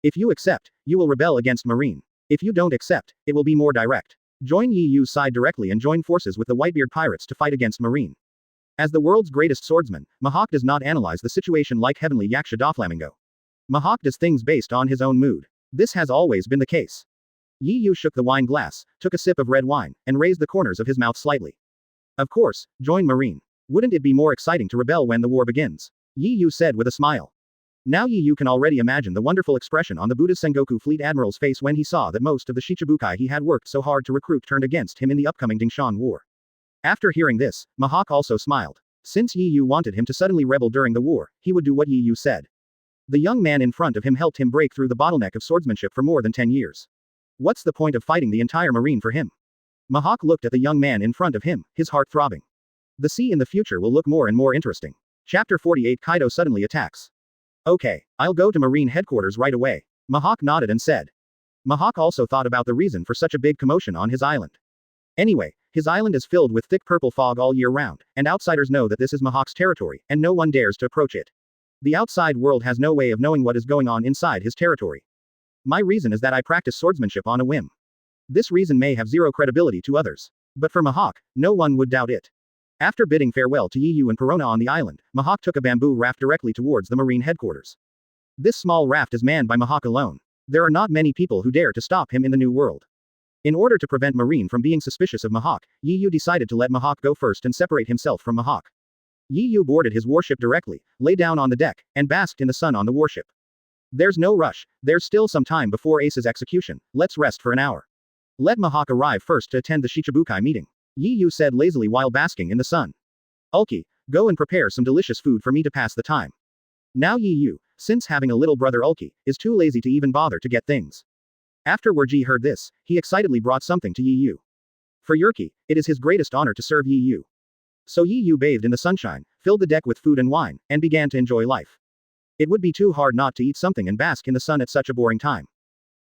If you accept, you will rebel against Marine. If you don't accept, it will be more direct. Join Yi Yu's side directly and join forces with the Whitebeard pirates to fight against Marine. As the world's greatest swordsman, Mahawk does not analyze the situation like Heavenly Yaksha Doflamingo. Mahawk does things based on his own mood. This has always been the case. Yi Yu shook the wine glass, took a sip of red wine, and raised the corners of his mouth slightly. Of course, join Marine. Wouldn't it be more exciting to rebel when the war begins? Yi Yu said with a smile. Now Yi Yu can already imagine the wonderful expression on the Buddha's Sengoku fleet admiral's face when he saw that most of the Shichibukai he had worked so hard to recruit turned against him in the upcoming Dingshan War. After hearing this, Mahawk also smiled. Since Yi Yu wanted him to suddenly rebel during the war, he would do what Yi Yu said. The young man in front of him helped him break through the bottleneck of swordsmanship for more than 10 years. What's the point of fighting the entire Marine for him? Mahawk looked at the young man in front of him, his heart throbbing. The sea in the future will look more and more interesting. Chapter 48 Kaido suddenly attacks. Okay, I'll go to Marine headquarters right away. Mahawk nodded and said. Mahawk also thought about the reason for such a big commotion on his island. Anyway, his island is filled with thick purple fog all year round, and outsiders know that this is Mahawk's territory, and no one dares to approach it. The outside world has no way of knowing what is going on inside his territory. My reason is that I practice swordsmanship on a whim. This reason may have zero credibility to others. But for Mahawk, no one would doubt it. After bidding farewell to Yi Yu and Perona on the island, Mahawk took a bamboo raft directly towards the Marine headquarters. This small raft is manned by Mahawk alone. There are not many people who dare to stop him in the new world. In order to prevent Marine from being suspicious of Mahawk, Yi Yu decided to let Mahawk go first and separate himself from Mahawk. Yi Yu boarded his warship directly, lay down on the deck, and basked in the sun on the warship. There's no rush, there's still some time before Ace's execution, let's rest for an hour. Let Mahawk arrive first to attend the Shichibukai meeting. Yi Yu said lazily while basking in the sun. Ulki, go and prepare some delicious food for me to pass the time. Now Yi Yu, since having a little brother Ulki, is too lazy to even bother to get things. After Werji heard this, he excitedly brought something to Yi Yu. For Yerki, it is his greatest honor to serve Yi Yu. So Yi Yu bathed in the sunshine, filled the deck with food and wine, and began to enjoy life. It would be too hard not to eat something and bask in the sun at such a boring time.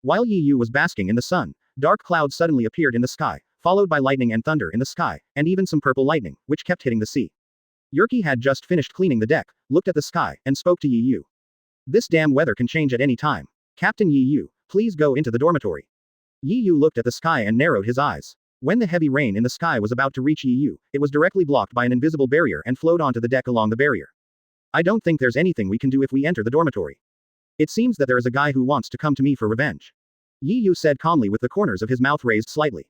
While Yi Yu was basking in the sun, dark clouds suddenly appeared in the sky, followed by lightning and thunder in the sky, and even some purple lightning, which kept hitting the sea. Yerki had just finished cleaning the deck, looked at the sky, and spoke to Yi Yu. This damn weather can change at any time. Captain Yi Yu, please go into the dormitory. Yi Yu looked at the sky and narrowed his eyes. When the heavy rain in the sky was about to reach Yi Yu, it was directly blocked by an invisible barrier and flowed onto the deck along the barrier. I don't think there's anything we can do if we enter the dormitory. It seems that there is a guy who wants to come to me for revenge. Yi Yu said calmly with the corners of his mouth raised slightly.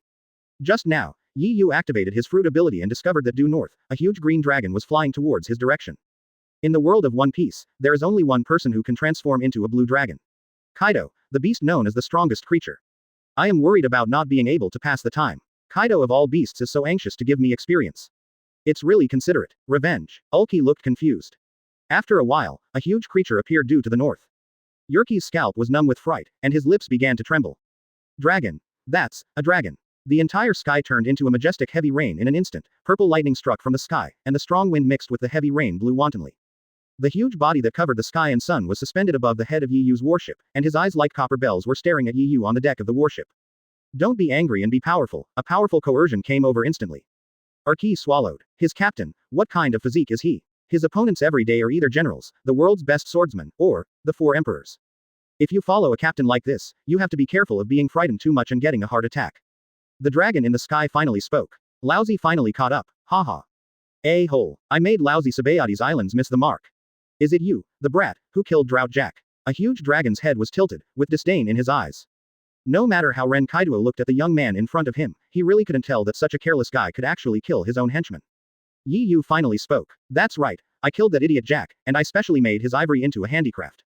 Just now, Yi Yu activated his fruit ability and discovered that due north, a huge green dragon was flying towards his direction. In the world of One Piece, there is only one person who can transform into a blue dragon. Kaido, the beast known as the strongest creature. I am worried about not being able to pass the time. Kaido of all beasts is so anxious to give me experience. It's really considerate. Revenge. Ulki looked confused. After a while, a huge creature appeared due to the north. Yerki's scalp was numb with fright, and his lips began to tremble. Dragon. That's a dragon. The entire sky turned into a majestic heavy rain in an instant, purple lightning struck from the sky, and the strong wind mixed with the heavy rain blew wantonly. The huge body that covered the sky and sun was suspended above the head of Yi Yu's warship, and his eyes like copper bells were staring at Yi Yu on the deck of the warship. Don't be angry and be powerful. A powerful coercion came over instantly. Arki swallowed. His captain, what kind of physique is he? His opponents every day are either generals, the world's best swordsmen, or the four emperors. If you follow a captain like this, you have to be careful of being frightened too much and getting a heart attack. The dragon in the sky finally spoke. Lousy finally caught up. Haha. A-hole. I made lousy Sabaodi's islands miss the mark. Is it you, the brat, who killed Drought Jack? A huge dragon's head was tilted, with disdain in his eyes. No matter how Ren Kaido looked at the young man in front of him, he really couldn't tell that such a careless guy could actually kill his own henchman. Yi Yu finally spoke. That's right, I killed that idiot Jack, and I specially made his ivory into a handicraft.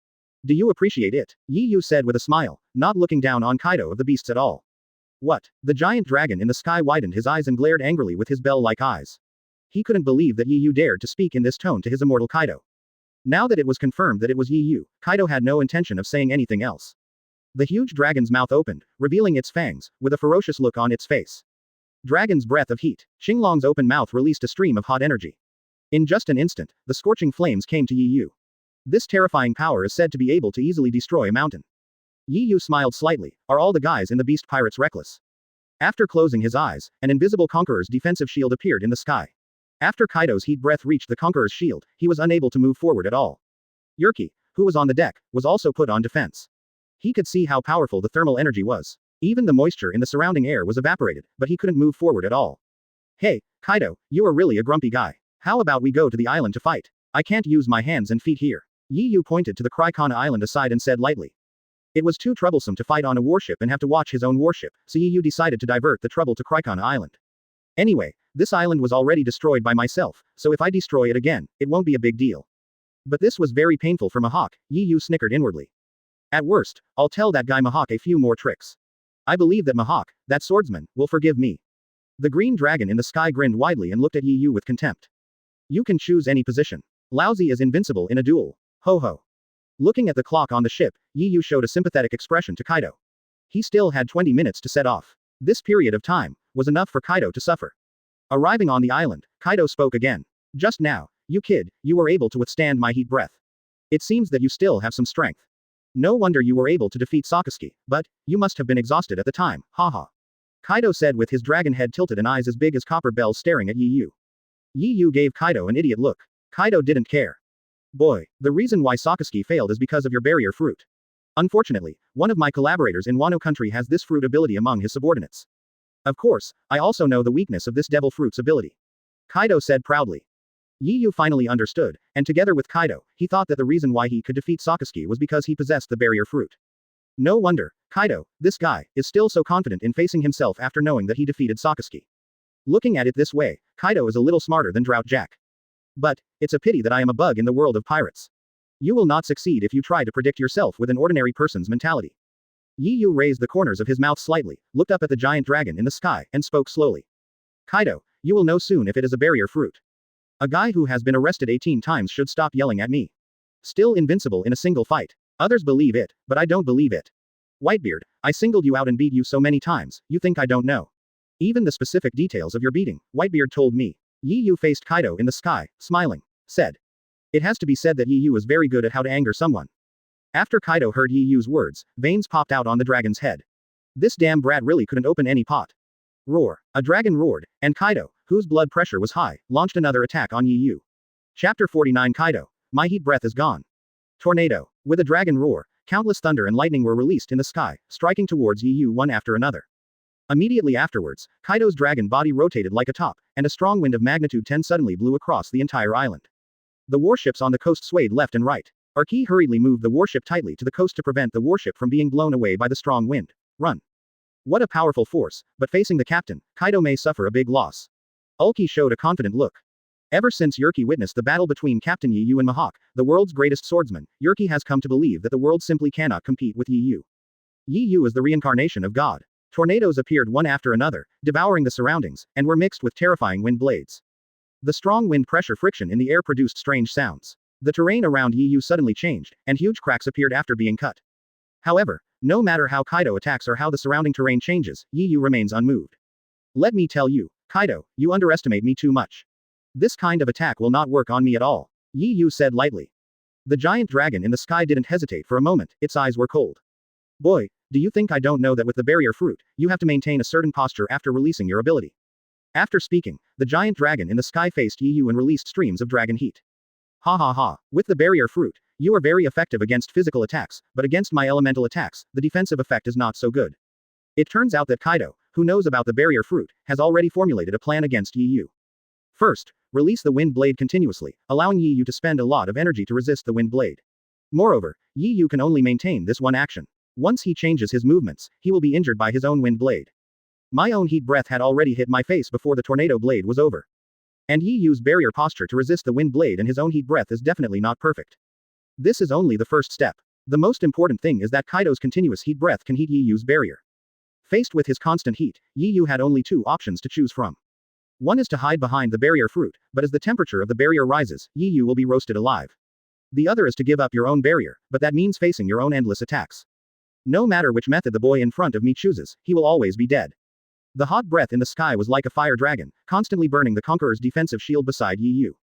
Do you appreciate it? Yi Yu said with a smile, not looking down on Kaido of the beasts at all. What? The giant dragon in the sky widened his eyes and glared angrily with his bell-like eyes. He couldn't believe that Yi Yu dared to speak in this tone to his immortal Kaido. Now that it was confirmed that it was Yi Yu, Kaido had no intention of saying anything else. The huge dragon's mouth opened, revealing its fangs, with a ferocious look on its face. Dragon's breath of heat. Xinglong's open mouth released a stream of hot energy. In just an instant, the scorching flames came to Yi Yu. This terrifying power is said to be able to easily destroy a mountain. Yi Yu smiled slightly. Are all the guys in the beast pirates reckless? After closing his eyes, an invisible Conqueror's defensive shield appeared in the sky. After Kaido's heat breath reached the Conqueror's shield, he was unable to move forward at all. Yerki, who was on the deck, was also put on defense. He could see how powerful the thermal energy was. Even the moisture in the surrounding air was evaporated, but he couldn't move forward at all. Hey, Kaido, you are really a grumpy guy. How about we go to the island to fight? I can't use my hands and feet here. Yi Yu pointed to the Krikana island aside and said lightly. It was too troublesome to fight on a warship and have to watch his own warship, so Yi Yu decided to divert the trouble to Krikana island. Anyway, this island was already destroyed by myself, so if I destroy it again, it won't be a big deal. But this was very painful for Mihawk, Yi Yu snickered inwardly. At worst, I'll tell that guy Mihawk a few more tricks. I believe that Mihawk, that swordsman, will forgive me. The green dragon in the sky grinned widely and looked at Yi Yu with contempt. You can choose any position. Lousy is invincible in a duel. Ho ho. Looking at the clock on the ship, Yi Yu showed a sympathetic expression to Kaido. He still had 20 minutes to set off. This period of time was enough for Kaido to suffer. Arriving on the island, Kaido spoke again. Just now, you kid, you were able to withstand my heat breath. It seems that you still have some strength. No wonder you were able to defeat Sasuke, but you must have been exhausted at the time, haha. Kaido said with his dragon head tilted and eyes as big as copper bells staring at Yi Yu. Yi Yu gave Kaido an idiot look. Kaido didn't care. Boy, the reason why Sasuke failed is because of your barrier fruit. Unfortunately, one of my collaborators in Wano country has this fruit ability among his subordinates. Of course, I also know the weakness of this devil fruit's ability. Kaido said proudly. Yi Yu finally understood, and together with Kaido, he thought that the reason why he could defeat Sasuke was because he possessed the barrier fruit. No wonder, Kaido, this guy, is still so confident in facing himself after knowing that he defeated Sasuke. Looking at it this way, Kaido is a little smarter than Drought Jack. But, it's a pity that I am a bug in the world of pirates. You will not succeed if you try to predict yourself with an ordinary person's mentality. Yi Yu raised the corners of his mouth slightly, looked up at the giant dragon in the sky, and spoke slowly. Kaido, you will know soon if it is a barrier fruit. A guy who has been arrested 18 times should stop yelling at me. Still invincible in a single fight. Others believe it, but I don't believe it. Whitebeard, I singled you out and beat you so many times, you think I don't know. Even the specific details of your beating, Whitebeard told me. Yi Yu faced Kaido in the sky, smiling. Said. It has to be said that Yi Yu is very good at how to anger someone. After Kaido heard Yi Yu's words, veins popped out on the dragon's head. This damn brat really couldn't open any pot. Roar. A dragon roared, and Kaido, whose blood pressure was high, launched another attack on Yi Yu. Chapter 49 Kaido. My heat breath is gone. Tornado. With a dragon roar, countless thunder and lightning were released in the sky, striking towards Yi Yu one after another. Immediately afterwards, Kaido's dragon body rotated like a top, and a strong wind of magnitude 10 suddenly blew across the entire island. The warships on the coast swayed left and right. Arki hurriedly moved the warship tightly to the coast to prevent the warship from being blown away by the strong wind. Run. What a powerful force, but facing the captain, Kaido may suffer a big loss. Ulki showed a confident look. Ever since Yerki witnessed the battle between Captain Yi Yu and Mihawk, the world's greatest swordsman, Yerki has come to believe that the world simply cannot compete with Yi Yu. Yi Yu is the reincarnation of God. Tornadoes appeared one after another, devouring the surroundings, and were mixed with terrifying wind blades. The strong wind pressure friction in the air produced strange sounds. The terrain around Yi Yu suddenly changed, and huge cracks appeared after being cut. However, no matter how Kaido attacks or how the surrounding terrain changes, Yi Yu remains unmoved. Let me tell you, Kaido, you underestimate me too much. This kind of attack will not work on me at all, Yi Yu said lightly. The giant dragon in the sky didn't hesitate for a moment, its eyes were cold. Boy, do you think I don't know that with the barrier fruit, you have to maintain a certain posture after releasing your ability? After speaking, the giant dragon in the sky faced Yi Yu and released streams of dragon heat. Ha ha ha, with the barrier fruit, you are very effective against physical attacks, but against my elemental attacks, the defensive effect is not so good. It turns out that Kaido, who knows about the barrier fruit, has already formulated a plan against Yi Yu. First, release the wind blade continuously, allowing Yi Yu to spend a lot of energy to resist the wind blade. Moreover, Yi Yu can only maintain this one action. Once he changes his movements, he will be injured by his own wind blade. My own heat breath had already hit my face before the tornado blade was over. And Yi Yu's barrier posture to resist the wind blade and his own heat breath is definitely not perfect. This is only the first step. The most important thing is that Kaido's continuous heat breath can heat Yi Yu's barrier. Faced with his constant heat, Yi Yu had only two options to choose from. One is to hide behind the barrier fruit, but as the temperature of the barrier rises, Yi Yu will be roasted alive. The other is to give up your own barrier, but that means facing your own endless attacks. No matter which method the boy in front of me chooses, he will always be dead. The hot breath in the sky was like a fire dragon, constantly burning the Conqueror's defensive shield beside Yi Yu.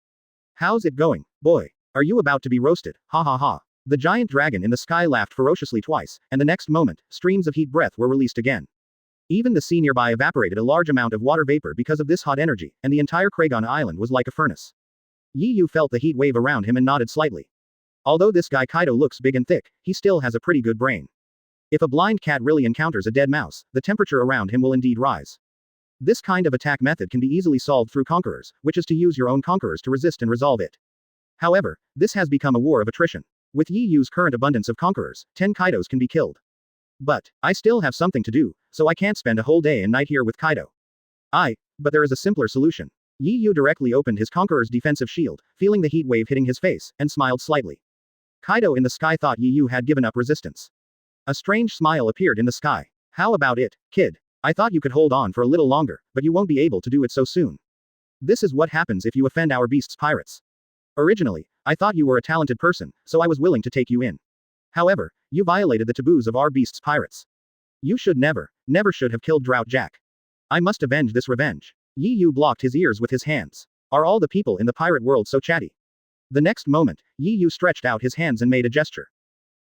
How's it going, boy? Are you about to be roasted? Ha ha ha. The giant dragon in the sky laughed ferociously twice, and the next moment, streams of heat breath were released again. Even the sea nearby evaporated a large amount of water vapor because of this hot energy, and the entire Kragon Island was like a furnace. Yi Yu felt the heat wave around him and nodded slightly. Although this guy Kaido looks big and thick, he still has a pretty good brain. If a blind cat really encounters a dead mouse, the temperature around him will indeed rise. This kind of attack method can be easily solved through conquerors, which is to use your own conquerors to resist and resolve it. However, this has become a war of attrition. With Yi Yu's current abundance of conquerors, 10 Kaidos can be killed. But, I still have something to do, so I can't spend a whole day and night here with Kaido. But there is a simpler solution. Yi Yu directly opened his conqueror's defensive shield, feeling the heat wave hitting his face, and smiled slightly. Kaido in the sky thought Yi Yu had given up resistance. A strange smile appeared in the sky. How about it, kid? I thought you could hold on for a little longer, but you won't be able to do it so soon. This is what happens if you offend our beast's pirates. Originally, I thought you were a talented person, so I was willing to take you in. However, you violated the taboos of our beast's pirates. You should never should have killed Drought Jack. I must avenge this revenge. Yi Yu blocked his ears with his hands. Are all the people in the pirate world so chatty? The next moment, Yi Yu stretched out his hands and made a gesture.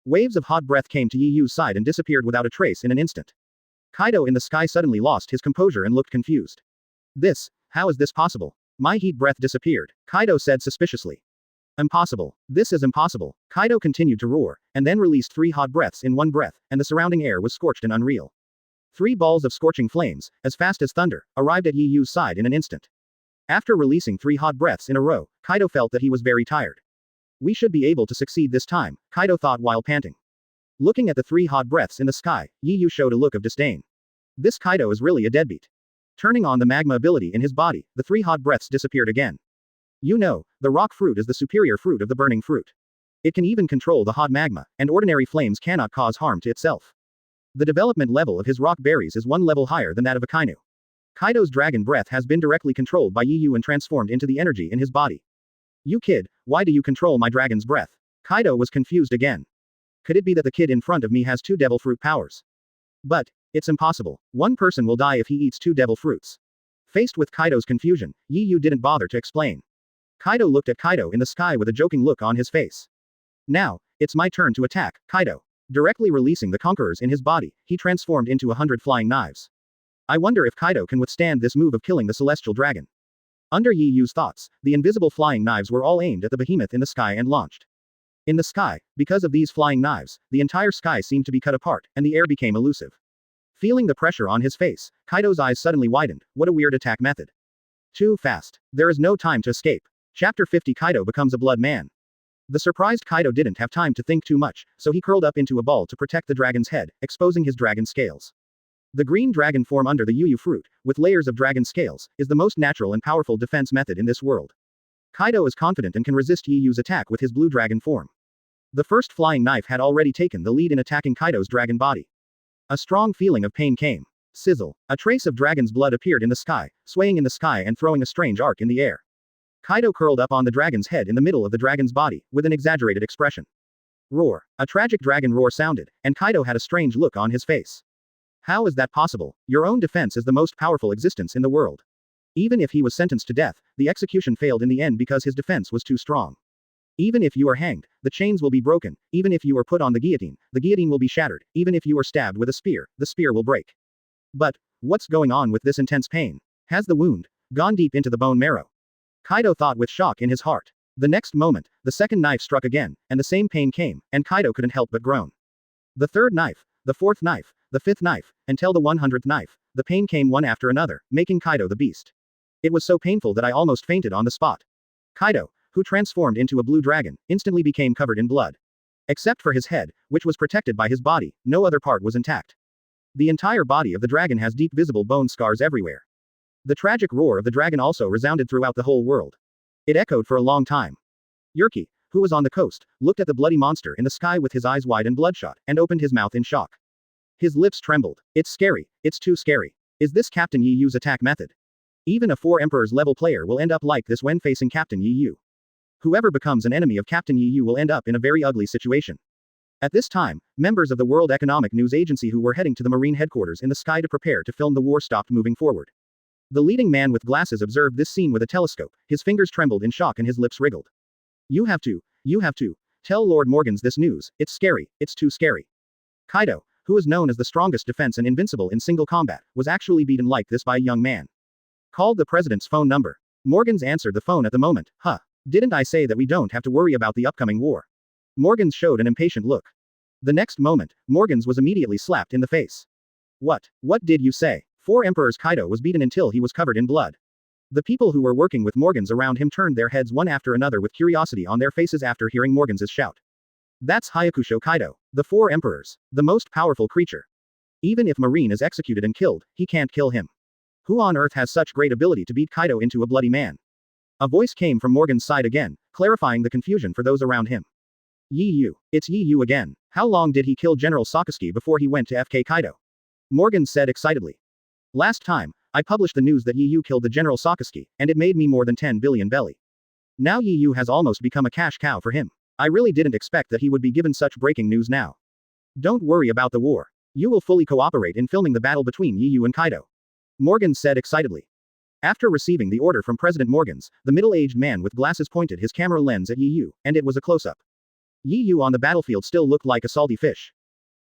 Waves of hot breath came to Yi Yu's side and disappeared without a trace in an instant. Kaido in the sky suddenly lost his composure and looked confused. How is this possible? My heat breath disappeared, Kaido said suspiciously. Impossible. This is impossible. Kaido continued to roar, and then released 3 hot breaths in one breath, and the surrounding air was scorched and unreal. 3 balls of scorching flames, as fast as thunder, arrived at Yi Yu's side in an instant. After releasing 3 hot breaths in a row, Kaido felt that he was very tired. We should be able to succeed this time, Kaido thought while panting. Looking at the 3 hot breaths in the sky, Yi Yu showed a look of disdain. This Kaido is really a deadbeat. Turning on the magma ability in his body, the 3 hot breaths disappeared again. You know, the rock fruit is the superior fruit of the burning fruit. It can even control the hot magma, and ordinary flames cannot cause harm to itself. The development level of his rock berries is 1 level higher than that of Akainu. Kaido's dragon breath has been directly controlled by Yi Yu and transformed into the energy in his body. You kid, why do you control my dragon's breath? Kaido was confused again. Could it be that the kid in front of me has 2 devil fruit powers? But, it's impossible. 1 person will die if he eats 2 devil fruits. Faced with Kaido's confusion, Yi Yu didn't bother to explain. Kaido looked at Kaido in the sky with a joking look on his face. Now, it's my turn to attack, Kaido. Directly releasing the conquerors in his body, he transformed into 100 flying knives. I wonder if Kaido can withstand this move of killing the celestial dragon. Under Yi Yu's thoughts, the invisible flying knives were all aimed at the behemoth in the sky and launched. In the sky, because of these flying knives, the entire sky seemed to be cut apart, and the air became elusive. Feeling the pressure on his face, Kaido's eyes suddenly widened. What a weird attack method. Too fast. There is no time to escape. Chapter 50 Kaido becomes a blood man. The surprised Kaido didn't have time to think too much, so he curled up into a ball to protect the dragon's head, exposing his dragon scales. The green dragon form under the Yu fruit, with layers of dragon scales, is the most natural and powerful defense method in this world. Kaido is confident and can resist Yu's attack with his blue dragon form. The first flying knife had already taken the lead in attacking Kaido's dragon body. A strong feeling of pain came. Sizzle. A trace of dragon's blood appeared in the sky, swaying in the sky and throwing a strange arc in the air. Kaido curled up on the dragon's head in the middle of the dragon's body, with an exaggerated expression. Roar. A tragic dragon roar sounded, and Kaido had a strange look on his face. How is that possible? Your own defense is the most powerful existence in the world. Even if he was sentenced to death, the execution failed in the end because his defense was too strong. Even if you are hanged, the chains will be broken. Even if you are put on the guillotine will be shattered. Even if you are stabbed with a spear, the spear will break. But, what's going on with this intense pain? Has the wound gone deep into the bone marrow? Kaido thought with shock in his heart. The next moment, the second knife struck again, and the same pain came, and Kaido couldn't help but groan. The third knife, the fourth knife, the fifth knife, until the 100th knife, the pain came one after another, making Kaido the beast. It was so painful that I almost fainted on the spot. Kaido, who transformed into a blue dragon, instantly became covered in blood. Except for his head, which was protected by his body, no other part was intact. The entire body of the dragon has deep visible bone scars everywhere. The tragic roar of the dragon also resounded throughout the whole world. It echoed for a long time. Yerky, who was on the coast, looked at the bloody monster in the sky with his eyes wide and bloodshot, and opened his mouth in shock. His lips trembled. It's scary. It's too scary. Is this Captain Yu's attack method? Even a 4 Emperors level player will end up like this when facing Captain Yu. Whoever becomes an enemy of Captain Yu will end up in a very ugly situation. At this time, members of the World Economic News Agency who were heading to the Marine headquarters in the sky to prepare to film the war stopped moving forward. The leading man with glasses observed this scene with a telescope, his fingers trembled in shock and his lips wriggled. You have to tell Lord Morgans this news, it's scary, it's too scary. Kaido, who is known as the strongest defense and invincible in single combat, was actually beaten like this by a young man. Called the president's phone number. Morgans answered the phone at the moment. Huh. Didn't I say that we don't have to worry about the upcoming war? Morgans showed an impatient look. The next moment, Morgans was immediately slapped in the face. What did you say? 4 Emperors. Kaido was beaten until he was covered in blood. The people who were working with Morgans around him turned their heads one after another with curiosity on their faces after hearing Morgans' shout. That's Hayakusho Kaido, the 4 Emperors, the most powerful creature. Even if Marine is executed and killed, he can't kill him. Who on earth has such great ability to beat Kaido into a bloody man? A voice came from Morgan's side again, clarifying the confusion for those around him. Yu. It's Yu again. How long did he kill General Sakazuki before he went to FK Kaido? Morgan said excitedly. Last time, I published the news that Yu killed the General Sakazuki, and it made me more than 10 billion belly. Now Yu has almost become a cash cow for him. I really didn't expect that he would be given such breaking news now. Don't worry about the war. You will fully cooperate in filming the battle between Yu and Kaido. Morgan said excitedly. After receiving the order from President Morgans, the middle-aged man with glasses pointed his camera lens at Yu, and it was a close-up. Yu on the battlefield still looked like a salty fish.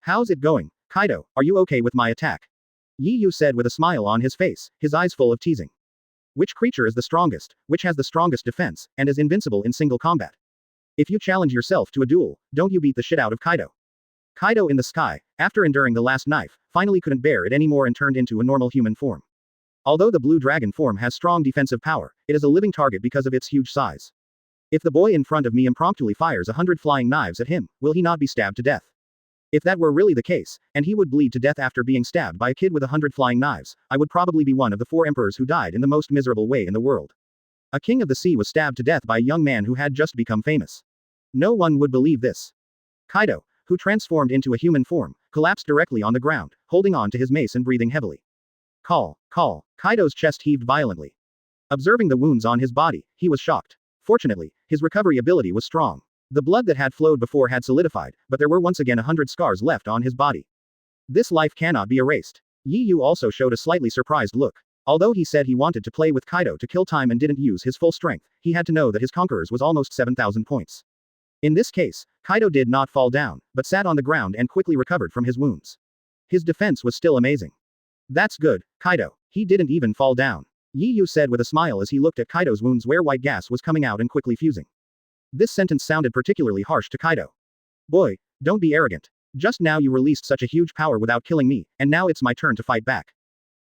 How's it going, Kaido? Are you okay with my attack? Yu said with a smile on his face, his eyes full of teasing. Which creature is the strongest, which has the strongest defense, and is invincible in single combat? If you challenge yourself to a duel, don't you beat the shit out of Kaido? Kaido in the sky, after enduring the last knife, finally couldn't bear it anymore and turned into a normal human form. Although the blue dragon form has strong defensive power, it is a living target because of its huge size. If the boy in front of me impromptu fires 100 flying knives at him, will he not be stabbed to death? If that were really the case, and he would bleed to death after being stabbed by a kid with 100 flying knives, I would probably be one of the 4 emperors who died in the most miserable way in the world. A king of the sea was stabbed to death by a young man who had just become famous. No one would believe this. Kaido, who transformed into a human form, collapsed directly on the ground, holding on to his mace and breathing heavily. Call. Kaido's chest heaved violently. Observing the wounds on his body, he was shocked. Fortunately, his recovery ability was strong. The blood that had flowed before had solidified, but there were once again 100 scars left on his body. This life cannot be erased. Yu also showed a slightly surprised look. Although he said he wanted to play with Kaido to kill time and didn't use his full strength, he had to know that his conquerors was almost 7,000 points. In this case, Kaido did not fall down, but sat on the ground and quickly recovered from his wounds. His defense was still amazing. That's good, Kaido. He didn't even fall down. Yu said with a smile as he looked at Kaido's wounds where white gas was coming out and quickly fusing. This sentence sounded particularly harsh to Kaido. Boy, don't be arrogant. Just now you released such a huge power without killing me, and now it's my turn to fight back.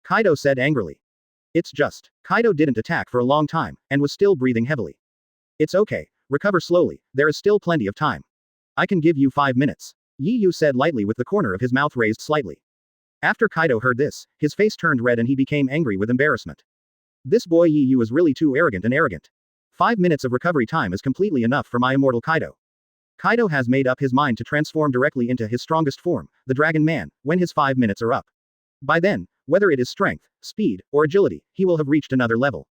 Kaido said angrily. It's just. Kaido didn't attack for a long time, and was still breathing heavily. It's okay, recover slowly, there is still plenty of time. I can give you 5 minutes. Yu said lightly with the corner of his mouth raised slightly. After Kaido heard this, his face turned red and he became angry with embarrassment. This boy Yi Yu is really too arrogant. 5 minutes of recovery time is completely enough for my immortal Kaido. Kaido has made up his mind to transform directly into his strongest form, the Dragon Man, when his 5 minutes are up. By then, whether it is strength, speed, or agility, he will have reached another level.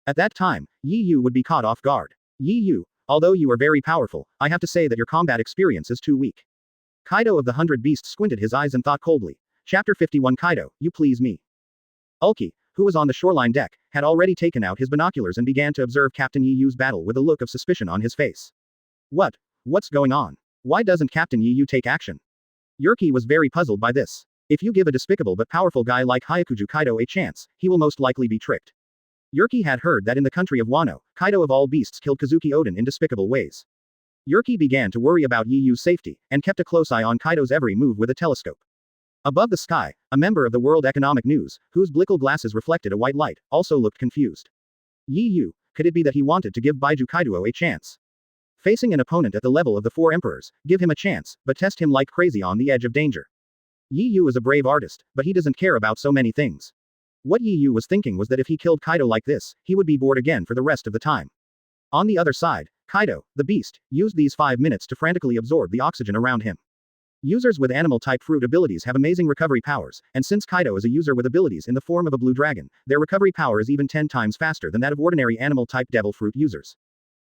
At that time, Yi Yu would be caught off guard. Yi Yu, although you are very powerful, I have to say that your combat experience is too weak. Kaido of the 100 Beasts squinted his eyes and thought coldly. Chapter 51 Kaido, you please me. Ulki, who was on the shoreline deck, had already taken out his binoculars and began to observe Captain Yi Yu's battle with a look of suspicion on his face. What's going on? Why doesn't Captain Yi Yu take action? Yerki was very puzzled by this. If you give a despicable but powerful guy like Hyakuju Kaido a chance, he will most likely be tricked. Yerki had heard that in the country of Wano, Kaido of all beasts killed Kazuki Oden in despicable ways. Yerki began to worry about Yi Yu's safety, and kept a close eye on Kaido's every move with a telescope. Above the sky, a member of the World Economic News, whose blickle glasses reflected a white light, also looked confused. Yi Yu, could it be that he wanted to give Baiju Kaido a chance? Facing an opponent at the level of the 4 emperors, give him a chance, but test him like crazy on the edge of danger. Yi Yu is a brave artist, but he doesn't care about so many things. What Yi Yu was thinking was that if he killed Kaido like this, he would be bored again for the rest of the time. On the other side, Kaido, the beast, used these 5 minutes to frantically absorb the oxygen around him. Users with animal-type fruit abilities have amazing recovery powers, and since Kaido is a user with abilities in the form of a blue dragon, their recovery power is even 10 times faster than that of ordinary animal-type devil fruit users.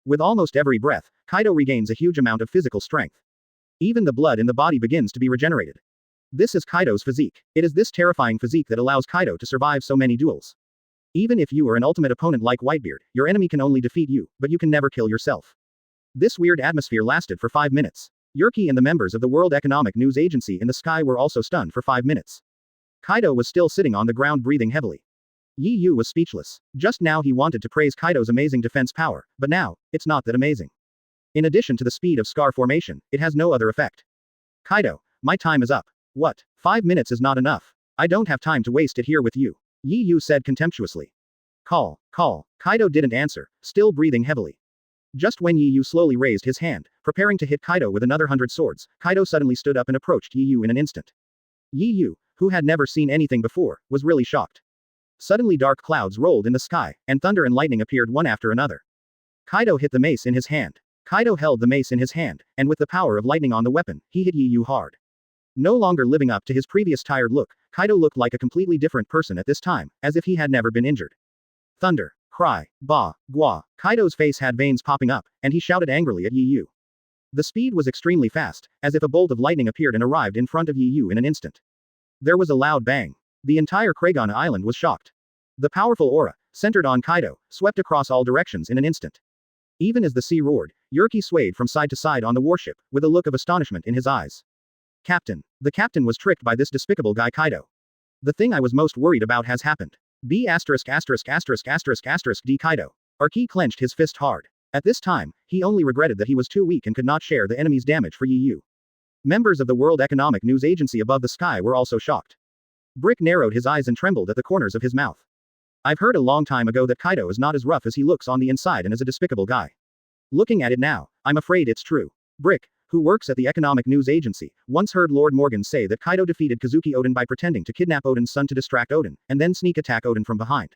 With almost every breath, Kaido regains a huge amount of physical strength. Even the blood in the body begins to be regenerated. This is Kaido's physique. It is this terrifying physique that allows Kaido to survive so many duels. Even if you are an ultimate opponent like Whitebeard, your enemy can only defeat you, but you can never kill yourself. This weird atmosphere lasted for 5 minutes. Yerki and the members of the World Economic News Agency in the sky were also stunned for 5 minutes. Kaido was still sitting on the ground breathing heavily. Yi Yu was speechless. Just now he wanted to praise Kaido's amazing defense power, but now, it's not that amazing. In addition to the speed of scar formation, it has no other effect. Kaido, my time is up. What? 5 minutes is not enough. I don't have time to waste it here with you. Yi Yu said contemptuously. Call. Kaido didn't answer, still breathing heavily. Just when Yi Yu slowly raised his hand, preparing to hit Kaido with another 100 swords, Kaido suddenly stood up and approached Yi Yu in an instant. Yi Yu, who had never seen anything before, was really shocked. Suddenly dark clouds rolled in the sky, and thunder and lightning appeared one after another. Kaido hit the mace in his hand. Kaido held the mace in his hand, and with the power of lightning on the weapon, he hit Yi Yu hard. No longer living up to his previous tired look, Kaido looked like a completely different person at this time, as if he had never been injured. Thunder, cry, ba, gua. Kaido's face had veins popping up, and he shouted angrily at Yi Yu. The speed was extremely fast, as if a bolt of lightning appeared and arrived in front of Yi Yu in an instant. There was a loud bang. The entire Kragana island was shocked. The powerful aura, centered on Kaido, swept across all directions in an instant. Even as the sea roared, Yerki swayed from side to side on the warship, with a look of astonishment in his eyes. Captain. The captain was tricked by this despicable guy Kaido. The thing I was most worried about has happened. D Kaido. Arki clenched his fist hard. At this time, he only regretted that he was too weak and could not share the enemy's damage for Yi Yu. Members of the World Economic News Agency above the sky were also shocked. Brick narrowed his eyes and trembled at the corners of his mouth. I've heard a long time ago that Kaido is not as rough as he looks on the inside and is a despicable guy. Looking at it now, I'm afraid it's true. Brick, who works at the Economic News Agency, once heard Lord Morgan say that Kaido defeated Kazuki Oden by pretending to kidnap Oden's son to distract Oden, and then sneak attack Oden from behind.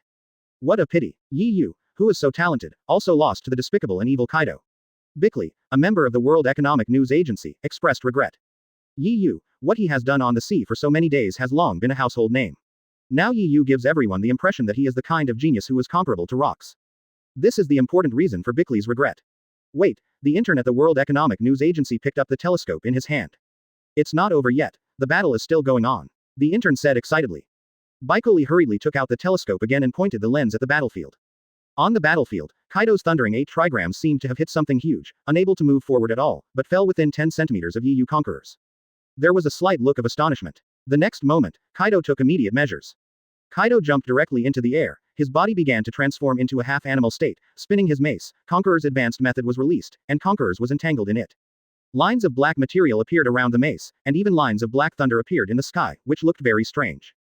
What a pity. Yi Yu, who is so talented, also lost to the despicable and evil Kaido. Bickley, a member of the World Economic News Agency, expressed regret. Yi Yu, what he has done on the sea for so many days has long been a household name. Now Yi Yu gives everyone the impression that he is the kind of genius who is comparable to rocks. This is the important reason for Bickley's regret. Wait, the intern at the World Economic News Agency picked up the telescope in his hand. It's not over yet. The battle is still going on. The intern said excitedly. Baikoli hurriedly took out the telescope again and pointed the lens at the battlefield. On the battlefield, Kaido's thundering 8 trigrams seemed to have hit something huge, unable to move forward at all, but fell within 10 centimeters of Yi Yu Conquerors. There was a slight look of astonishment. The next moment, Kaido took immediate measures. Kaido jumped directly into the air, his body began to transform into a half-animal state, spinning his mace, Conqueror's advanced method was released, and Conqueror's was entangled in it. Lines of black material appeared around the mace, and even lines of black thunder appeared in the sky, which looked very strange.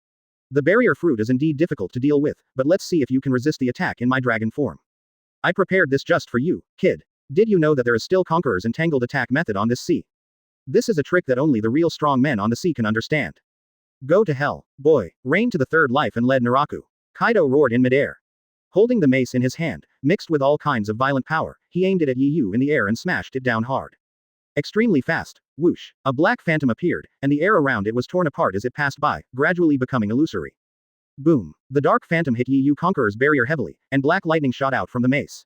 The barrier fruit is indeed difficult to deal with, but let's see if you can resist the attack in my dragon form. I prepared this just for you, kid. Did you know that there is still Conqueror's entangled attack method on this sea? This is a trick that only the real strong men on the sea can understand. Go to hell, boy, reign to the third life and led Naraku. Kaido roared in midair. Holding the mace in his hand, mixed with all kinds of violent power, he aimed it at Yu in the air and smashed it down hard. Extremely fast, whoosh, a black phantom appeared, and the air around it was torn apart as it passed by, gradually becoming illusory. Boom. The dark phantom hit Yu Conqueror's barrier heavily, and black lightning shot out from the mace.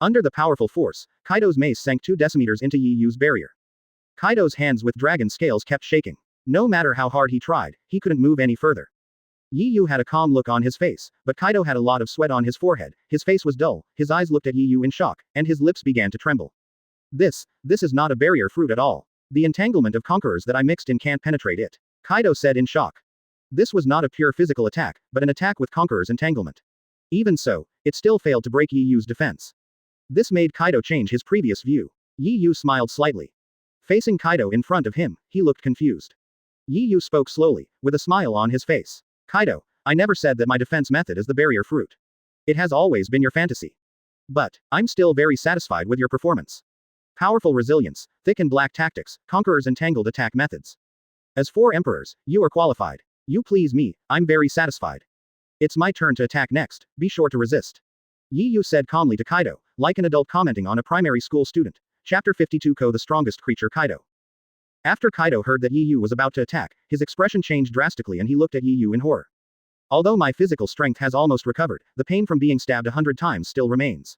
Under the powerful force, Kaido's mace sank 2 decimeters into Yu's barrier. Kaido's hands with dragon scales kept shaking. No matter how hard he tried, he couldn't move any further. Yu had a calm look on his face, but Kaido had a lot of sweat on his forehead, his face was dull, his eyes looked at Yu in shock, and his lips began to tremble. This is not a barrier fruit at all. The entanglement of conquerors that I mixed in can't penetrate it. Kaido said in shock. This was not a pure physical attack, but an attack with conqueror's entanglement. Even so, it still failed to break Yu's defense. This made Kaido change his previous view. Yu smiled slightly. Facing Kaido in front of him, he looked confused. Yu spoke slowly, with a smile on his face. Kaido, I never said that my defense method is the barrier fruit. It has always been your fantasy. But, I'm still very satisfied with your performance. Powerful resilience, thick and black tactics, conqueror's entangled attack methods. As 4 emperors, you are qualified. You please me, I'm very satisfied. It's my turn to attack next, be sure to resist. Yu said calmly to Kaido, like an adult commenting on a primary school student. Chapter 52 Ko the strongest creature Kaido. After Kaido heard that Yu was about to attack, his expression changed drastically and he looked at Yu in horror. Although my physical strength has almost recovered, the pain from being stabbed 100 times still remains.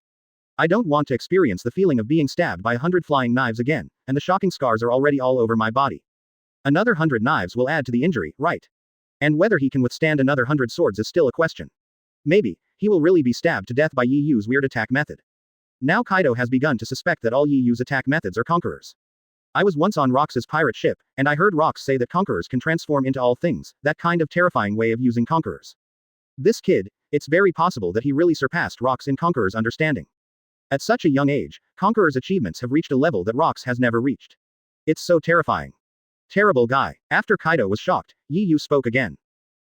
I don't want to experience the feeling of being stabbed by 100 flying knives again, and the shocking scars are already all over my body. Another 100 knives will add to the injury, right? And whether he can withstand another 100 swords is still a question. Maybe, he will really be stabbed to death by Yu's weird attack method. Now Kaido has begun to suspect that all Yu's attack methods are conquerors. I was once on Rox's pirate ship, and I heard Rox say that conquerors can transform into all things, that kind of terrifying way of using conquerors. This kid, it's very possible that he really surpassed Rox in conqueror's understanding. At such a young age, Conqueror's achievements have reached a level that Rox has never reached. It's so terrifying. Terrible guy. After Kaido was shocked, Yu spoke again.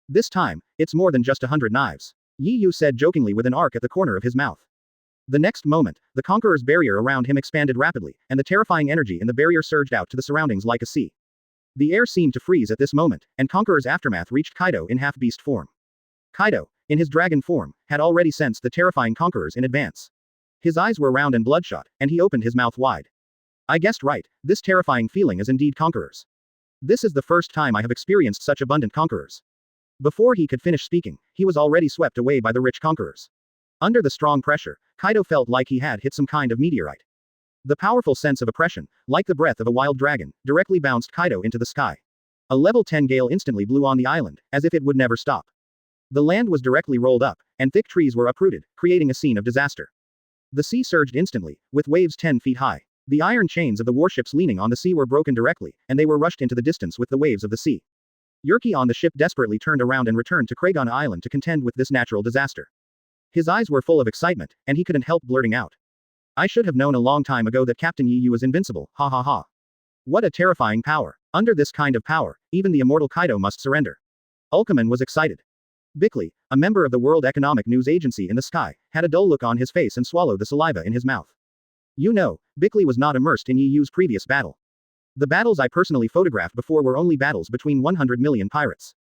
This time, it's more than just 100 knives. Yu said jokingly with an arc at the corner of his mouth. The next moment, the Conqueror's barrier around him expanded rapidly, and the terrifying energy in the barrier surged out to the surroundings like a sea. The air seemed to freeze at this moment, and Conqueror's aftermath reached Kaido in half-beast form. Kaido, in his dragon form, had already sensed the terrifying conquerors in advance. His eyes were round and bloodshot, and he opened his mouth wide. I guessed right, this terrifying feeling is indeed conquerors. This is the first time I have experienced such abundant conquerors. Before he could finish speaking, he was already swept away by the rich conquerors. Under the strong pressure, Kaido felt like he had hit some kind of meteorite. The powerful sense of oppression, like the breath of a wild dragon, directly bounced Kaido into the sky. A level 10 gale instantly blew on the island, as if it would never stop. The land was directly rolled up, and thick trees were uprooted, creating a scene of disaster. The sea surged instantly, with waves 10 feet high. The iron chains of the warships leaning on the sea were broken directly, and they were rushed into the distance with the waves of the sea. Yerky on the ship desperately turned around and returned to Kragon Island to contend with this natural disaster. His eyes were full of excitement, and he couldn't help blurting out. I should have known a long time ago that Captain Yu was invincible, ha ha ha. What a terrifying power. Under this kind of power, even the immortal Kaido must surrender. Ulkaman was excited. Bickley, a member of the World Economic News Agency in the sky, had a dull look on his face and swallowed the saliva in his mouth. You know, Bickley was not immersed in Yu's previous battle. The battles I personally photographed before were only battles between 100 million pirates.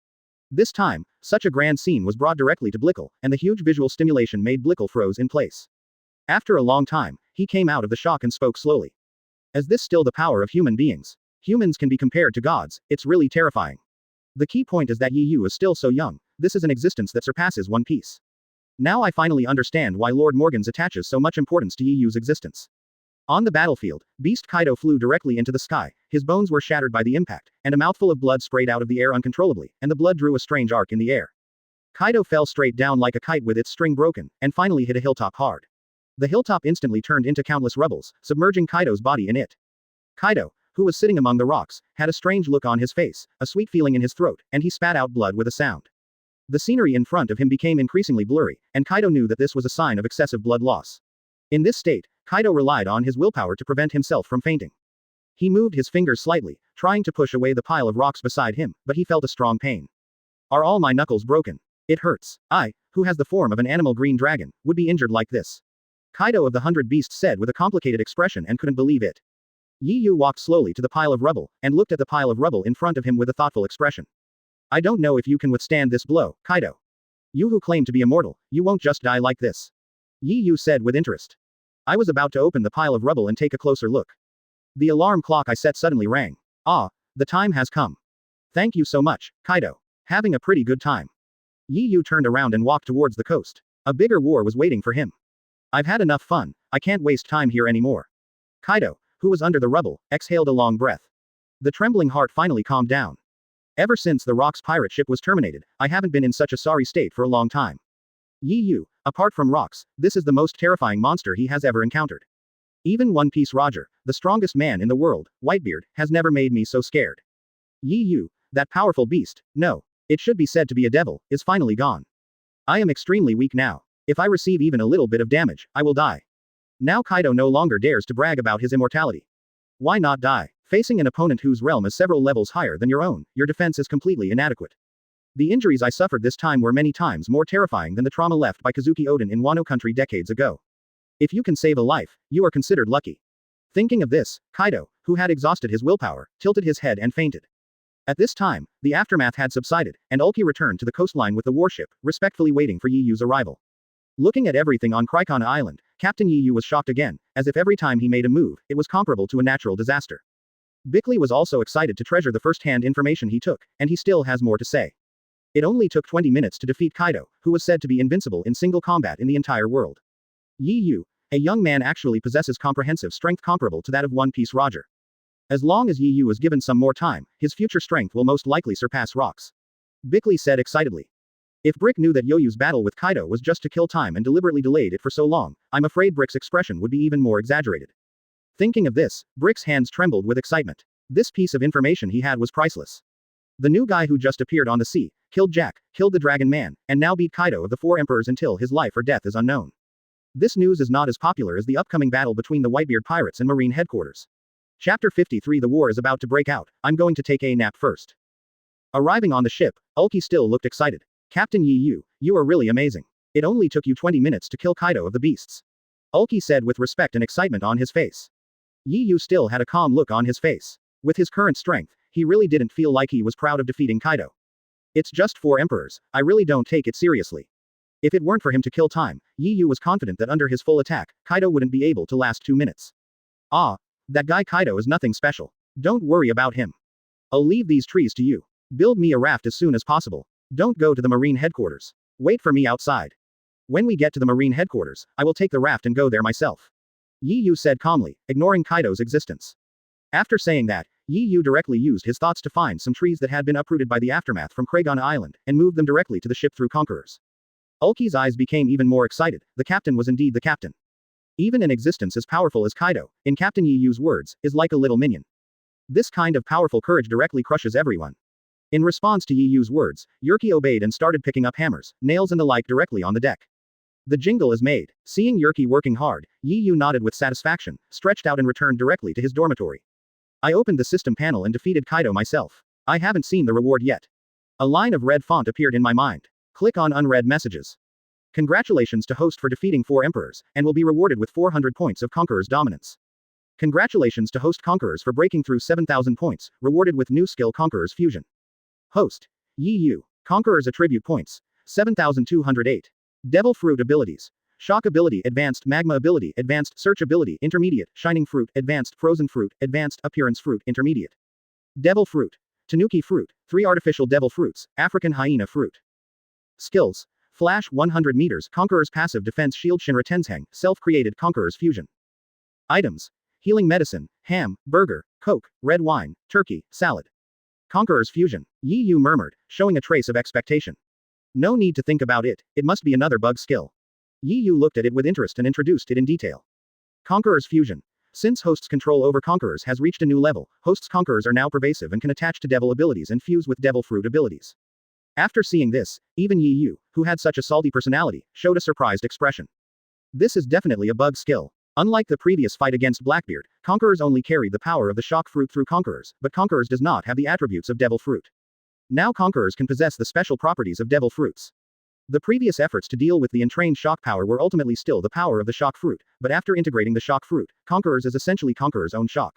This time, such a grand scene was brought directly to Blickle, and the huge visual stimulation made Blickle froze in place. After a long time, he came out of the shock and spoke slowly. Is this still the power of human beings? Humans can be compared to gods, it's really terrifying. The key point is that Yu is still so young, this is an existence that surpasses One Piece. Now I finally understand why Lord Morgans attaches so much importance to Yu's existence. On the battlefield, Beast Kaido flew directly into the sky, his bones were shattered by the impact, and a mouthful of blood sprayed out of the air uncontrollably, and the blood drew a strange arc in the air. Kaido fell straight down like a kite with its string broken, and finally hit a hilltop hard. The hilltop instantly turned into countless rubbles, submerging Kaido's body in it. Kaido, who was sitting among the rocks, had a strange look on his face, a sweet feeling in his throat, and he spat out blood with a sound. The scenery in front of him became increasingly blurry, and Kaido knew that this was a sign of excessive blood loss. In this state, Kaido relied on his willpower to prevent himself from fainting. He moved his fingers slightly, trying to push away the pile of rocks beside him, but he felt a strong pain. Are all my knuckles broken? It hurts. I, who has the form of an animal green dragon, would be injured like this. Kaido of the 100 Beasts said with a complicated expression and couldn't believe it. Yu walked slowly to the pile of rubble, and looked at the pile of rubble in front of him with a thoughtful expression. I don't know if you can withstand this blow, Kaido. You who claim to be immortal, you won't just die like this. Yi Yu said with interest. I was about to open the pile of rubble and take a closer look. The alarm clock I set suddenly rang. Ah, the time has come. Thank you so much, Kaido. Having a pretty good time. Yi Yu turned around and walked towards the coast. A bigger war was waiting for him. I've had enough fun, I can't waste time here anymore. Kaido, who was under the rubble, exhaled a long breath. The trembling heart finally calmed down. Ever since the Rocks pirate ship was terminated, I haven't been in such a sorry state for a long time. Yi Yu, apart from Rocks, this is the most terrifying monster he has ever encountered. Even One Piece Roger, the strongest man in the world, Whitebeard, has never made me so scared. Yi Yu, that powerful beast, no, it should be said to be a devil, is finally gone. I am extremely weak now. If I receive even a little bit of damage, I will die. Now Kaido no longer dares to brag about his immortality. Why not die? Facing an opponent whose realm is several levels higher than your own, your defense is completely inadequate. The injuries I suffered this time were many times more terrifying than the trauma left by Kazuki Oden in Wano country decades ago. If you can save a life, you are considered lucky. Thinking of this, Kaido, who had exhausted his willpower, tilted his head and fainted. At this time, the aftermath had subsided, and Ulki returned to the coastline with the warship, respectfully waiting for Yi Yu's arrival. Looking at everything on Kraikana Island, Captain Yi Yu was shocked again, as if every time he made a move, it was comparable to a natural disaster. Bickley was also excited to treasure the first-hand information he took, and he still has more to say. It only took 20 minutes to defeat Kaido, who was said to be invincible in single combat in the entire world. Yi Yu, a young man, actually possesses comprehensive strength comparable to that of One Piece Roger. As long as Yi Yu is given some more time, his future strength will most likely surpass Rocks. Bickley said excitedly. If Brick knew that Yoyu's battle with Kaido was just to kill time and deliberately delayed it for so long, I'm afraid Brick's expression would be even more exaggerated. Thinking of this, Brick's hands trembled with excitement. This piece of information he had was priceless. The new guy who just appeared on the sea, killed Jack, killed the Dragon Man, and now beat Kaido of the Four Emperors until his life or death is unknown. This news is not as popular as the upcoming battle between the Whitebeard pirates and Marine headquarters. Chapter 53. The war is about to break out, I'm going to take a nap first. Arriving on the ship, Ulki still looked excited. Captain Yi Yu, you are really amazing. It only took you 20 minutes to kill Kaido of the beasts. Ulki said with respect and excitement on his face. Yi Yu still had a calm look on his face. With his current strength, he really didn't feel like he was proud of defeating Kaido. It's just 4 emperors, I really don't take it seriously. If it weren't for him to kill time, Yi Yu was confident that under his full attack, Kaido wouldn't be able to last 2 minutes. Ah, that guy Kaido is nothing special. Don't worry about him. I'll leave these trees to you. Build me a raft as soon as possible. Don't go to the Marine headquarters. Wait for me outside. When we get to the Marine headquarters, I will take the raft and go there myself. Yi Yu said calmly, ignoring Kaido's existence. After saying that, Yi Yu directly used his thoughts to find some trees that had been uprooted by the aftermath from Kraigana Island, and moved them directly to the ship through Conquerors. Ulki's eyes became even more excited, the captain was indeed the captain. Even an existence as powerful as Kaido, in Captain Yi Yu's words, is like a little minion. This kind of powerful courage directly crushes everyone. In response to Yi Yu's words, Yerki obeyed and started picking up hammers, nails and the like directly on the deck. The jingle is made. Seeing Yerki working hard, Yi Yu nodded with satisfaction, stretched out and returned directly to his dormitory. I opened the system panel and defeated Kaido myself. I haven't seen the reward yet. A line of red font appeared in my mind. Click on unread messages. Congratulations to host for defeating 4 emperors, and will be rewarded with 400 points of Conqueror's dominance. Congratulations to host Conquerors for breaking through 7,000 points, rewarded with new skill Conqueror's fusion. Host. Yi Yu. Conqueror's attribute points. 7,208. Devil Fruit abilities. Shock ability, advanced magma ability, advanced search ability, intermediate, shining fruit, advanced frozen fruit, advanced appearance fruit, intermediate. Devil fruit. Tanuki fruit, 3 artificial devil fruits, African hyena fruit. Skills. Flash 100 meters, Conqueror's passive defense shield Shinra Tenzheng, self-created Conqueror's fusion. Items. Healing medicine, ham, burger, coke, red wine, turkey, salad. Conqueror's fusion. Yi Yu murmured, showing a trace of expectation. No need to think about it, it must be another bug skill. Yi Yu looked at it with interest and introduced it in detail. Conqueror's fusion. Since Host's control over Conquerors has reached a new level, Host's Conquerors are now pervasive and can attach to devil abilities and fuse with devil fruit abilities. After seeing this, even Yi Yu, who had such a salty personality, showed a surprised expression. This is definitely a bug skill. Unlike the previous fight against Blackbeard, Conquerors only carried the power of the shock fruit through Conquerors, but Conquerors does not have the attributes of devil fruit. Now Conquerors can possess the special properties of devil fruits. The previous efforts to deal with the entrained shock power were ultimately still the power of the shock fruit, but after integrating the shock fruit, Conquerors is essentially Conqueror's own shock.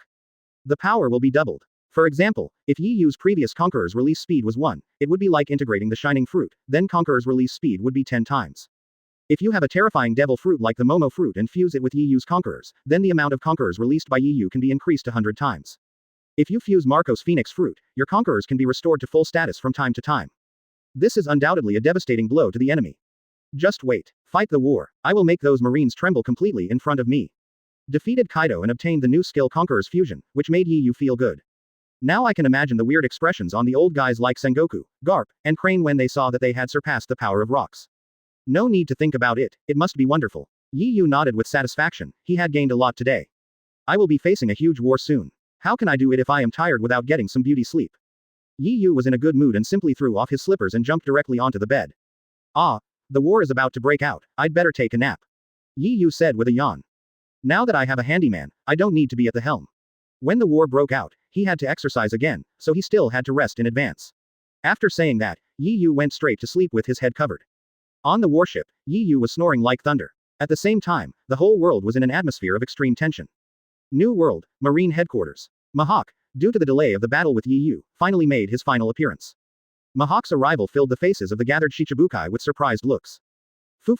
The power will be doubled. For example, if Yi Yu's previous Conqueror's release speed was 1, it would be like integrating the Shining Fruit, then Conqueror's release speed would be 10 times. If you have a terrifying devil fruit like the Momo fruit and fuse it with Yi Yu's Conquerors, then the amount of Conquerors released by Yi Yu can be increased 100 times. If you fuse Marco's Phoenix fruit, your Conquerors can be restored to full status from time to time. This is undoubtedly a devastating blow to the enemy. Just wait. Fight the war. I will make those Marines tremble completely in front of me. Defeated Kaido and obtained the new skill Conqueror's Fusion, which made Yi Yu feel good. Now I can imagine the weird expressions on the old guys like Sengoku, Garp, and Crane when they saw that they had surpassed the power of rocks. No need to think about it, it must be wonderful. Yi Yu nodded with satisfaction, he had gained a lot today. I will be facing a huge war soon. How can I do it if I am tired without getting some beauty sleep? Yi Yu was in a good mood and simply threw off his slippers and jumped directly onto the bed. Ah, the war is about to break out, I'd better take a nap. Yi Yu said with a yawn. Now that I have a handyman, I don't need to be at the helm. When the war broke out, he had to exercise again, so he still had to rest in advance. After saying that, Yi Yu went straight to sleep with his head covered. On the warship, Yi Yu was snoring like thunder. At the same time, the whole world was in an atmosphere of extreme tension. New World, Marine Headquarters. Mihawk, due to the delay of the battle with Yi Yu, finally made his final appearance. Mihawk's arrival filled the faces of the gathered Shichibukai with surprised looks. Fu,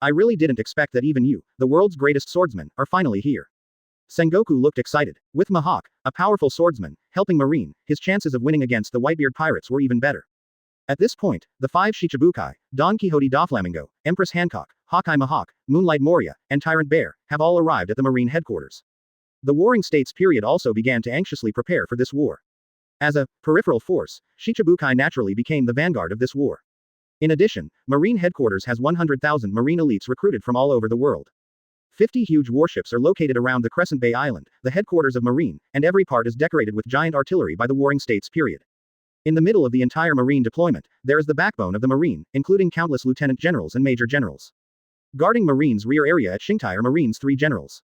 I really didn't expect that even you, the world's greatest swordsman, are finally here. Sengoku looked excited. With Mihawk, a powerful swordsman, helping Marine, his chances of winning against the Whitebeard pirates were even better. At this point, the 5 Shichibukai, Don Quixote Doflamingo, Empress Hancock, Hawkeye Mihawk, Moonlight Moria, and Tyrant Bear, have all arrived at the Marine headquarters. The Warring States period also began to anxiously prepare for this war. As a peripheral force, Shichibukai naturally became the vanguard of this war. In addition, Marine headquarters has 100,000 Marine elites recruited from all over the world. 50 huge warships are located around the Crescent Bay Island, the headquarters of Marine, and every part is decorated with giant artillery by the Warring States period. In the middle of the entire Marine deployment, there is the backbone of the Marine, including countless lieutenant generals and major generals. Guarding Marine's rear area at Shintai are Marine's 3 generals.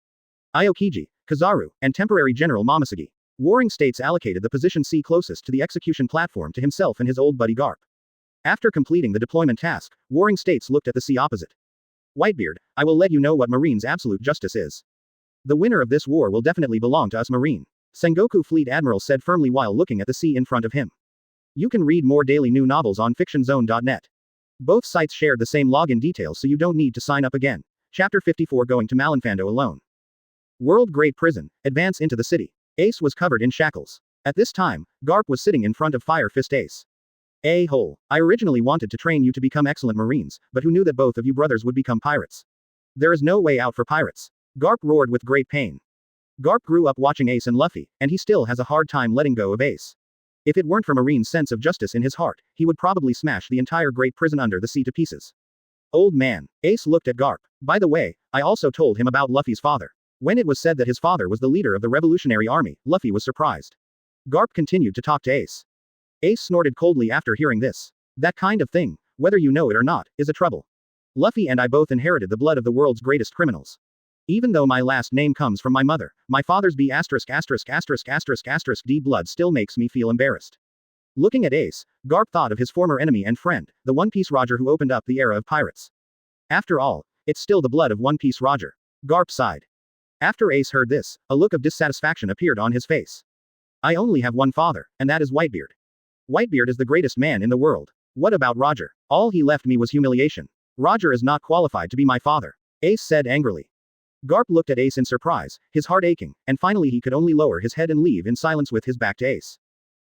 Aokiji, Kizaru, and temporary general Momosugi. Warring States allocated the position C closest to the execution platform to himself and his old buddy Garp. After completing the deployment task, Warring States looked at the sea opposite. Whitebeard, I will let you know what Marine's absolute justice is. The winner of this war will definitely belong to us Marine. Sengoku Fleet Admiral said firmly while looking at the sea in front of him. You can read more daily new novels on fictionzone.net. Both sites shared the same login details so you don't need to sign up again. Chapter 54 Going to Malinfando Alone. World Great Prison, advance into the city. Ace was covered in shackles. At this time, Garp was sitting in front of Fire Fist Ace. A-hole, I originally wanted to train you to become excellent Marines, but who knew that both of you brothers would become pirates? There is no way out for pirates. Garp roared with great pain. Garp grew up watching Ace and Luffy, and he still has a hard time letting go of Ace. If it weren't for Marine's sense of justice in his heart, he would probably smash the entire great prison under the sea to pieces. Old man, Ace looked at Garp. By the way, I also told him about Luffy's father. When it was said that his father was the leader of the Revolutionary Army, Luffy was surprised. Garp continued to talk to Ace. Ace snorted coldly after hearing this. That kind of thing, whether you know it or not, is a trouble. Luffy and I both inherited the blood of the world's greatest criminals. Even though my last name comes from my mother, my father's B********* D blood still makes me feel embarrassed. Looking at Ace, Garp thought of his former enemy and friend, the One Piece Roger who opened up the era of pirates. After all, it's still the blood of One Piece Roger. Garp sighed. After Ace heard this, a look of dissatisfaction appeared on his face. I only have one father, and that is Whitebeard. Whitebeard is the greatest man in the world. What about Roger? All he left me was humiliation. Roger is not qualified to be my father. Ace said angrily. Garp looked at Ace in surprise, his heart aching, and finally he could only lower his head and leave in silence with his back to Ace.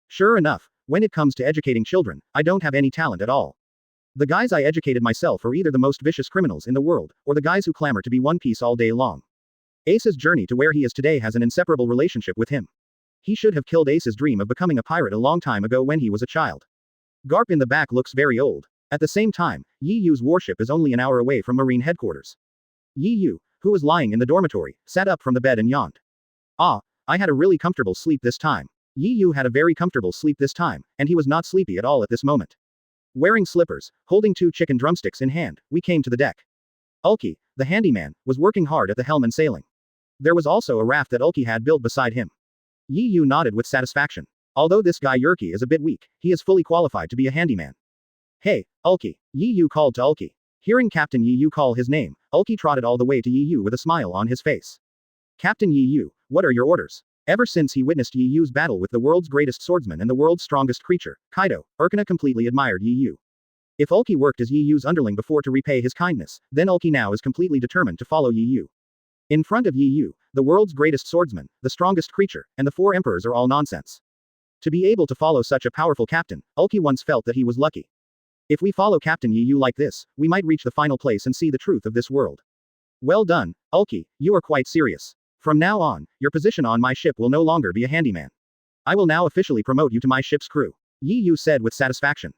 Sure enough, when it comes to educating children, I don't have any talent at all. The guys I educated myself are either the most vicious criminals in the world, or the guys who clamor to be One Piece all day long. Ace's journey to where he is today has an inseparable relationship with him. He should have killed Ace's dream of becoming a pirate a long time ago when he was a child. Garp in the back looks very old. At the same time, Yi Yu's warship is only an hour away from Marine headquarters. Yi Yu, who was lying in the dormitory, sat up from the bed and yawned. Ah, I had a really comfortable sleep this time. Yi Yu had a very comfortable sleep this time, and he was not sleepy at all at this moment. Wearing slippers, holding 2 chicken drumsticks in hand, we came to the deck. Ulki, the handyman, was working hard at the helm and sailing. There was also a raft that Ulki had built beside him. Yi Yu nodded with satisfaction. Although this guy Yerky is a bit weak, he is fully qualified to be a handyman. Hey, Ulki, Yi Yu called to Ulki. Hearing Captain Yi Yu call his name, Ulki trotted all the way to Yi Yu with a smile on his face. Captain Yi Yu, what are your orders? Ever since he witnessed Yi Yu's battle with the world's greatest swordsman and the world's strongest creature, Kaido, Urkina completely admired Yi Yu. If Ulki worked as Yi Yu's underling before to repay his kindness, then Ulki now is completely determined to follow Yi Yu. In front of Yi Yu, the world's greatest swordsman, the strongest creature, and the four emperors are all nonsense. To be able to follow such a powerful captain, Ulki once felt that he was lucky. If we follow Captain Yi Yu like this, we might reach the final place and see the truth of this world. Well done, Ulki, you are quite serious. From now on, your position on my ship will no longer be a handyman. I will now officially promote you to my ship's crew, Yi Yu said with satisfaction.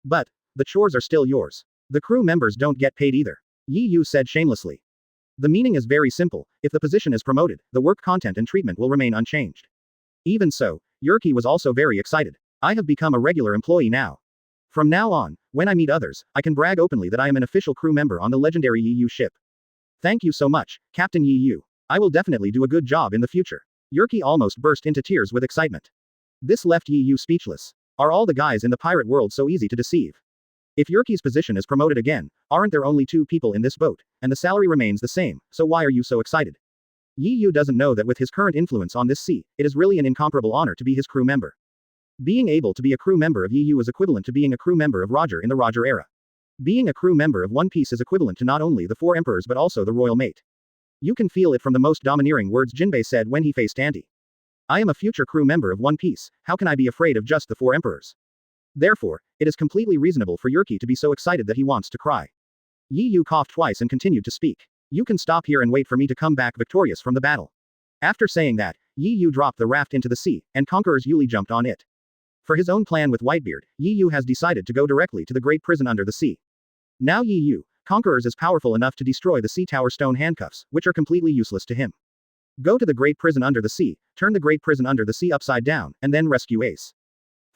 But, the chores are still yours. The crew members don't get paid either, Yi Yu said shamelessly. The meaning is very simple, if the position is promoted, the work content and treatment will remain unchanged. Even so, Yerki was also very excited. I have become a regular employee now. From now on, when I meet others, I can brag openly that I am an official crew member on the legendary Yi Yu ship. Thank you so much, Captain Yi Yu. I will definitely do a good job in the future. Yerki almost burst into tears with excitement. This left Yi Yu speechless. Are all the guys in the pirate world so easy to deceive? If Yerki's position is promoted again, aren't there only 2 people in this boat, and the salary remains the same, so why are you so excited? Yi Yu doesn't know that with his current influence on this sea, it is really an incomparable honor to be his crew member. Being able to be a crew member of Yi Yu is equivalent to being a crew member of Roger in the Roger era. Being a crew member of One Piece is equivalent to not only the 4 emperors but also the royal mate. You can feel it from the most domineering words Jinbei said when he faced Andy. I am a future crew member of One Piece, how can I be afraid of just the 4 emperors? Therefore, it is completely reasonable for Yerki to be so excited that he wants to cry. Yi Yu coughed twice and continued to speak. You can stop here and wait for me to come back victorious from the battle. After saying that, Yi Yu dropped the raft into the sea, and Conqueror's Yuli jumped on it. For his own plan with Whitebeard, Yi Yu has decided to go directly to the great prison under the sea. Now Yi Yu, Conqueror is powerful enough to destroy the sea tower stone handcuffs, which are completely useless to him. Go to the great prison under the sea, turn the great prison under the sea upside down, and then rescue Ace.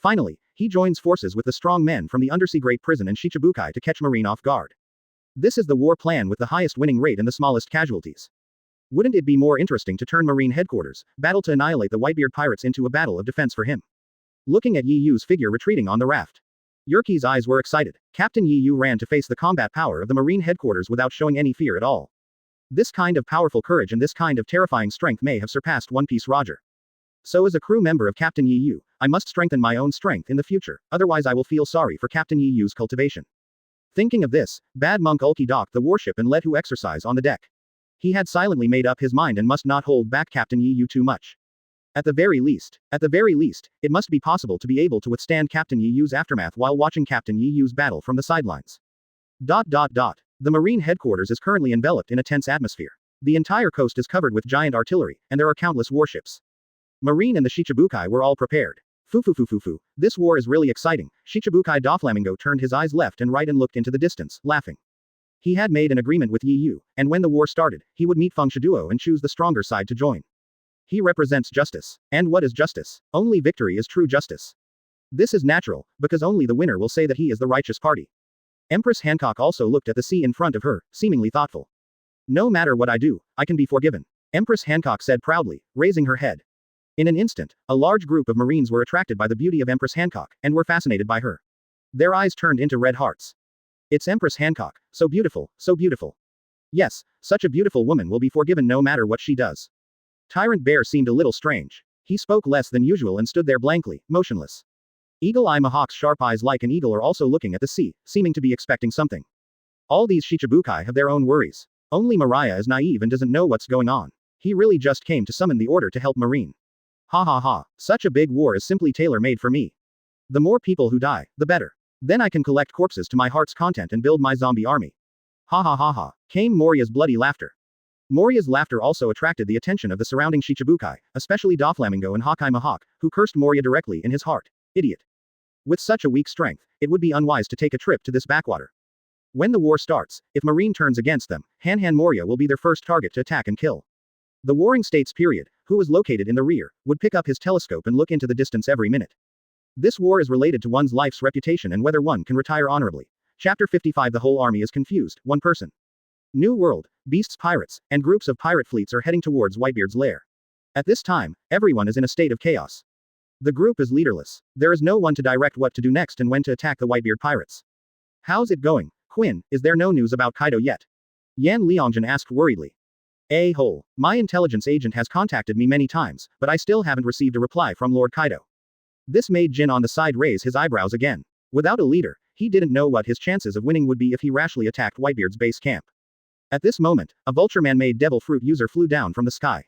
Finally, he joins forces with the strong men from the undersea great prison and Shichibukai to catch Marine off guard. This is the war plan with the highest winning rate and the smallest casualties. Wouldn't it be more interesting to turn Marine headquarters, battle to annihilate the Whitebeard pirates into a battle of defense for him? Looking at Yi Yu's figure retreating on the raft, Yerki's eyes were excited. Captain Yi Yu ran to face the combat power of the Marine headquarters without showing any fear at all. This kind of powerful courage and this kind of terrifying strength may have surpassed One Piece Roger. So as a crew member of Captain Yi Yu, I must strengthen my own strength in the future, otherwise I will feel sorry for Captain Yi Yu's cultivation. Thinking of this, Bad Monk Ulki docked the warship and let Hu exercise on the deck. He had silently made up his mind and must not hold back Captain Yi Yu too much. At the very least, it must be possible to be able to withstand Captain Yi Yu's aftermath while watching Captain Yi Yu's battle from the sidelines. The Marine headquarters is currently enveloped in a tense atmosphere. The entire coast is covered with giant artillery, and there are countless warships. Marine and the Shichibukai were all prepared. Fu. This war is really exciting. Shichibukai Doflamingo turned his eyes left and right and looked into the distance, laughing. He had made an agreement with Yi Yu, and when the war started, he would meet Feng Shiduo and choose the stronger side to join. He represents justice. And what is justice? Only victory is true justice. This is natural, because only the winner will say that he is the righteous party. Empress Hancock also looked at the sea in front of her, seemingly thoughtful. No matter what I do, I can be forgiven, Empress Hancock said proudly, raising her head. In an instant, a large group of Marines were attracted by the beauty of Empress Hancock, and were fascinated by her. Their eyes turned into red hearts. It's Empress Hancock, so beautiful, so beautiful. Yes, such a beautiful woman will be forgiven no matter what she does. Tyrant Bear seemed a little strange. He spoke less than usual and stood there blankly, motionless. Eagle Eye Mahawk's sharp eyes like an eagle are also looking at the sea, seeming to be expecting something. All these Shichibukai have their own worries. Only Mariah is naive and doesn't know what's going on. He really just came to summon the order to help Marine. Ha, such a big war is simply tailor-made for me. The more people who die, the better. Then I can collect corpses to my heart's content and build my zombie army. Ha, came Moria's bloody laughter. Moria's laughter also attracted the attention of the surrounding Shichibukai, especially Doflamingo and Hawkeye Mahawk, who cursed Moria directly in his heart. Idiot. With such a weak strength, it would be unwise to take a trip to this backwater. When the war starts, if Marine turns against them, Han Moria will be their first target to attack and kill. The Warring States period, who was located in the rear, would pick up his telescope and look into the distance every minute. This war is related to one's life's reputation and whether one can retire honorably. Chapter 55. The whole army is confused, one person. New World, beasts pirates, and groups of pirate fleets are heading towards Whitebeard's lair. At this time, everyone is in a state of chaos. The group is leaderless. There is no one to direct what to do next and when to attack the Whitebeard pirates. How's it going, Quinn? Is there no news about Kaido yet? Yan Liangjun asked worriedly. A-hole. My intelligence agent has contacted me many times, but I still haven't received a reply from Lord Kaido. This made Jin on the side raise his eyebrows again. Without a leader, he didn't know what his chances of winning would be if he rashly attacked Whitebeard's base camp. At this moment, a vulture man-made devil fruit user flew down from the sky.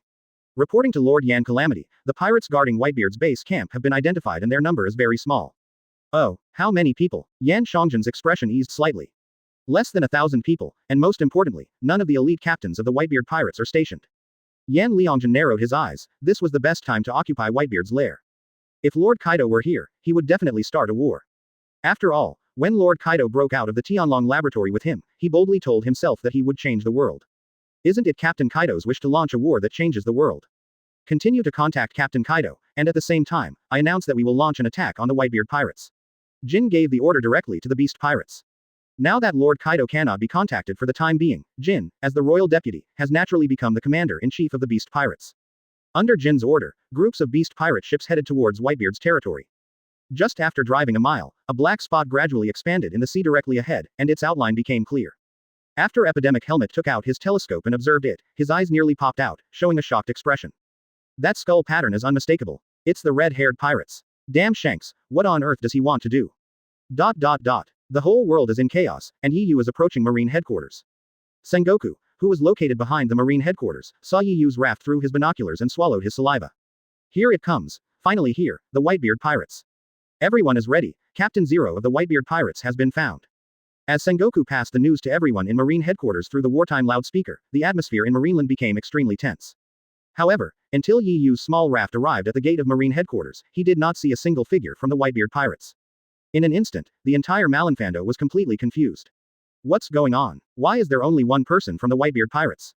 Reporting to Lord Yan Calamity, the pirates guarding Whitebeard's base camp have been identified and their number is very small. Oh, how many people? Yan Xiangjin's expression eased slightly. Less than 1,000 people, and most importantly, none of the elite captains of the Whitebeard pirates are stationed. Yan Liangjin narrowed his eyes. This was the best time to occupy Whitebeard's lair. If Lord Kaido were here, he would definitely start a war. After all, when Lord Kaido broke out of the Tianlong laboratory with him, he boldly told himself that he would change the world. Isn't it Captain Kaido's wish to launch a war that changes the world? Continue to contact Captain Kaido, and at the same time, I announce that we will launch an attack on the Whitebeard pirates. Jin gave the order directly to the beast pirates. Now that Lord Kaido cannot be contacted for the time being, Jin, as the royal deputy, has naturally become the commander-in-chief of the beast pirates. Under Jin's order, groups of beast pirate ships headed towards Whitebeard's territory. Just after driving a mile, a black spot gradually expanded in the sea directly ahead, and its outline became clear. After Epidemic Helmet took out his telescope and observed it, his eyes nearly popped out, showing a shocked expression. That skull pattern is unmistakable. It's the red-haired pirates. Damn Shanks, what on earth does he want to do? The whole world is in chaos, and Yiyu is approaching Marine headquarters. Sengoku, who was located behind the Marine headquarters, saw Yiyu's raft through his binoculars and swallowed his saliva. Here it comes. Finally here, the Whitebeard pirates. Everyone is ready. Captain Zero of the Whitebeard pirates has been found. As Sengoku passed the news to everyone in Marine headquarters through the wartime loudspeaker, the atmosphere in Marineland became extremely tense. However, until Yiyu's small raft arrived at the gate of Marine headquarters, he did not see a single figure from the Whitebeard pirates. In an instant, the entire Malinfando was completely confused. What's going on? Why is there only one person from the Whitebeard pirates?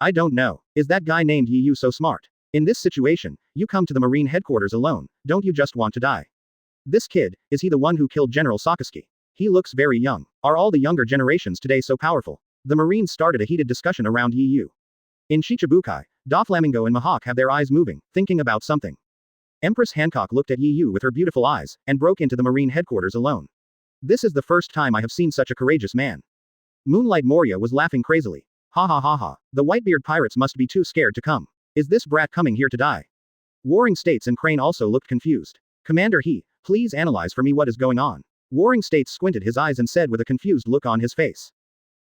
I don't know. Is that guy named Yiyu so smart? In this situation, you come to the Marine headquarters alone, don't you just want to die? This kid, is he the one who killed General Sakazuki? He looks very young. Are all the younger generations today so powerful? The Marines started a heated discussion around Yiyu. In Shichibukai, Doflamingo and Mihawk have their eyes moving, thinking about something. Empress Hancock looked at Yiyu with her beautiful eyes, and broke into the Marine headquarters alone. This is the first time I have seen such a courageous man. Moonlight Moria was laughing crazily. Ha ha ha ha. The Whitebeard pirates must be too scared to come. Is this brat coming here to die? Warring States and Crane also looked confused. Commander please analyze for me what is going on. Warring States squinted his eyes and said with a confused look on his face.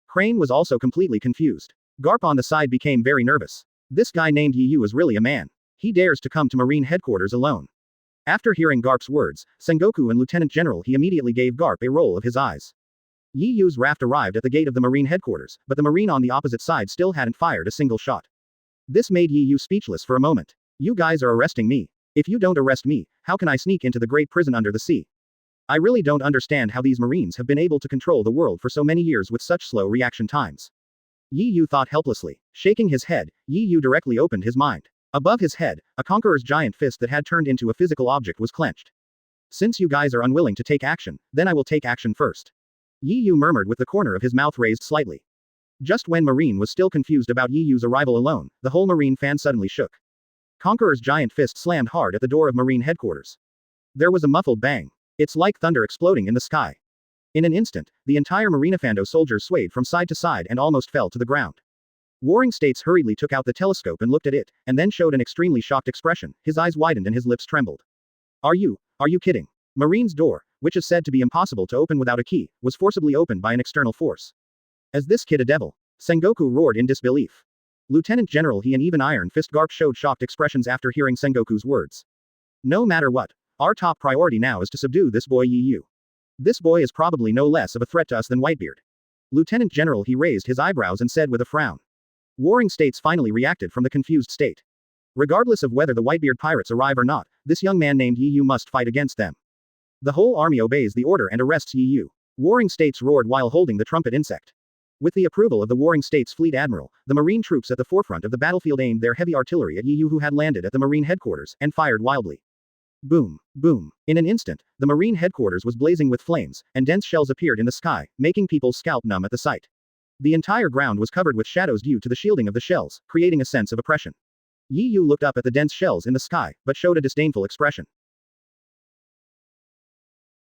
Crane was also completely confused. Garp on the side became very nervous. This guy named Yiyu is really a man. He dares to come to Marine headquarters alone. After hearing Garp's words, Sengoku and Lieutenant General he immediately gave Garp a roll of his eyes. Yiyu's raft arrived at the gate of the Marine headquarters, but the Marine on the opposite side still hadn't fired a single shot. This made Yiyu speechless for a moment. You guys are arresting me. If you don't arrest me, how can I sneak into the great prison under the sea? I really don't understand how these Marines have been able to control the world for so many years with such slow reaction times. Yiyu thought helplessly. Shaking his head, Yiyu directly opened his mind. Above his head, a Conqueror's giant fist that had turned into a physical object was clenched. Since you guys are unwilling to take action, then I will take action first. Yiyu murmured with the corner of his mouth raised slightly. Just when Marine was still confused about Yiyu's arrival alone, the whole Marine fan suddenly shook. Conqueror's giant fist slammed hard at the door of Marine headquarters. There was a muffled bang. It's like thunder exploding in the sky. In an instant, the entire Marinafando soldiers swayed from side to side and almost fell to the ground. Warring States hurriedly took out the telescope and looked at it, and then showed an extremely shocked expression. His eyes widened and his lips trembled. Are you kidding? Marine's door, which is said to be impossible to open without a key, was forcibly opened by an external force. Is this kid a devil? Sengoku roared in disbelief. Lieutenant General he and even Iron Fist Garp showed shocked expressions after hearing Sengoku's words. No matter what, our top priority now is to subdue this boy Yiyu. This boy is probably no less of a threat to us than Whitebeard. Lieutenant General he raised his eyebrows and said with a frown. Warring States finally reacted from the confused state. Regardless of whether the Whitebeard pirates arrive or not, this young man named Yiyu must fight against them. The whole army obeys the order and arrests Yiyu. Warring States roared while holding the trumpet insect. With the approval of the Warring States Fleet Admiral, the Marine troops at the forefront of the battlefield aimed their heavy artillery at Yiyu who had landed at the Marine headquarters, and fired wildly. Boom, boom. In an instant, the Marine headquarters was blazing with flames, and dense shells appeared in the sky, making people's scalp numb at the sight. The entire ground was covered with shadows due to the shielding of the shells, creating a sense of oppression. Yiyu looked up at the dense shells in the sky, but showed a disdainful expression.